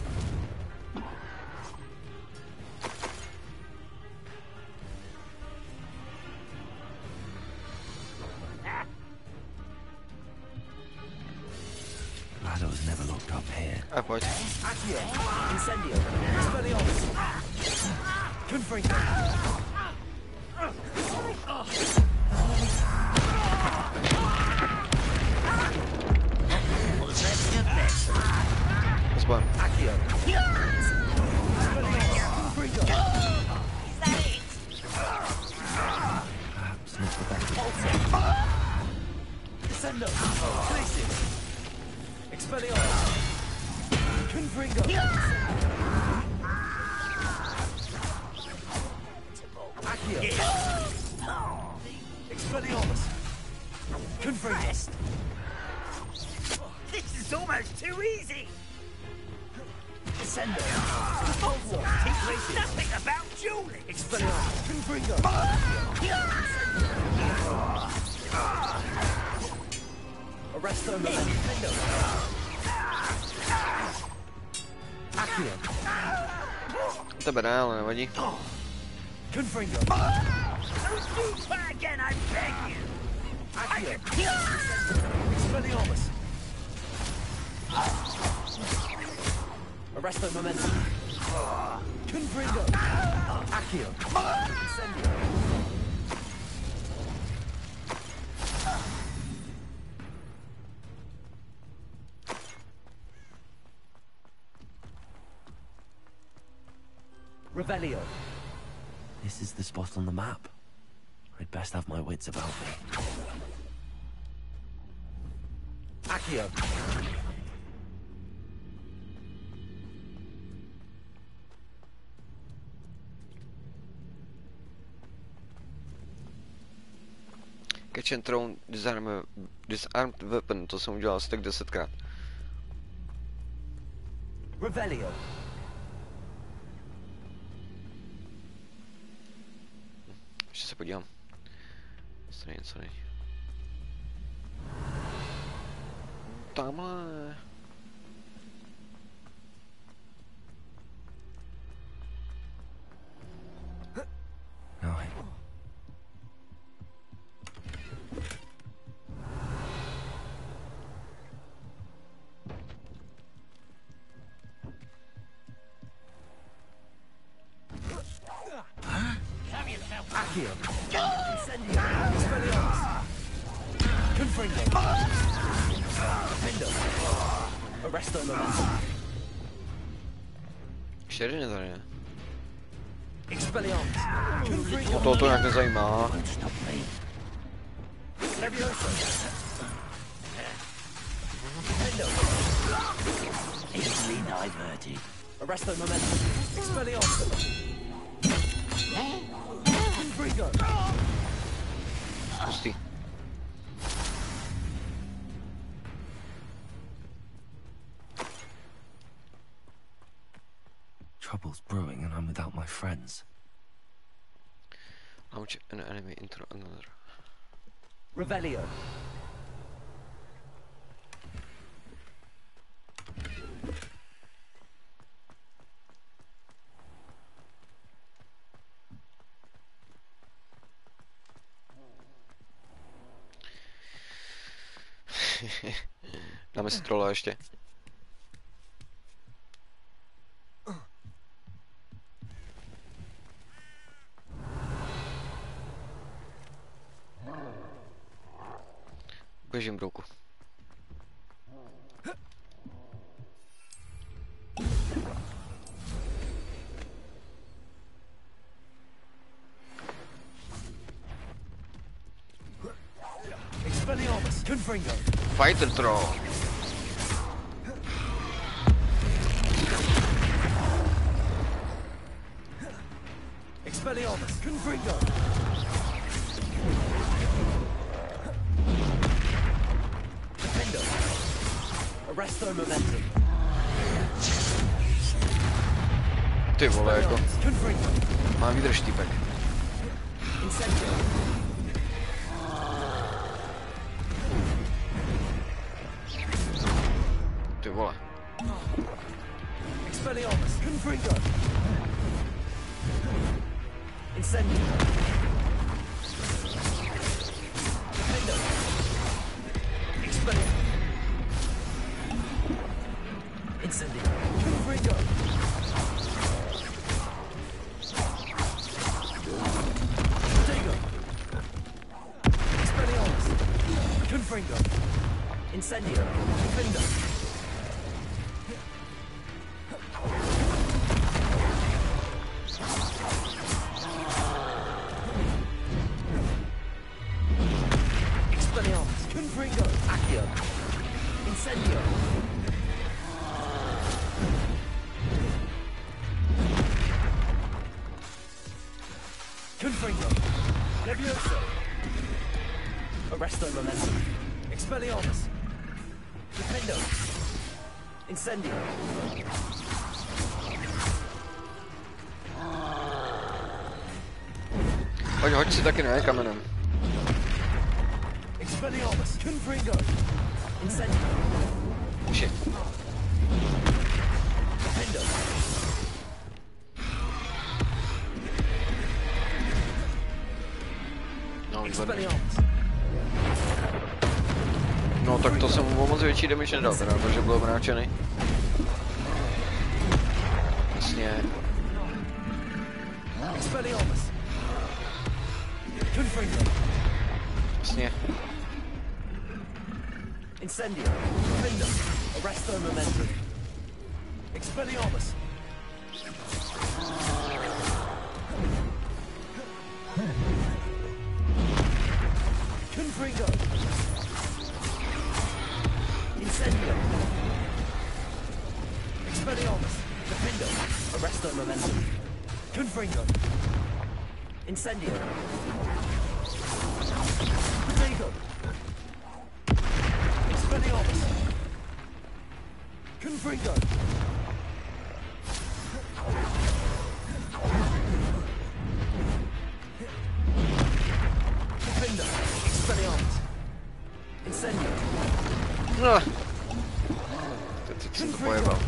Glad I was never locked up here. Hej, pojď. Accio. Incendio. Expelliarmus. Confringo. Spałem. Accio. Expelliarmus. Sendo. Crisis. Expelliarmus. Confringo. Accio. Expelliarmus. Confringo. This is almost too easy. Sendo. Nothing about Julie. Expelliarmus. Confringo. Arresto Memento. Accio. Tebe ne, ale nevadí. Confringo. Don't do that again, I beg you. Accio. Expelliarmus. Arresto Memento. Confringo. Accio. Incendio. Revelio. This is the spot on the map. I'd best have my wits about me. Accio. Catch and throw, disarmed weapon, to jsem udělal asi tak 10krát. Revelio. Ještě se podívám. Jestli něco není. Tamhle. No. Accio. Incendio. Expelliarmus. Confringo. Defendo. Arresto Memento. Ještě jeden tady, ne? Expelliarmus. Confringo. No to nějak nezajímá. Levioso. Defendo. Easily diverted. Arresto Memento. Expelliarmus. Confringo. Pustý. Trouble's brewing and I'm without my friends. Launch an enemy into another. Revelio. Dáme si trolla ještě. Běžím, brouku. Expelliarmus. Confringo. Fighter throw. Expelliarmus. Confringo. Defendo. Arresto Momentum. Ty vole, jako. Confringo. Mám výdrž, týpek. Incendio. Ty vole. Expelliarmus. Confringo. Incendio. Defendo. Expelliarmus. Incendio. Confringo. Digo. Expelliarmus. Confringo. Incendio. Defendo. Expelliarmus. Confringo. Incendio. Incendio. Confringo. Levioso. Arresto momentum. Expelliarmus. Defendo. Incendio. Hoď si taky ne, kamenem. Expelliarmus. Confringo. Incendio. Shit. Defendo. No, no tak to jsem mu moc větší damage nedal, teda, protože byl mráčený. Jasně. Jasně. Incendio. Defendo. Arresto momentum. Expelliarmus. Confringo. Incendio. Expelliarmus. Defendo. Arresto momentum. Confringo. Incendio. Potato. Expelliarmus. Confringo. Defendo. Expelliarmus. Incendio. No. Teď jsem to pojebal.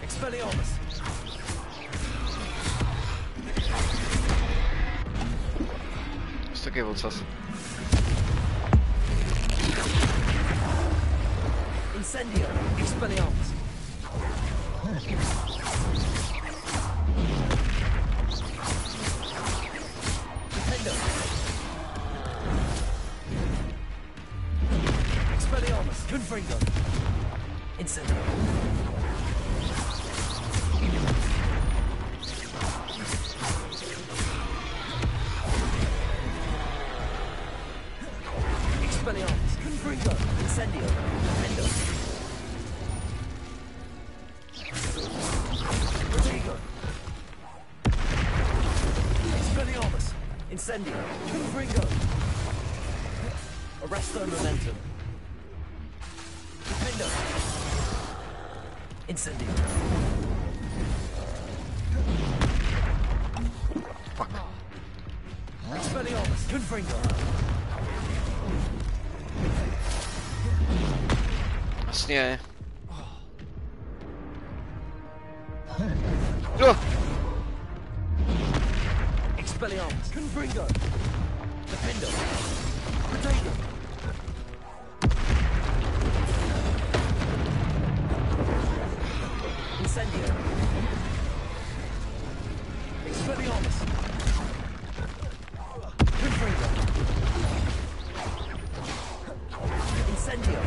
Expelliarmus. To taky ocas. Incendio. Expelliarmus. Defendo. Expelliarmus. Confringo. Incendio. Expelliarmus. Confringo. Incendio. Defendo. Protego. Expelliarmus. Incendio. Confringo. Arresto momentum. Defendo. Incendio. Fuck. Expelliarmus. Confringo. Jasně. No. Expelliarmus. Confringo. Defendo. Protego. Incendio. Expelliarmus. Confringo. Incendio.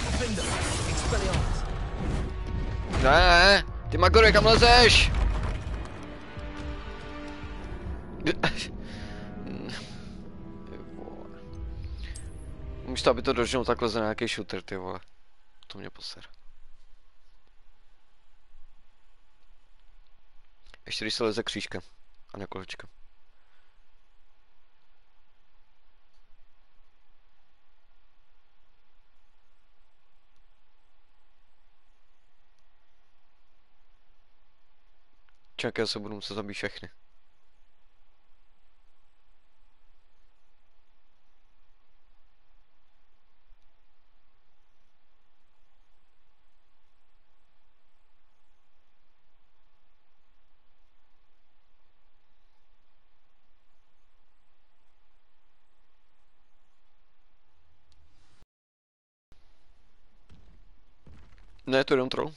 Defendo. Expelliarmus. Ne, ty Magore, kam lezeš? Místo, aby to dožil, tak leze na nějaký shooter, ty vole. To mě poser. Ještě když se leze křížkem a ne kolečkem. Čekaj, já se budu muset zabít všechny. Ne, to jenom troll.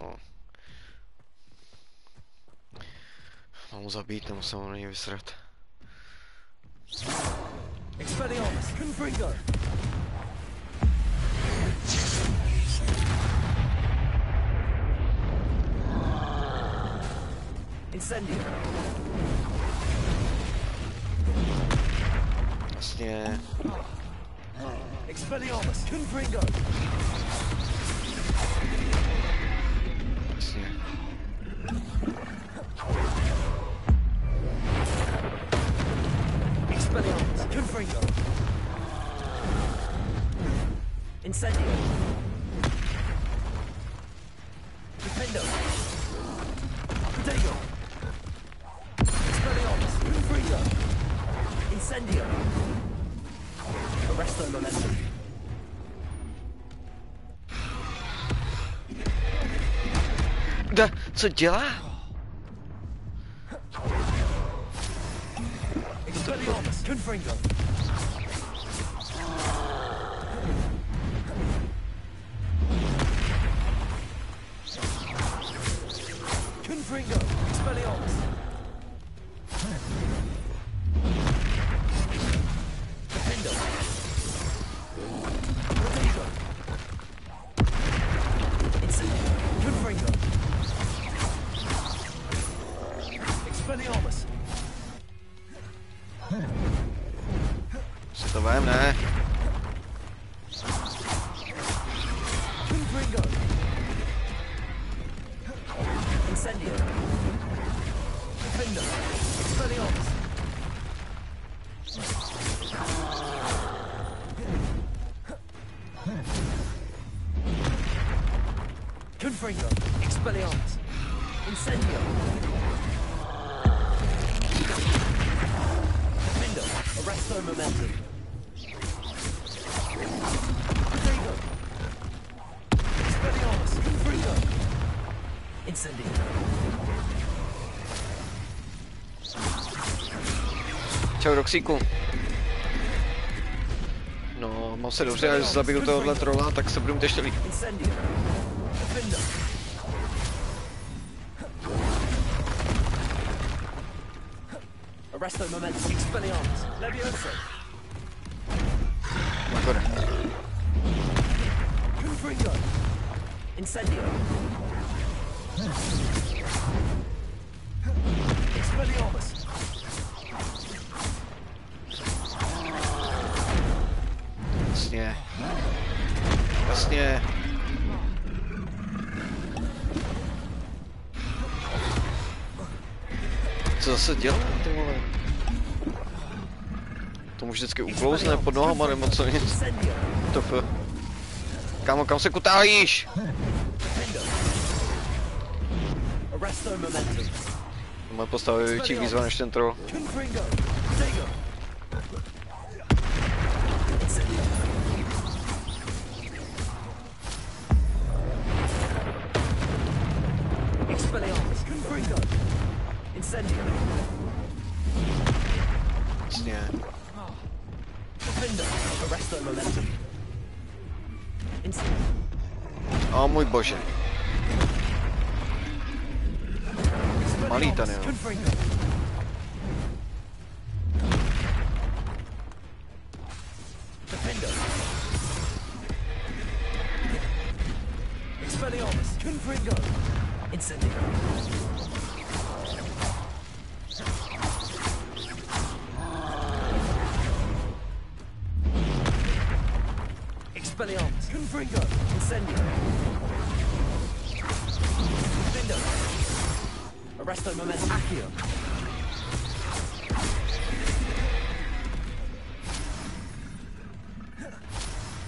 No. Mám ho zabít, nebo se ho na něj vysrat. Expelliarmus. Confringo. Incendio. Vlastně. Expelliarmus. Confringo. Vlastně. Expelliarmus. Confringo. Incendio. Defendo. Protego. Expelliarmus. Confringo. Incendio. Arresto momentum. Co dělá? Expelliarmus. Confringo. Confringo. Expelliarmus. Defendo. Protego. Incendio. Confringo. Expelliarmus. Si to vem, ne? Confringo. Incendio. Defendo. Expelliarmus. Confringo. Expelliarmus. Incendio. Defendo. Arresto momentum. Protego. Expelliarmus. Confringo. Incendio. Čau, Roxíku. No, mám se dobře, až zabiju tohohle trolla, tak se budu mít ještě líp. Incendio. Defendo. Arresto momentum. Expelliarmus. Levioso. Ancora. Confringo. Incendio. Expelliarmus. Jasně. Jasně. Co zase dělá, ty vole? To mu vždycky uklouzne pod nohama nebo co nic. To Kámo, kam se kutájíš? Moje postava je větší výzva než ten troll. Jasně. O můj bože. Malý ten, jo. Expelliarmus. Confringo. Incendio. Expelliarmus. Confringo. Incendio. Defendo. Arresto momentum. Accio.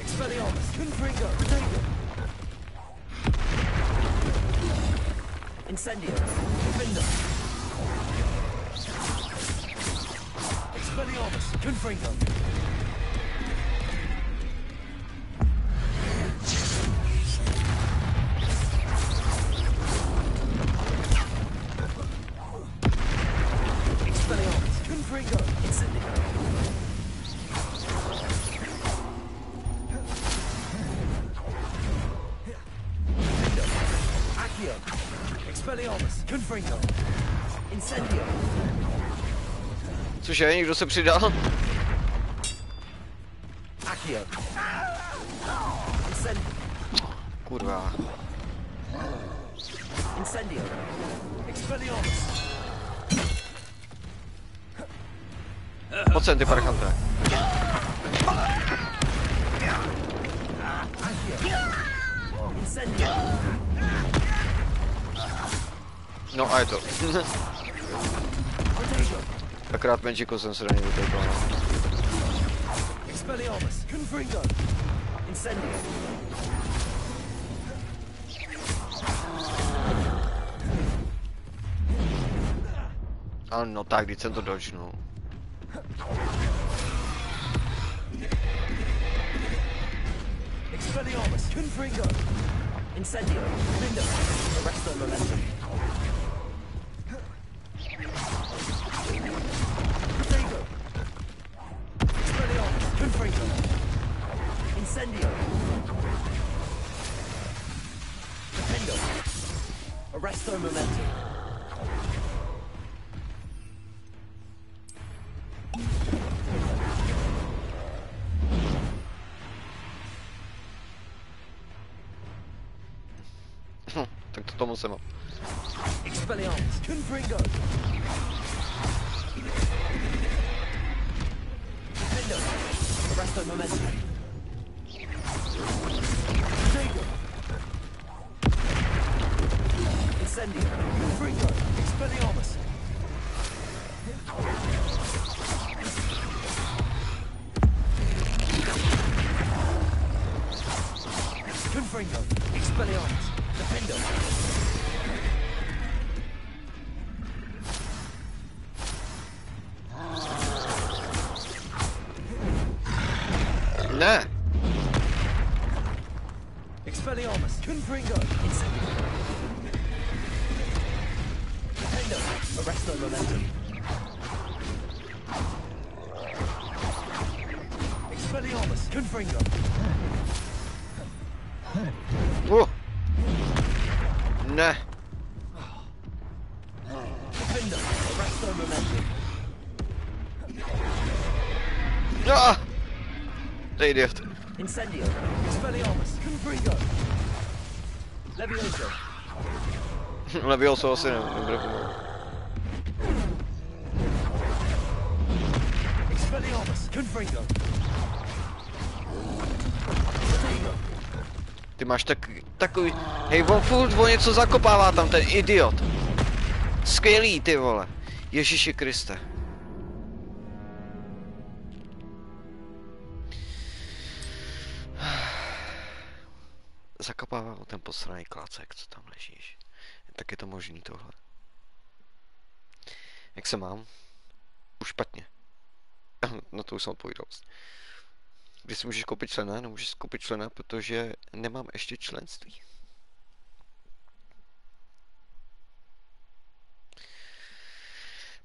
Expelliarmus. Confringo. Protego. Incendio. Defendo. Expelliarmus. Confringo. Expelliarmus. Confringo. Incendio. Defendo. Accio. Expelliarmus. Confringo. Incendio. Cože, někdo se přidal? Accio. Incendio. Kurva. Incendio. Expelliarmus. 100% ty parchanté. No a je to. Akorát menšíko jsem se do něj vytejkal. Ano, tak, když jsem to dodžnul. Expelliarmus, Confringo, Incendio, Lindo, Arresto Momentum. Potato, Expelliarmus, Confringo, Incendio, Defendo, Arresto Momentum. Tak to tomu jsem. Expelliarmus, Confringo. Defendo, Arresto Momentum. Potato. Incendio, Confringo, Expelliarmus. Confringo, Expelliarmus. Defendo. Ne. Expelliarmus, Confringo, Incendio. Defendo, Arresto Momentum. Expelliarmus, Confringo. Ne. Defendo, Arresto Momentum. Ah! To je idiot. Incendio, Expelliarmus, Confringo. Levioso. Levioso asi nebude pomoct. Expelliarmus, Confringo. Ty máš takový... Hej, on furt o něco zakopává tam, ten idiot. Skvělý, ty vole. Ježíši Kriste. Zakopává o ten posraný klácek, co tam ležíš. Tak je to možný tohle. Jak se mám? Už špatně. No to už jsem odpovídal. Když si můžeš koupit člena, nemůžeš koupit člena, protože nemám ještě členství.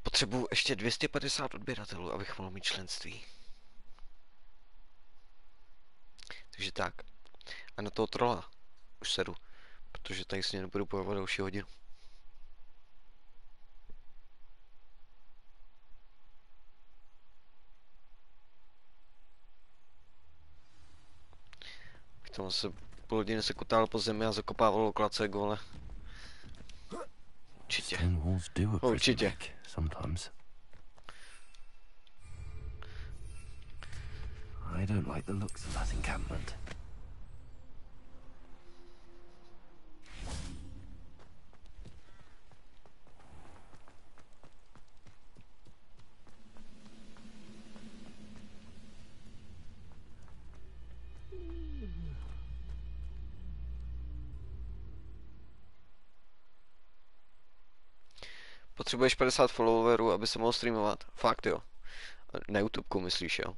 Potřebuji ještě 250 odběratelů, abych mohl mít členství. Takže tak. A na toho trolla už sedu, protože tady s ním nebudu bojovat další hodinu. Tam se půl hodiny se kutal po zemi a zakopával klacek, vole. Určitě. Určitě. I don't like the looks of that encampment. Potřebuješ 50 followerů, aby se mohl streamovat? Fakt jo. Na YouTubeku myslíš, jo?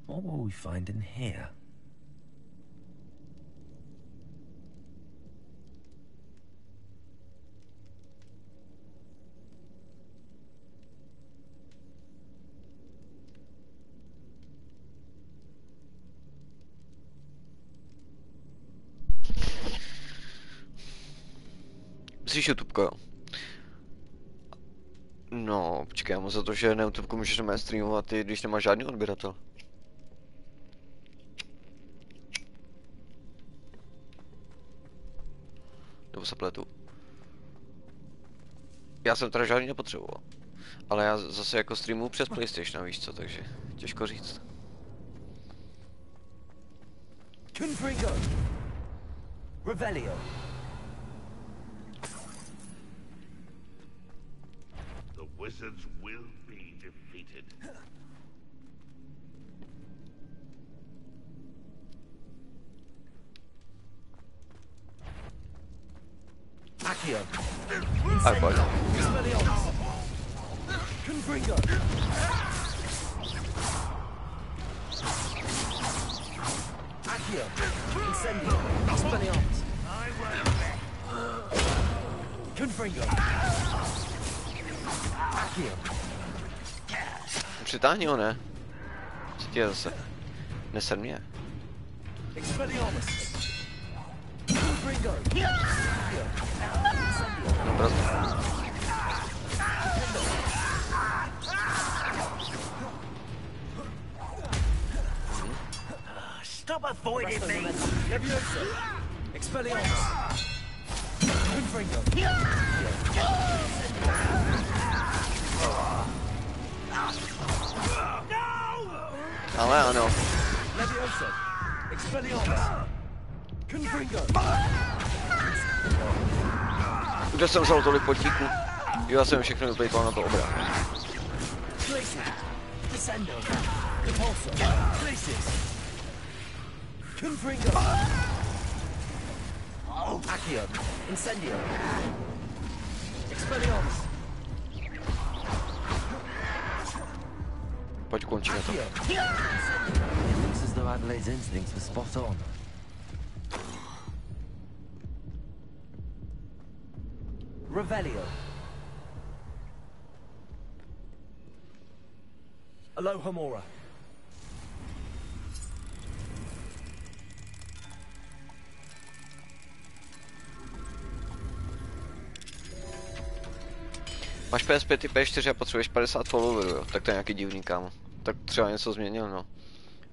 What will we find in here? Musíš YouTubeko, jo. No, počkej, já mám za to, že na YouTubeku můžeš normálně streamovat, i když nemáš žádný odběratel. Nebo se pletu. Já jsem teda žádný nepotřeboval. Ale já zase jako streamuju přes PlayStation, víš co, takže těžko říct. Confringo. Revelio. The wizards will be defeated. Accio. Aj, pojď. Expelliarmus. Confringo. Accio. Incendio. Expelliarmus. Confringo. Accio. Přitáhni ho, ne? Co ti je zase? Neser mě. Expelliarmus. Confringo. No prostě. Stop avoiding me! Levioso! Expelliarmus! Confringo! Ale ano. Levioso! Expelliarmus! Confringo! Kde jsem vzal tolik potíků? Jo, já jsem všechno vyplejtoval na to obrát. Descendo! Repulso! Places! Confringo! Accio! Incendio! Expelliarmus! Pojď končíme to. It looks as though Adelaide's instincts were spot on. Revelio. Alohomora. Máš PS5 i Ps4 a potřebuješ 50 followerů, jo? Tak to je nějaký divný, kámo. Tak třeba něco změnil, no.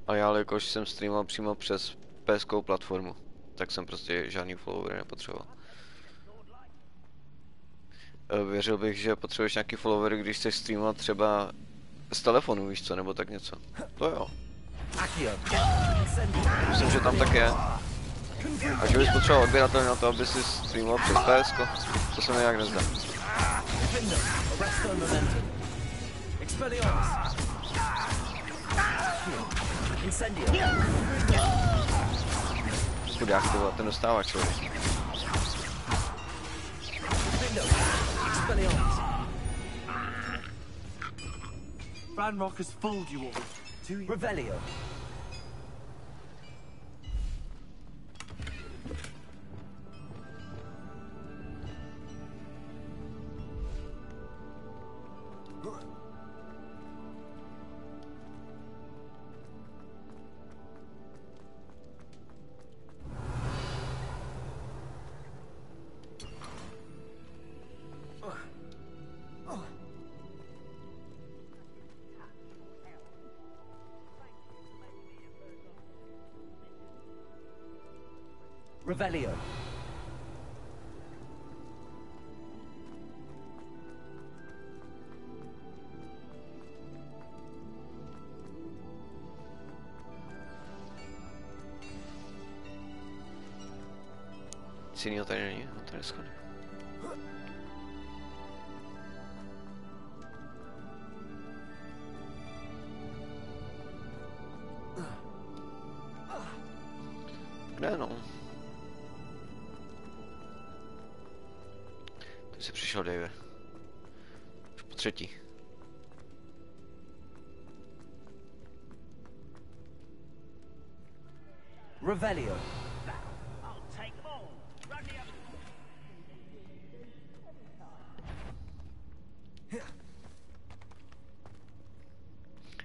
A já, jakož jsem streamoval přímo přes PS-kou platformu, tak jsem prostě žádný followery nepotřeboval. Věřil bych, že potřebuješ nějaký followery, když chceš streamovat třeba z telefonu, víš co, nebo tak něco. To jo. Myslím, že tam tak je. A že bys potřeboval odběratel na to, aby si streamoval přes PS-ko, to se mi nějak nezdá. Chudák, to ten dostává člověk. Ranrock has fooled you all. Revelio. Revelio. Nic jinýho tady není, on tady schodí. Kde no? Ty jsi přišel, Dave. Už po třetí. Revelio.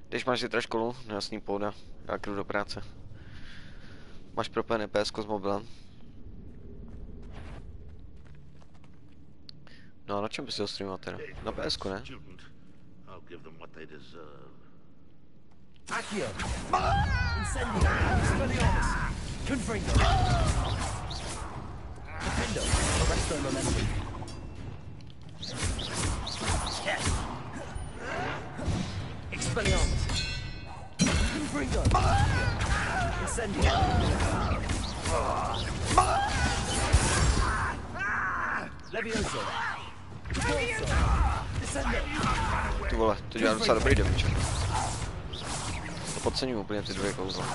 Když máš zítra školu, nejasný pohoda, já jdu do práce. Máš propojené PSko s mobilem? No a na čem bys ho streamovat teda? Na PSku, ne? I'll give them what they deserve. Accio! Incendio! Expelliarmus! Confringo! Defendo! Arresto momentum! Expelliarmus! Confringo! Incendio! Levioso! Ty vole, to dělá docela dobrý damage. To podcením úplně ty dvě kouzla.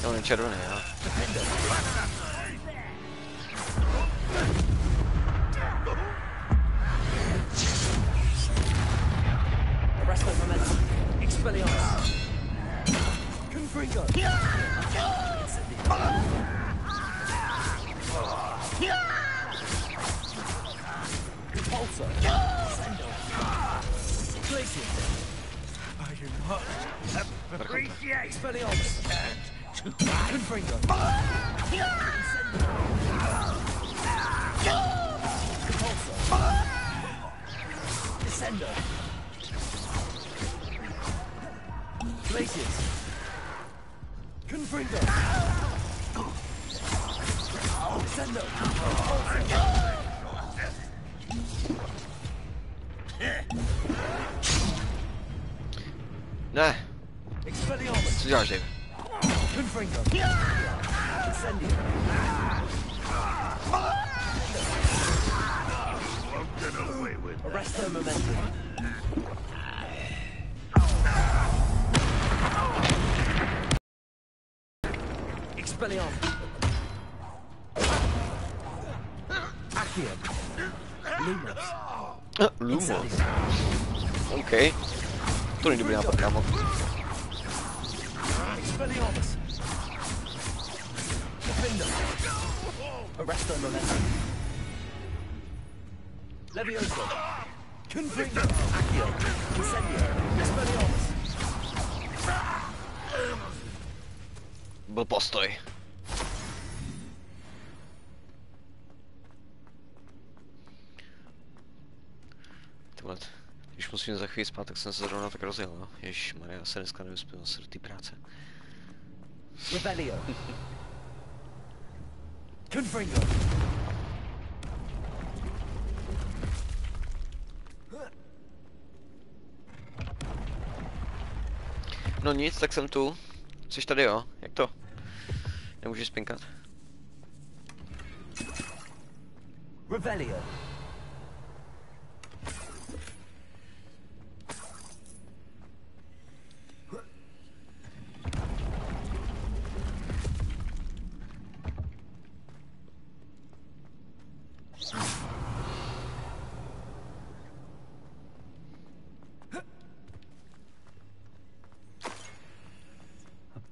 To je červený, jo. Arresto momentum. Expelliarmus. Confringo. Repulsor. Sendo. Glacier. I do not appreciate Expelliarmus. Confringo. Repulsor. Descendo. Glaciers. Confringo. Descendo. Ne. Co děláš, Dave? Confringo. Descendio. Arresto momentum. Expelliarmus. Accio. Lumos. Lumos. OK. To není dobrý nápad, kámo. Expelliarmus. Defendo. Arresto momentum. Levioso. Confringo. Accio. Incendio. Expelliarmus. Byl postoj. Tyhle, když musím za chvíli spát, tak jsem se zrovna tak rozjel, no. Ježišmarja, já se dneska nevyspím zase do té práce. Rebellio. Confringo. No nic, tak jsem tu. Jsi tady, jo? Jak to? Nemůžeš spinkat? Rebellio.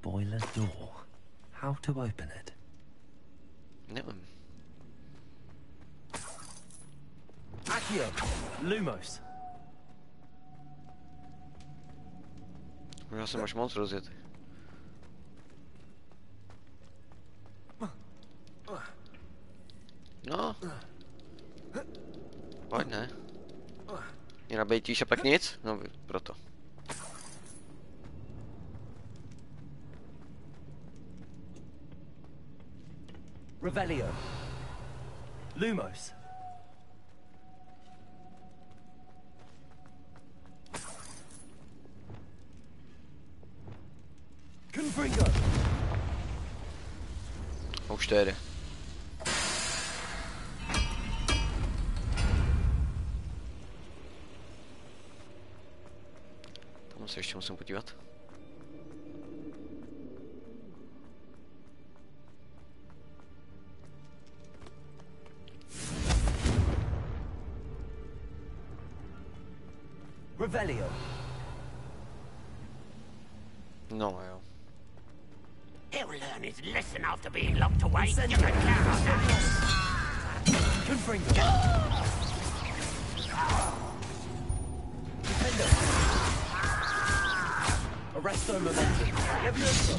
Boiler door. How to open it? Nevím. Accio. Lumos. Možná se máš moc rozjet. No. Pojď, ne? Mě nabejtíš a pak nic? No, proto. Rebellio. Lumos. Confringo. Už to jede. Tam se ještě musím podívat. Rebellio. No, jo. He'll learn his lesson after being locked away. You can count on that. Arresto momentum. Levioso.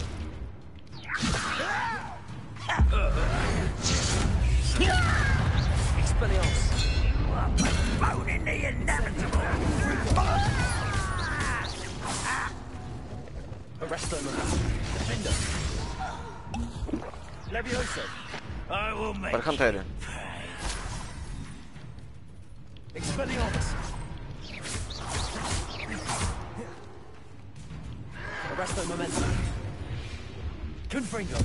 Expelliarmus. You are postponing the inevitable. Arresto momentum. Defender. Levioso. I will make you pay. Expelliarmus. Arresto momentum. Confringo.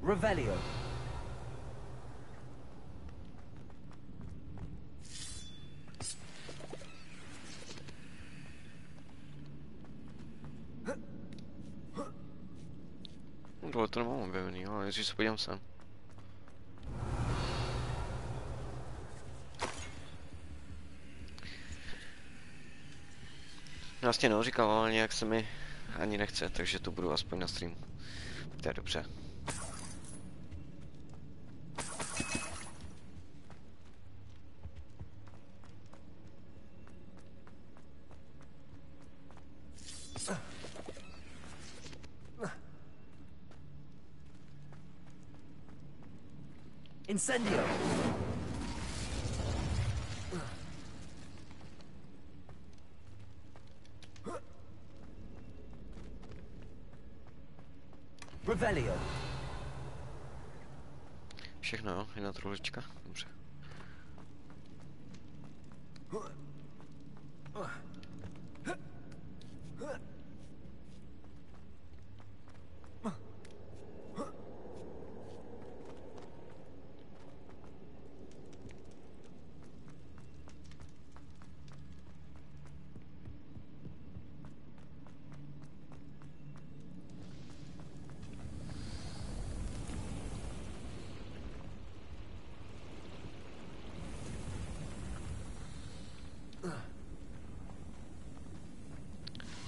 Revelio. Tohle to nemám objevený, ale nejdřív se podívám sem. Vlastně říkal, ale nějak se mi ani nechce, takže to budu aspoň na streamu. To je dobře. Incendio. Revelio. Všechno, jo? Jedna truhlička. Dobře.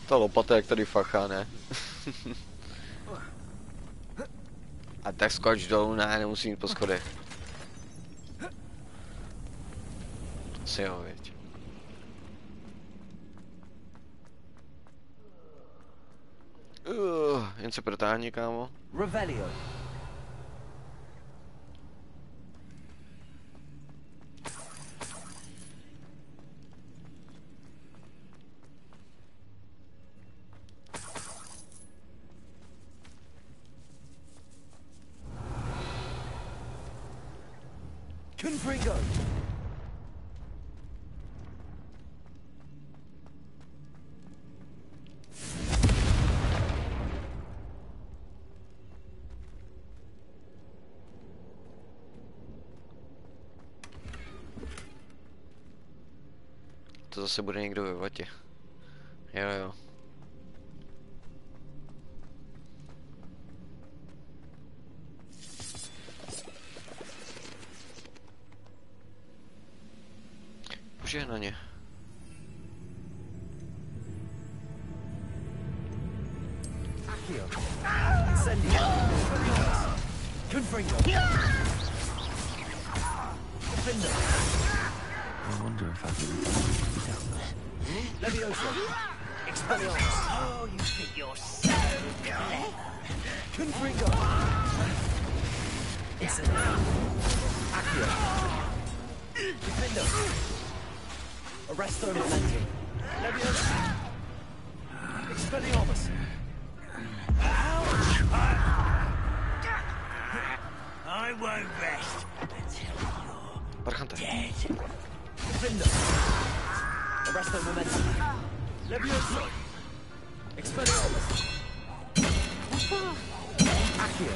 Ta lopata jak tady fachá, ne? A tak skoč dolů, ne, nemusí jít po schodech. Asi jo, věď. Jen se protáhni, kámo. Revelio. Confringo. To zase bude někdo ve vatě. Jo. Požehnaně. I wonder if I can be down there. Levioso. Expelliarmus. Oh, you think you're so clever. Confringo. Incendio. Accio. Defendo. Arresto momentum. Levioso. Expelliarmus. I won't rest until you're dead. Defender. Arresto momentum. Levioso. Expelliarmus. Accio.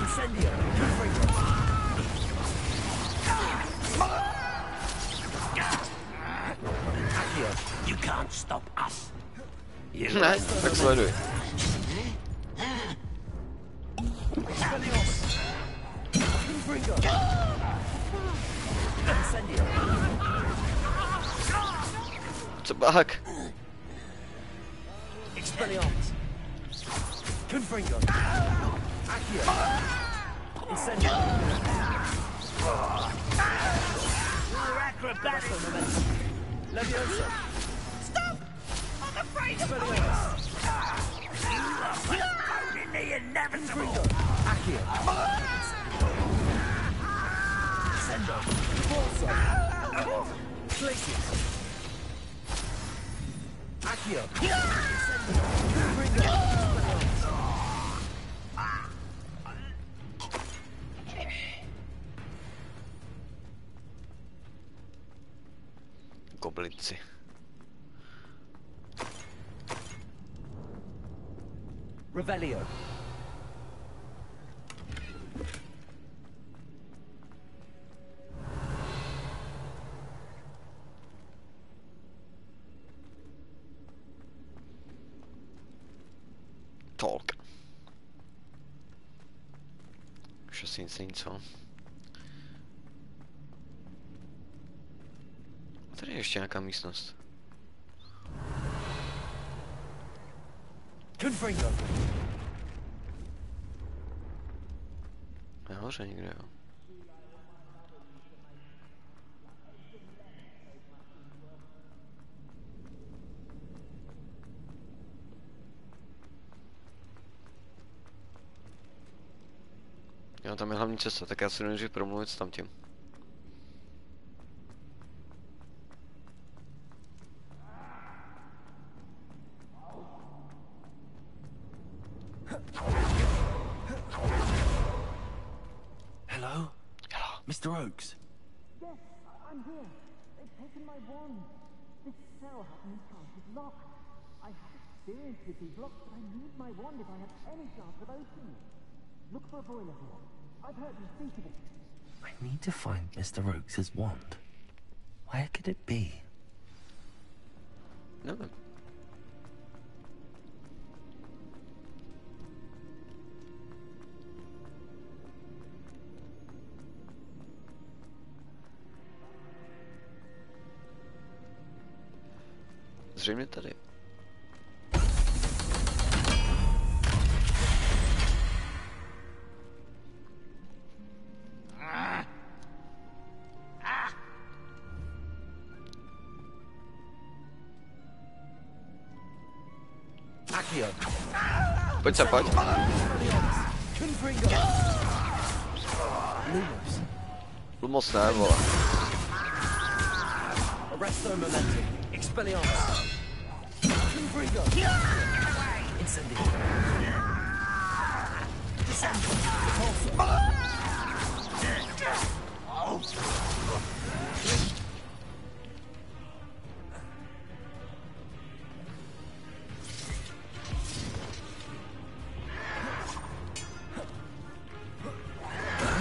Incendio. Confringo. Accio. You can't stop us. Ne, tak sleduj. Expelliarmus. Confringo. Incendio. Co pak? Expelliarmus. Confringo. Accio. Incendio. Acrobatics. Leviosa. Stop! I'm afraid of Expelliarmus. in the inevitable. Accio. Sendo. Forza. Glacius. Accio. Confringo. Goblinci. Revelio. Talk. Už asi nic není, co? Tady je ještě nějaká místnost. Confringo. Nahoře někde, jo. Jo, tam je hlavní cesta, tak já si nejdřív promluvit s tamtím. Hello? Hello? Mr. Oakes? Yes, I'm here. They've taken my wand. This cell hasn't is locked. I have experience with these locks, but I need my wand if I have any chance of opening it. Look for a boiler here. I've heard you speak of it. I need to find Mr. Oakes' wand. Where could it be? No. Zřejmě tady. Pojď se, pojď. Lumos ne, vole. Arresto momentum. Expelliarmus. Confringo. Incendio. Descendo.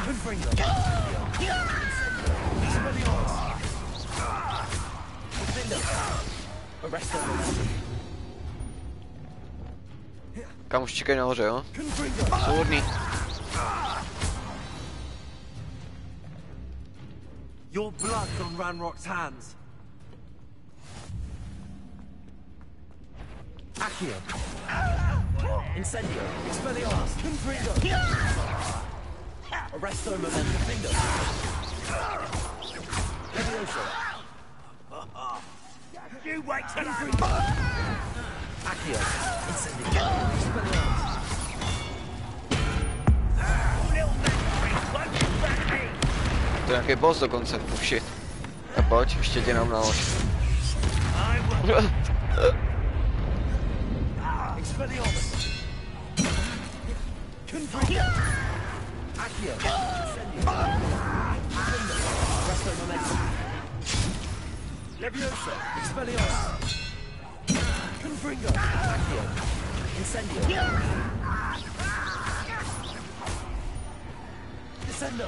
Confringo. Arresto momentum. Kam už čekají nahoře, jo? Jsou hodný. Your blood's on Ranrock's hands. Accio. Incendio. Expelliarmus. Confringo. Arresto momentum. Finger. Leviosa. You wait till I'm... Accio. Incendio. Expelliarmus. To je nějaký boss dokonce, oh shit. A pojď, ještě tě nám nalož. Expelliarmus. Confringo. Accio. Incendio. Arresto momentum. Leviosa. Expelliarmus. Confringo. Accio. Incendio. Descendo.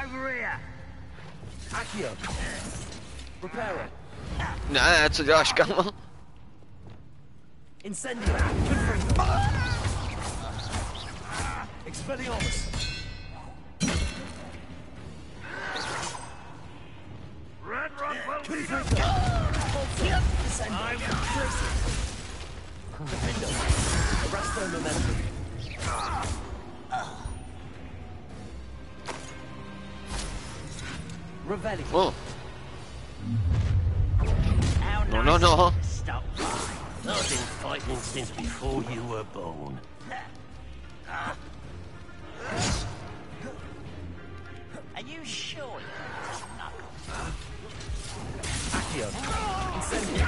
Over here. Accio. Prepare. Ne, co děláš, kámo? Incendio. Confringo. Expelliarmus. Oh. No. Stop. I've been fighting since before you were born. Are you sure? Accio. Incendio.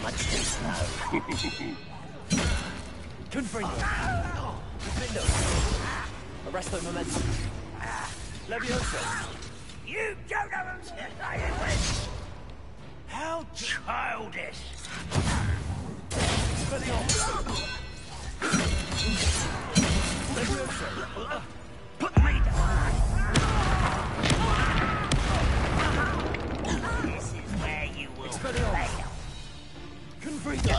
Much too slow. Confringo. Defendo. Arresto momentum. Levioso. You don't know who to play it with! How childish! Levioso. Put me down! This is where you will fail. Confringo.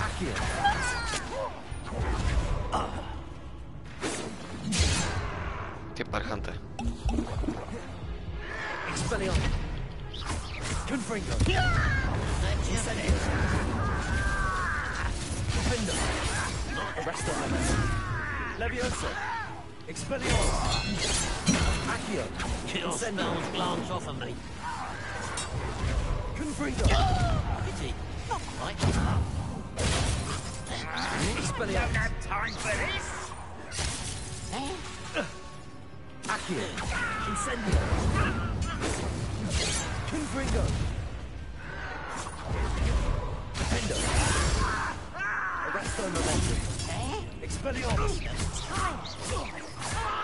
Accio. Qué parjante. Expelliarmus. Confringo. Incendio. Defendo. Arresto momentum. Levioso. Expelliarmus. Accio. Kill spells glance off of me. Confringo. Pity. Not quite. Expelliarmus. Don't have time for this. Accio. Incendio. Confringo. Defendo. Arresto momentum. Expelliarmus.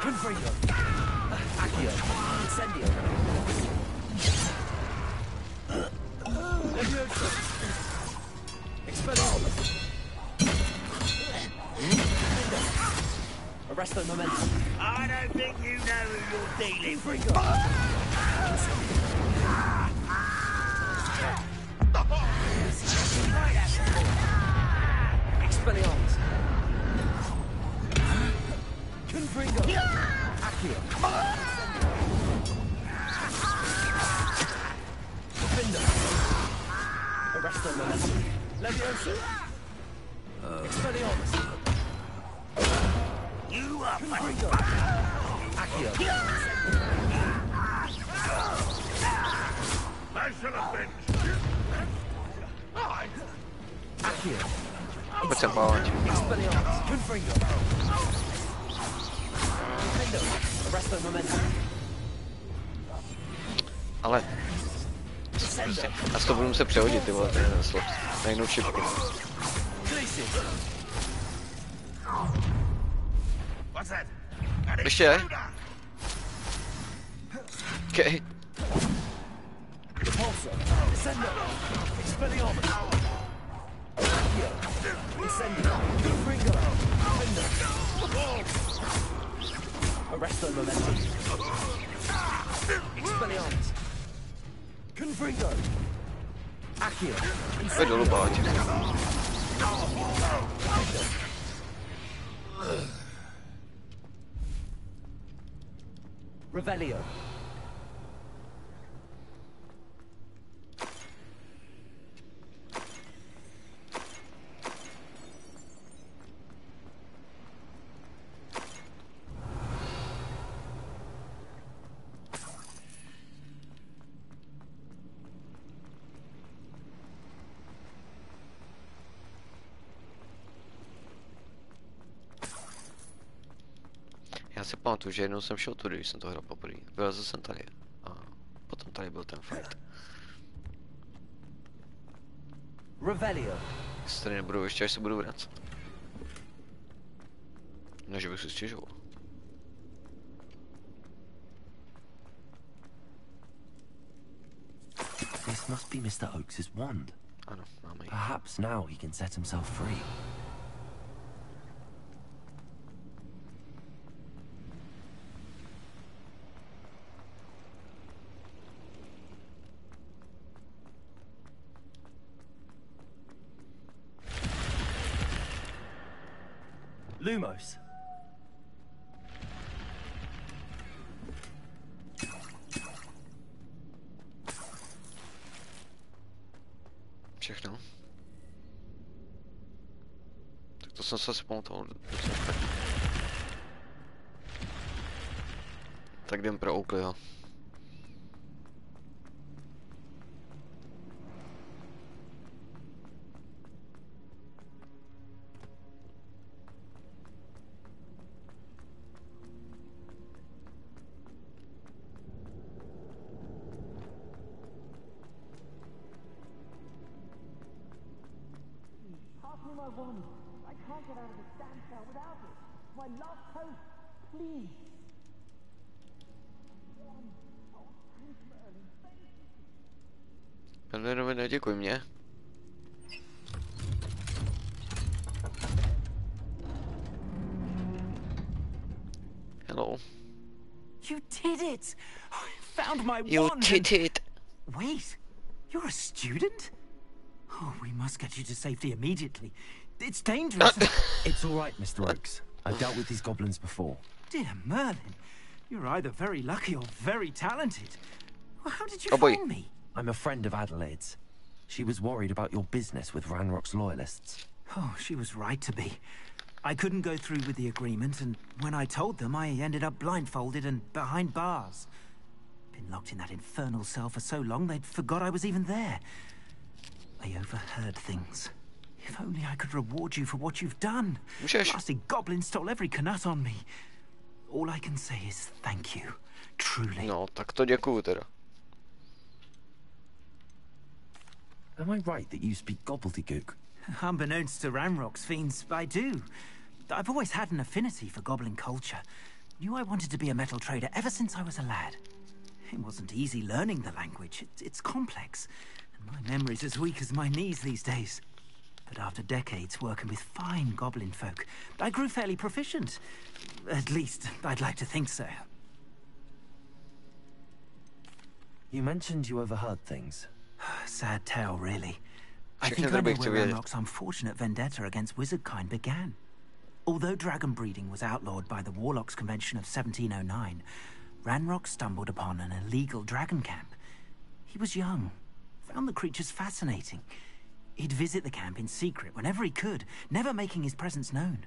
Confringo. Accio. Incendio. Levioso. Expelliarmus. Defendo. Arresto momentum. I don't think you know who you're dealing with. Expelliarmus. Confringo. Accio. Defendo. Arresto momentum. Levioso. Expelliarmus. You are Confringo. Accio. I shall have been. Accio. Pojď bávat. Expelliarmus. Confringo. Defendo. Arresto momentum. Ale... Prostě, já to budu muset přehodit, ty vole, ten slot. Na jinou šipku. Ještě? Okej. Arresto momentum. Expelliarmus. Confringo. Accio. Pojď dolů, pojď. Revelio. Já si pamatuju, že jednou jsem šel tudy, když jsem to hrál poprvé. Vylezl jsem tady a potom tady byl ten fight. Revelio. Jestli tady nebudu ještě, až se budu vracet. No, že bych si stěžoval. This must be Mr. Oakes's wand. Ano, máme ji. Perhaps now he can set himself free. Lumos. všechno. Tak to jsem se asi pamatoval. Tak jdem pro Oakleyho. My wand. I can't get out of this damn cell without it. My last hope, please. Merlinovi, děkuj mě. Hello. You did it! I found my wand. You did it. Wait, you're a student? Oh, we must get you to safety immediately. It's dangerous. It's all right, Mr. Oaks. I've dealt with these goblins before. Dear Merlin, you're either very lucky or very talented. Well, how did you Oh boy. find me? I'm a friend of Adelaide's. She was worried about your business with Ranrock's loyalists. Oh, she was right to be. I couldn't go through with the agreement, and when I told them, I ended up blindfolded and behind bars. Been locked in that infernal cell for so long, they'd forgot I was even there. I overheard things. If only I could reward you for what you've done. Nasty goblin stole every canut on me. All I can say is thank you. Truly. No, tak to děkuju teda. Am I right that you speak gobbledygook? Unbeknownst to Ranrock's fiends, I do. I've always had an affinity for goblin culture. Knew I wanted to be a metal trader ever since I was a lad. It wasn't easy learning the language. It's complex. And my memory's as weak as my knees these days. But after decades working with fine goblin folk, I grew fairly proficient. At least, I'd like to think so. You mentioned you overheard things. Sad tale, really. I think I know where Ranrock's unfortunate vendetta against wizardkind began. Although dragon breeding was outlawed by the Warlocks Convention of 1709, Ranrock stumbled upon an illegal dragon camp. He was young, found the creatures fascinating. He'd visit the camp in secret whenever he could, never making his presence known.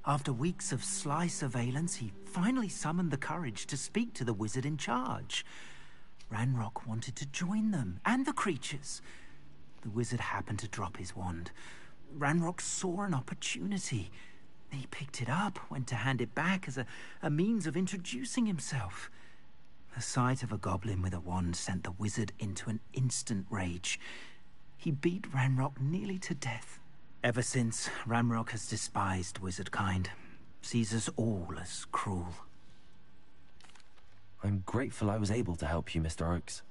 After weeks of sly surveillance, he finally summoned the courage to speak to the wizard in charge. Ranrock wanted to join them, and the creatures. The wizard happened to drop his wand. Ranrock saw an opportunity. He picked it up, went to hand it back as a means of introducing himself. The sight of a goblin with a wand sent the wizard into an instant rage. He beat Ranrock nearly to death. Ever since, Ranrock has despised wizardkind, sees us all as cruel. I'm grateful I was able to help you, Mr. Oaks.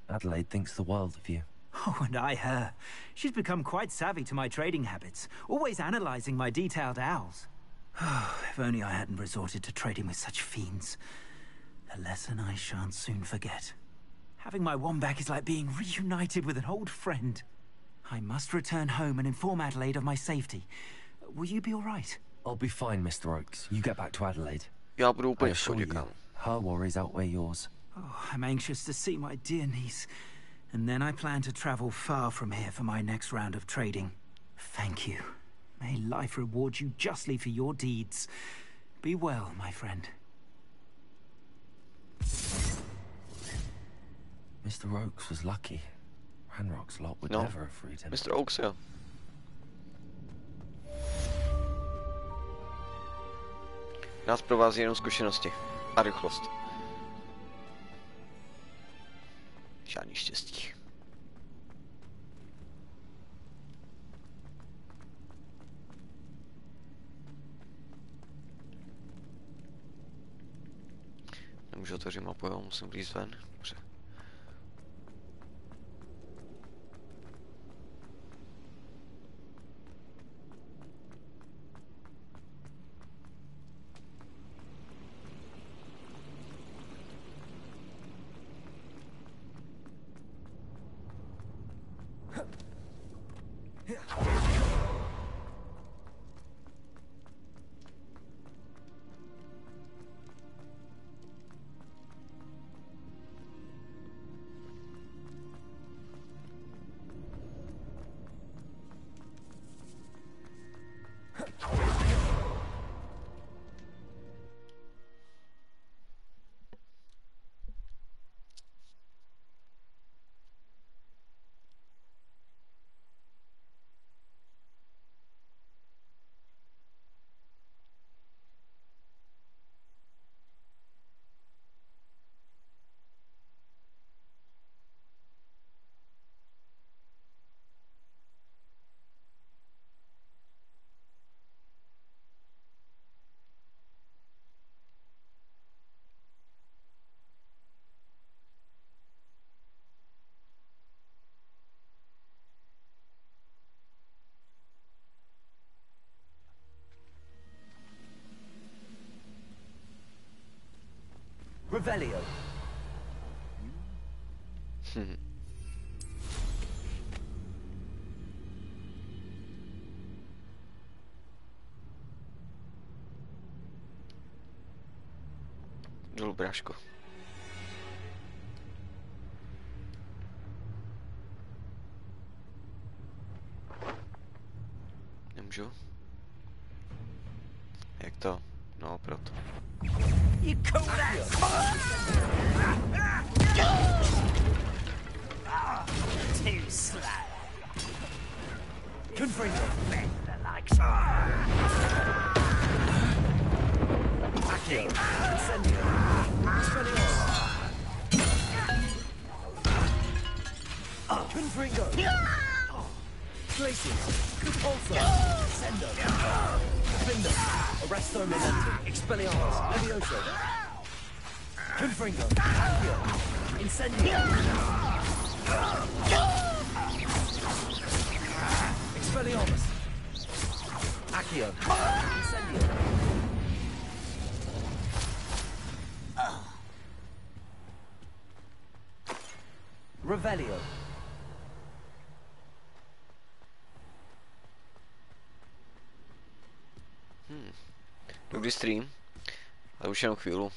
Adelaide thinks the world of you. Oh, and I her. She's become quite savvy to my trading habits, always analyzing my detailed owls. If only I hadn't resorted to trading with such fiends. A lesson I shan't soon forget. Having my wand back is like being reunited with an old friend. I must return home and inform Adelaide of my safety. Will you be all right? I'll be fine, Mr. Oaks. You get back to Adelaide. Já budu úplně v pohodě, kámo. Her worries outweigh yours. Oh, I'm anxious to see my dear niece. And then I plan to travel far from here for my next round of trading. Thank you. May life reward you justly for your deeds. Be well, my friend. Mr. Oaks was lucky. Ranrock's lot would never have freed him. Mr. Oaks, jo. Nás provází jenom zkušenosti a rychlost. Žádný štěstí. Nemůžu otevřít mapu, jo, musím blízt ven. Dobře. Revelio. Dolů, bráško. Nemůžu? Jak to? No, proto. You call that? Too slow. Confront the likes. Accio. Incendio. Confringo. Glacius. Also. Sendo. Findo. Arresto Momentum. Expelliarmus. Levioso. Confringo. Accio. Incendio. Expelliarmus. Accio. Incendio. Revelio. Dobrý stream, ale už jenom chvíli.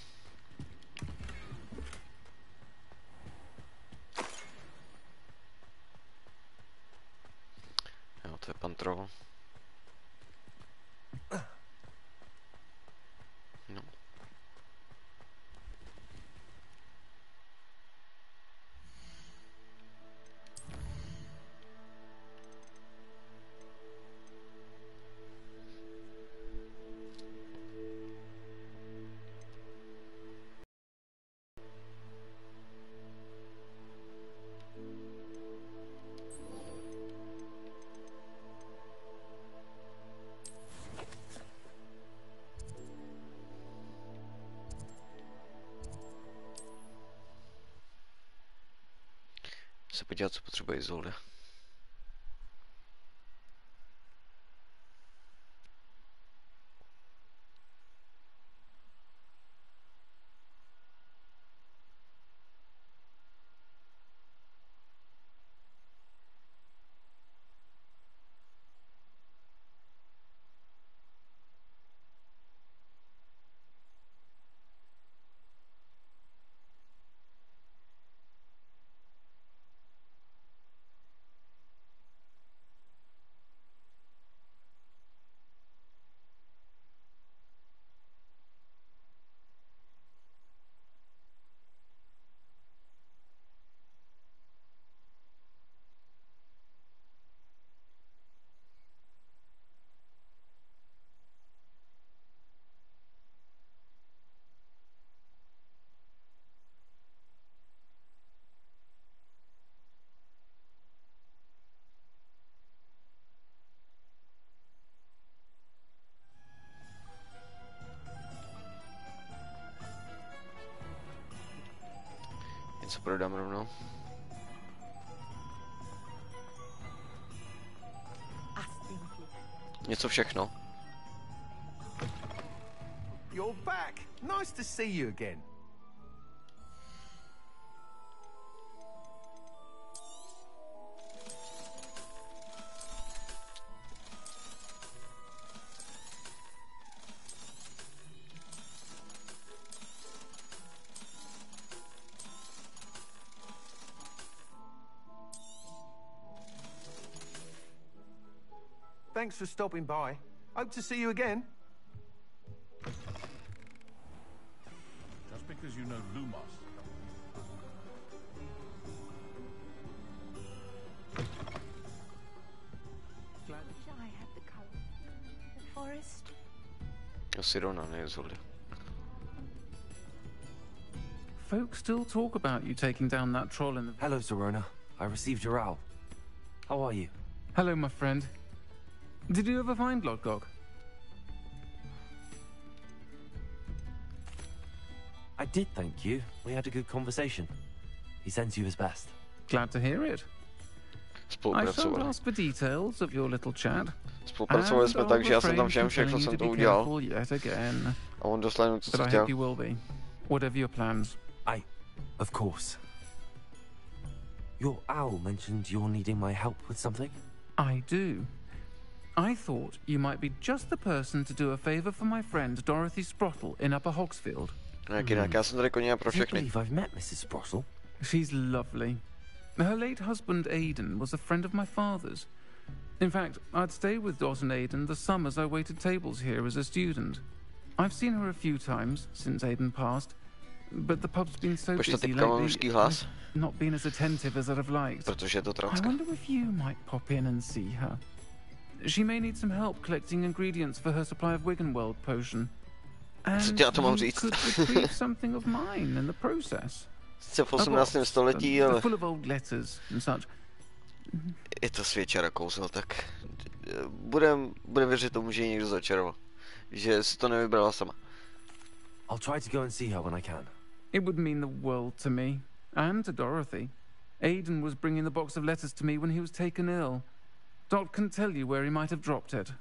Jo, to je pan troll. No. Se podívat, co potřebuje Izolda. Něco prodám rovnou. Něco všechno. You're back. Nice to see you again. Thanks for stopping by. Hope to see you again. Just because you know Lumos. Wish I had the color. The forest. Asi rovná, ne Izolda. Folks still talk about you taking down that troll in the... Hello, Zorona. I received your owl. How are you? Hello, my friend. Did you ever find Lodgok? I did, thank you. We had a good conversation. He sends you his best. Glad to hear it. I shan't ask for details of your little chat. Spolupracovali jsme tak, že já jsem tam všem všechno jsem to udělal. Yet again. A on dostal jenom to, co But I chtěl. hope you will be. Whatever your plans. Of course. Your owl mentioned you're needing my help with something? I do. I thought you might be just the person to do a favor for my friend Dorothy Sprottle in Upper Hogsfield. I believe I've met Mrs. Sprottle. She's lovely. Her late husband Aidan was a friend of my father's. In fact, I'd stayed with Dot and Aidan the summers I waited tables here as a student. I've seen her a few times since Aidan passed, but the pub's been so busy lately, I've not been as attentive as I'd have liked. I wonder if you might pop in and see her. She may need some help collecting ingredients for her supply of Wiggenweld potion. And you could retrieve something of mine in the process. Sice v 18. století, ale... Full of old letters and such. Je to svědčara kouzel, tak... Budem věřit tomu, že ji někdo začaroval. Že si to nevybrala sama. I'll try to go and see her when I can. It would mean the world to me. And to Dorothy. Aidan was bringing the box of letters to me when he was taken ill. Dot can tell you where he might have dropped it.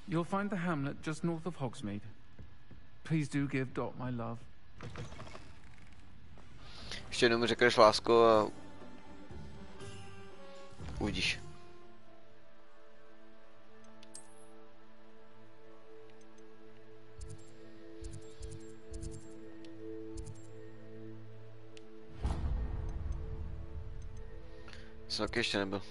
You'll find the hamlet just north of Hogsmeade. Please do give Dot my love. Ještě jednou mi řekneš lásko a... uvidíš. Jsem taky ještě nebyl.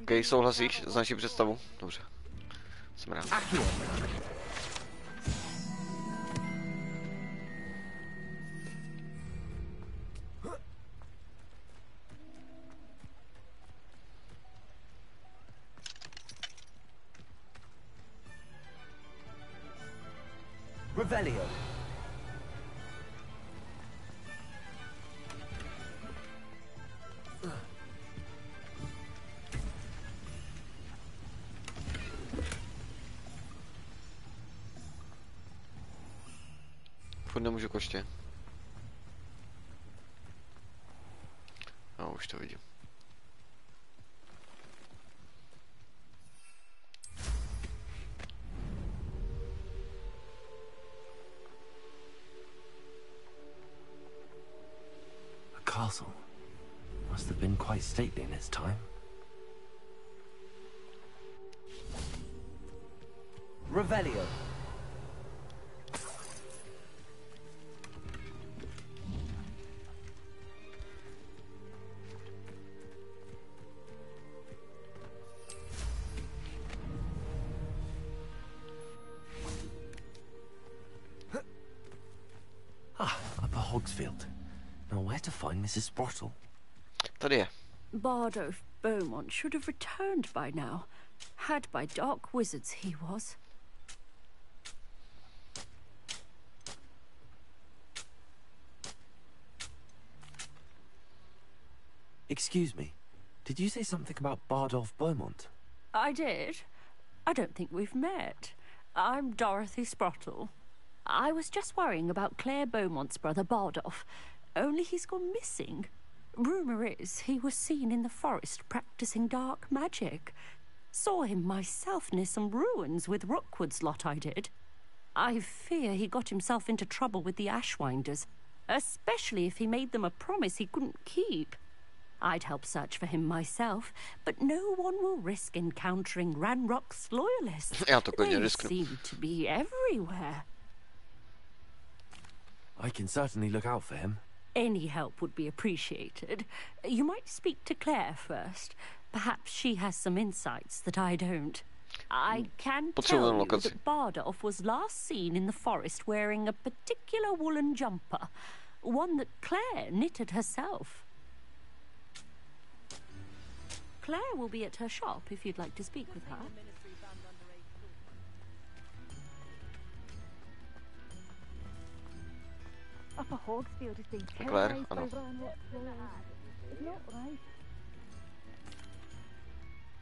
Okej, souhlasíš s naší představou? Dobře. Jsem rád. Revelio. Furt nemůžu koště. No, už to vidím. A castle must have been quite stately in its time. Revelio. Upper Hogsfield. Now where to find Mrs. Sprottle? Tady je. Bard of Beaumont should have returned by now. Had by dark wizards he was. Excuse me, did you say something about Bard of Beaumont? I did. I don't think we've met. I'm Dorothy Sprottle. I was just worrying about Claire Beaumont's brother Bardolph, only he's gone missing. Rumour is he was seen in the forest practising dark magic. Saw him myself near some ruins with Rookwood's lot I did. I fear he got himself into trouble with the Ashwinders, especially if he made them a promise he couldn't keep. I'd help search for him myself, but no one will risk encountering Ranrock's loyalists. They seem to be everywhere. I can certainly look out for him. Any help would be appreciated. You might speak to Claire first. Perhaps she has some insights that I don't. I can tell you that Bardolph was last seen in the forest wearing a particular woolen jumper, one that Claire knitted herself. Claire will be at her shop if you'd like to speak with her. Upper Hogsfield has been Claire, terrorized by ano. Ranrock players. It's not right.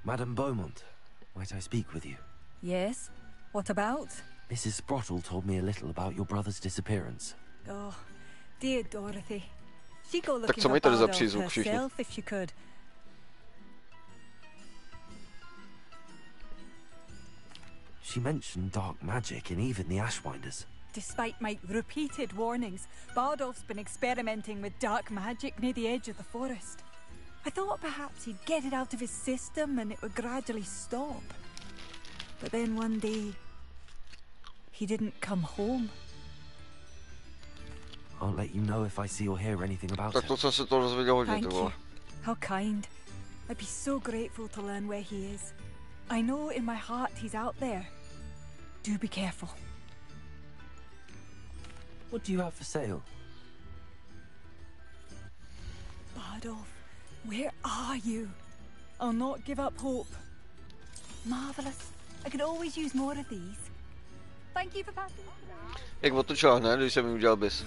Madame Beaumont, might I speak with you? Yes? What about? Mrs. Sprottle told me a little about your brother's disappearance. Oh, dear Dorothy. She'd go Tak looking co for mají tady za Bardolph přízvuk všichni? herself if she could. She mentioned dark magic in even the Ashwinders. Despite my repeated warnings, Bardolph's been experimenting with dark magic near the edge of the forest. I thought perhaps he'd get it out of his system and it would gradually stop. But then one day, he didn't come home. I'll let you know if I see or hear anything about Tak him. to jsem se to dozvěděl hodně, ty Thank vole. you. How kind. I'd be so grateful to learn where he is. I know in my heart he's out there. Do be careful. What do you have for sale? Bardolph, where are you? I'll not give up hope. Marvelous. I could always use more of these. Thank you for passing it through. Jak otočila, ne? Když jsem mi udělal bis.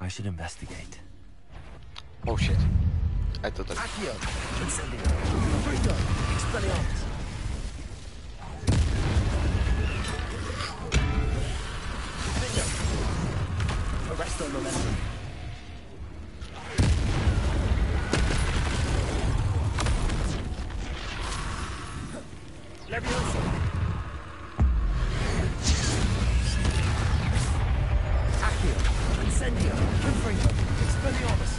I should investigate. Oh shit. Je to tak. Accio, incendio, Frito, Expelliarmus. Arresto momentum. Leviosa. Accio, incendio, Frito, Expelliarmus.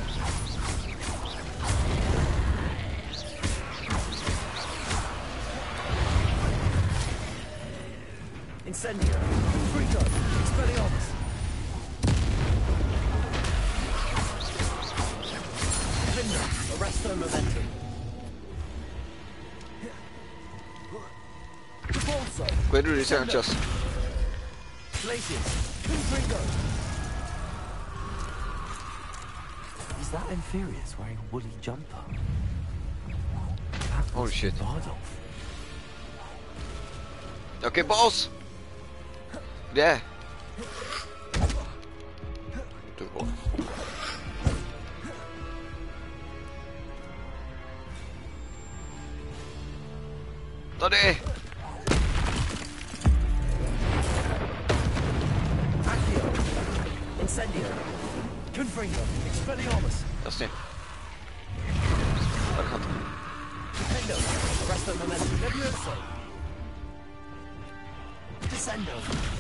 Incendio, Frito, Expelliarmus. Vinda, Arresto momentum. Repulso. Klidu, když se na čas. Glacius, Confringo. Is that Inferius wearing a woolly jumper? Holy shit. Bardolph. Okay, boss! Kde? Ty vole. Tady! Accio, Incendio, Confringo, Expelliarmus. Jasně. Tak na to. Defendo, Arresto momentum, Levioso. Descendo,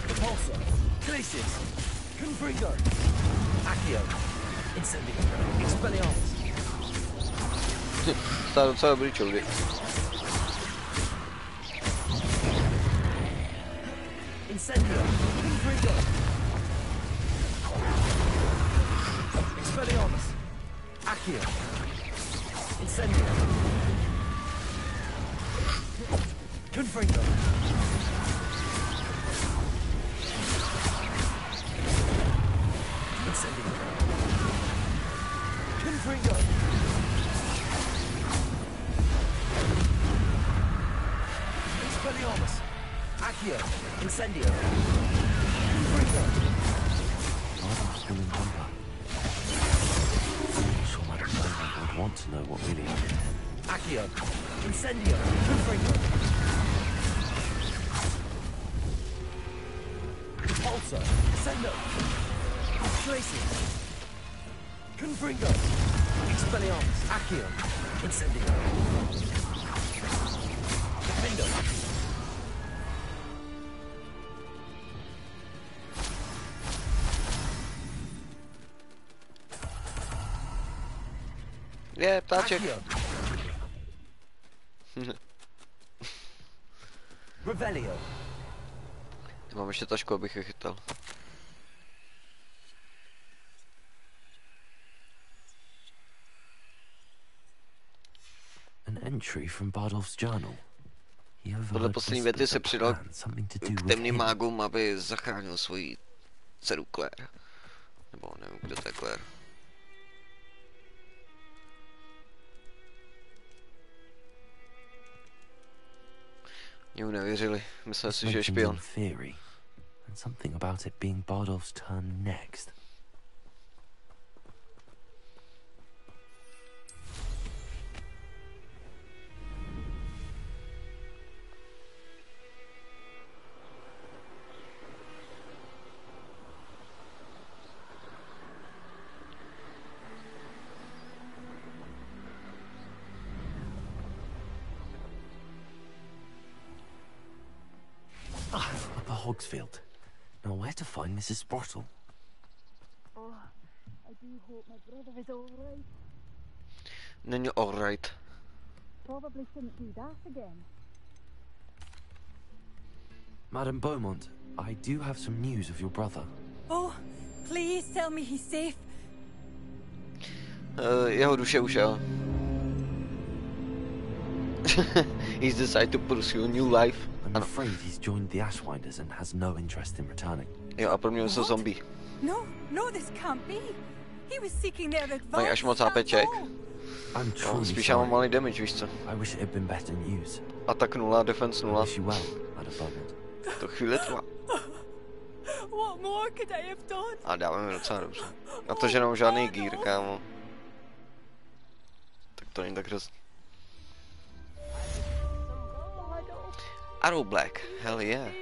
Repulso, Glacius, Confringo, Accio, Incendio, Expelliarmus. Stál docela dobrý člověk. Incendio, Confringo, Expelliarmus, Accio, Incendio, Confringo. Incendio. Confringo. Expelliarmus. Accio. Incendio. Confringo. Bardolph's woolly jumper. I'm sure Madame Beaumont would want to know what really happened. Accio. Incendio. Confringo. Repulso. Descendo. Glacius. Confringo. Expelliarmus. Accio. Incendio. Defendo. Je, ptáček. Revelio. Mám ještě tašku, abych je chytal. An entry from Bardolph's journal. Podle poslední věty se přidal k temným mágům, aby zachránil svoji dceru Claire. Nebo nevím, kdo to je Claire. Mě mu nevěřili, mysleli si, že je špion. And something about it being Bardolph's turn next. Upper Hogsfield. Now, where to find Mrs. Sprottle? Oh, I do hope my brother is all right. Není all right. Probably shouldn't do that again. Madam Beaumont, I do have some news of your brother. Oh, please tell me he's safe. Jeho duše ušel. He's decided to pursue a new life. I'm afraid he's joined the Ashwinders and has no interest in returning. Jo, a proměnil se zombie. No, this can't be. He was seeking their advice. Mají až moc HPček. I'm truly spíš já mám malý damage, víš co? I wish it had been better news. Atak 0, defense 0. Wish you well, Madam Beaumont. To chvíli trvá. What more could I have done? A dáváme docela dobře. Na to, že nemám žádný gear, kámo. Tak to není tak hrozný. Arrow Black, hell yeah.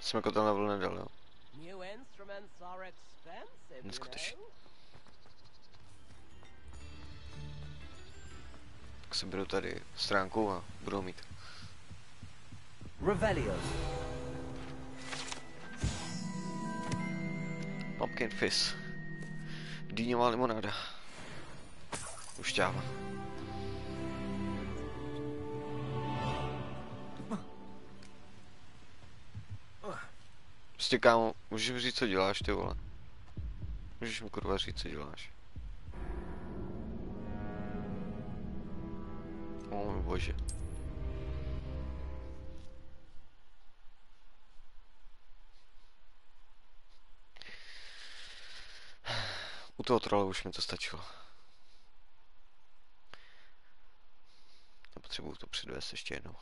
Jsem jako ten level nedal, jo. Neskutečný. Tak si beru tady stránku a budou mít. Revelio. Pumpkin Fizz. Dýňová limonáda. Ušťáva. Prostě kámo, můžeš mi říct, co děláš, ty vole? Můžeš mi kurva říct, co děláš? O můj bože. U toho trolla už mi to stačilo. Nepotřebuju to předvést ještě jednou.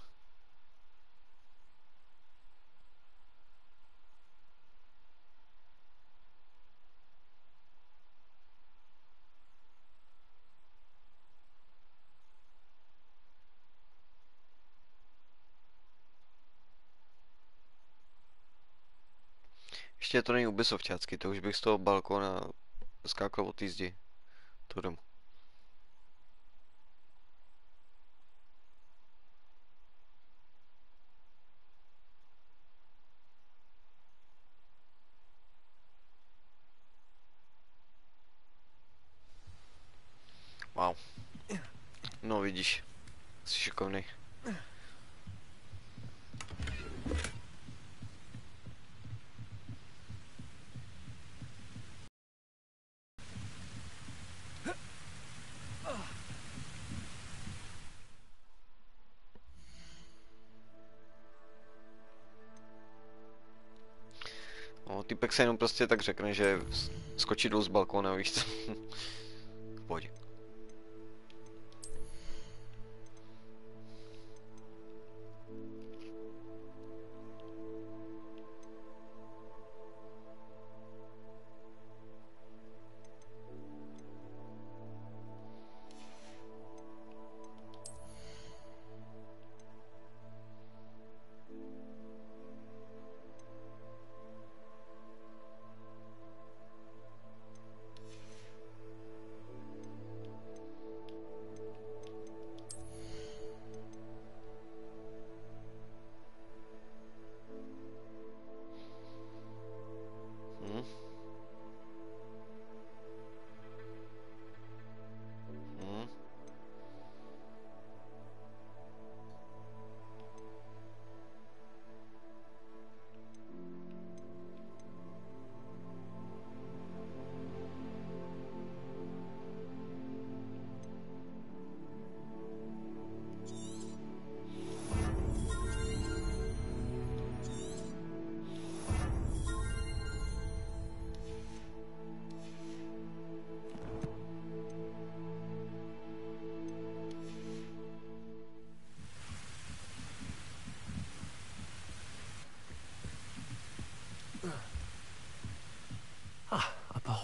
Ještě to není ubisofťácky, to už bych z toho balkona skákal od té zdi. To domů. Wow. No vidíš, jsi šikovnej. No, týpek se jenom prostě tak řekne, že skočí dolů z balkóna, víš co? V pohodě.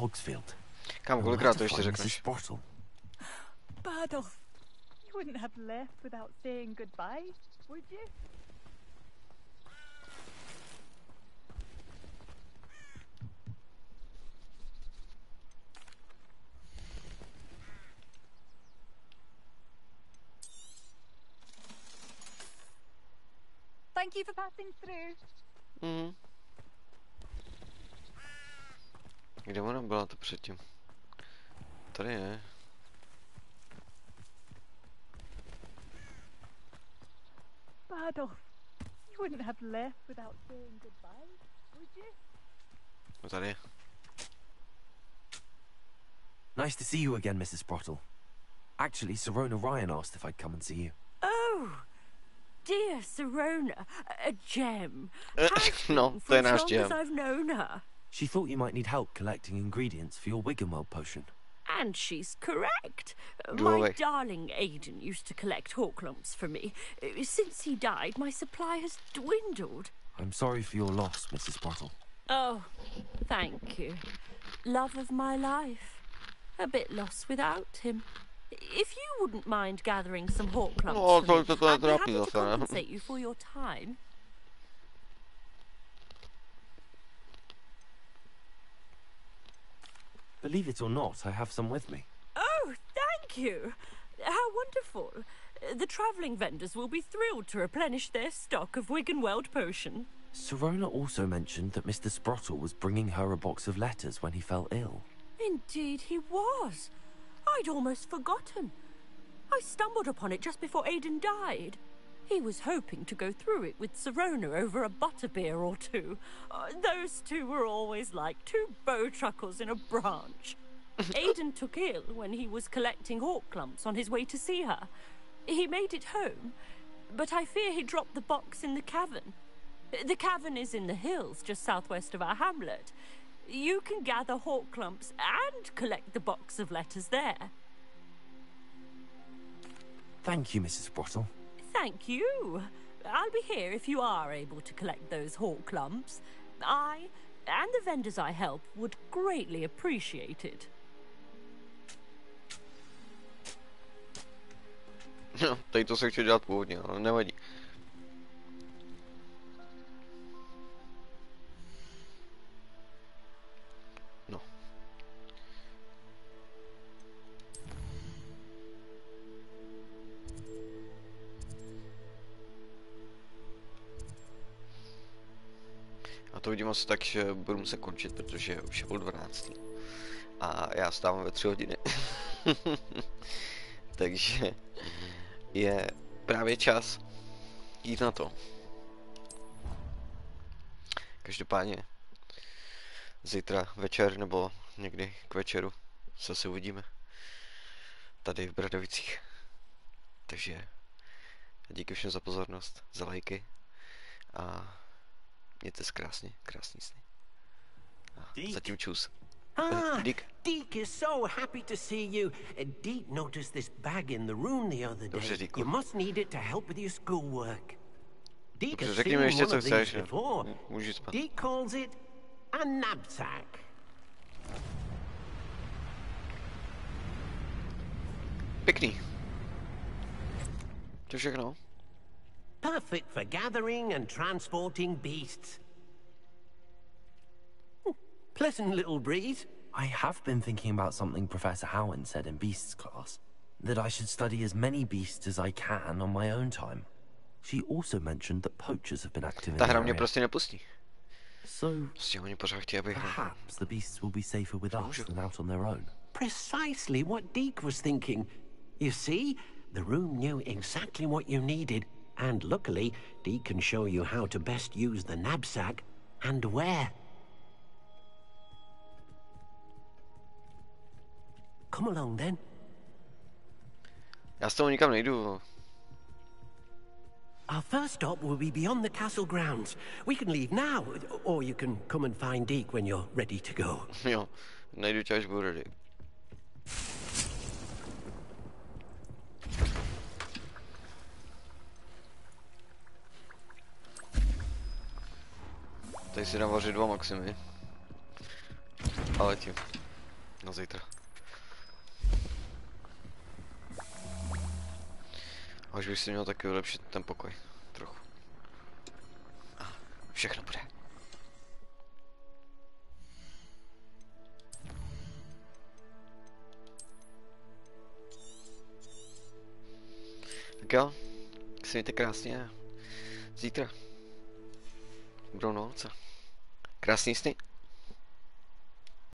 Hogsfield. Kam, kolikrát to ještě řekneš? Bardolph, you wouldn't have left without saying goodbye, would you? Thank you for passing through. Mhm. Kde ona byla to předtím? Tady ne. Bardolph, you wouldn't have left without saying goodbye, would you? No tady. Nice to see you again, Mrs. Sprottle. Actually, Sirona Ryan asked if I'd come and see you. Oh, dear Sirona, a gem. No, to je náš gem. As I've known her. She thought you might need help collecting ingredients for your Wiggenweld potion. And she's correct. My darling Aiden used to collect hawk lumps for me. Since he died, my supply has dwindled. I'm sorry for your loss, Mrs. Sprottle. Oh, thank you. Love of my life. A bit lost without him. If you wouldn't mind gathering some hawk lumps for me, I'd be happy to compensate you for your time. Believe it or not, I have some with me. Oh, thank you. How wonderful. The travelling vendors will be thrilled to replenish their stock of Wiggenweld potion. Sirona also mentioned that Mr. Sprottle was bringing her a box of letters when he fell ill. Indeed he was. I'd almost forgotten. I stumbled upon it just before Aiden died. He was hoping to go through it with Sirona over a butterbeer or two. Those two were always like two bowtruckles in a branch. Aiden took ill when he was collecting hawk clumps on his way to see her. He made it home, but I fear he dropped the box in the cavern. The cavern is in the hills just southwest of our hamlet. You can gather hawk clumps and collect the box of letters there. Thank you, Mrs. Sprottle. Thank you. I'll be here if you are able to collect those hawk clumps. I, and the vendors I help, would greatly appreciate it. No, tady to se chci dělat původně, ale nevadí. No. A to vidím asi tak, že budu muset končit, protože už je půl 12. A já stávám ve 3 hodiny. Takže je právě čas jít na to. Každopádně zítra večer nebo někdy k večeru se uvidíme tady v Bradovicích. Takže díky všem za pozornost, za lajky a mějte se krásně, krásný sny. A zatím čus. Dick. Deke is so happy to see you. Deke noticed this bag in the room the other day. You must need it to help with your schoolwork. Deke has seen one of these before. Deke calls it a knapsack. Pěkný. To všechno. Perfect for gathering and transporting beasts. Pleasant little breeze. I have been thinking about something Professor Howin said in Beasts class. That I should study as many beasts as I can on my own time. She also mentioned that poachers have been active in the area. Prostě nepustí. So, perhaps the beasts will be safer with us than out on their own. Precisely what Deke was thinking. You see, the room knew exactly what you needed, and luckily, Deke can show you how to best use the knapsack and where. Come along then. Já s tou nikam nejdu. Our first stop will be beyond the castle grounds. We can leave now, or you can come and find Deke when you're ready to go. Jo, najdu tě, až budu ready. Tady si dám vařit 2 maximy. Ale tím. Na zítra. A už bych si měl taky vylepšit ten pokoj. Trochu. A všechno bude. Tak jo, si mějte krásně. Zítra budou Vánoce. Krásný sny.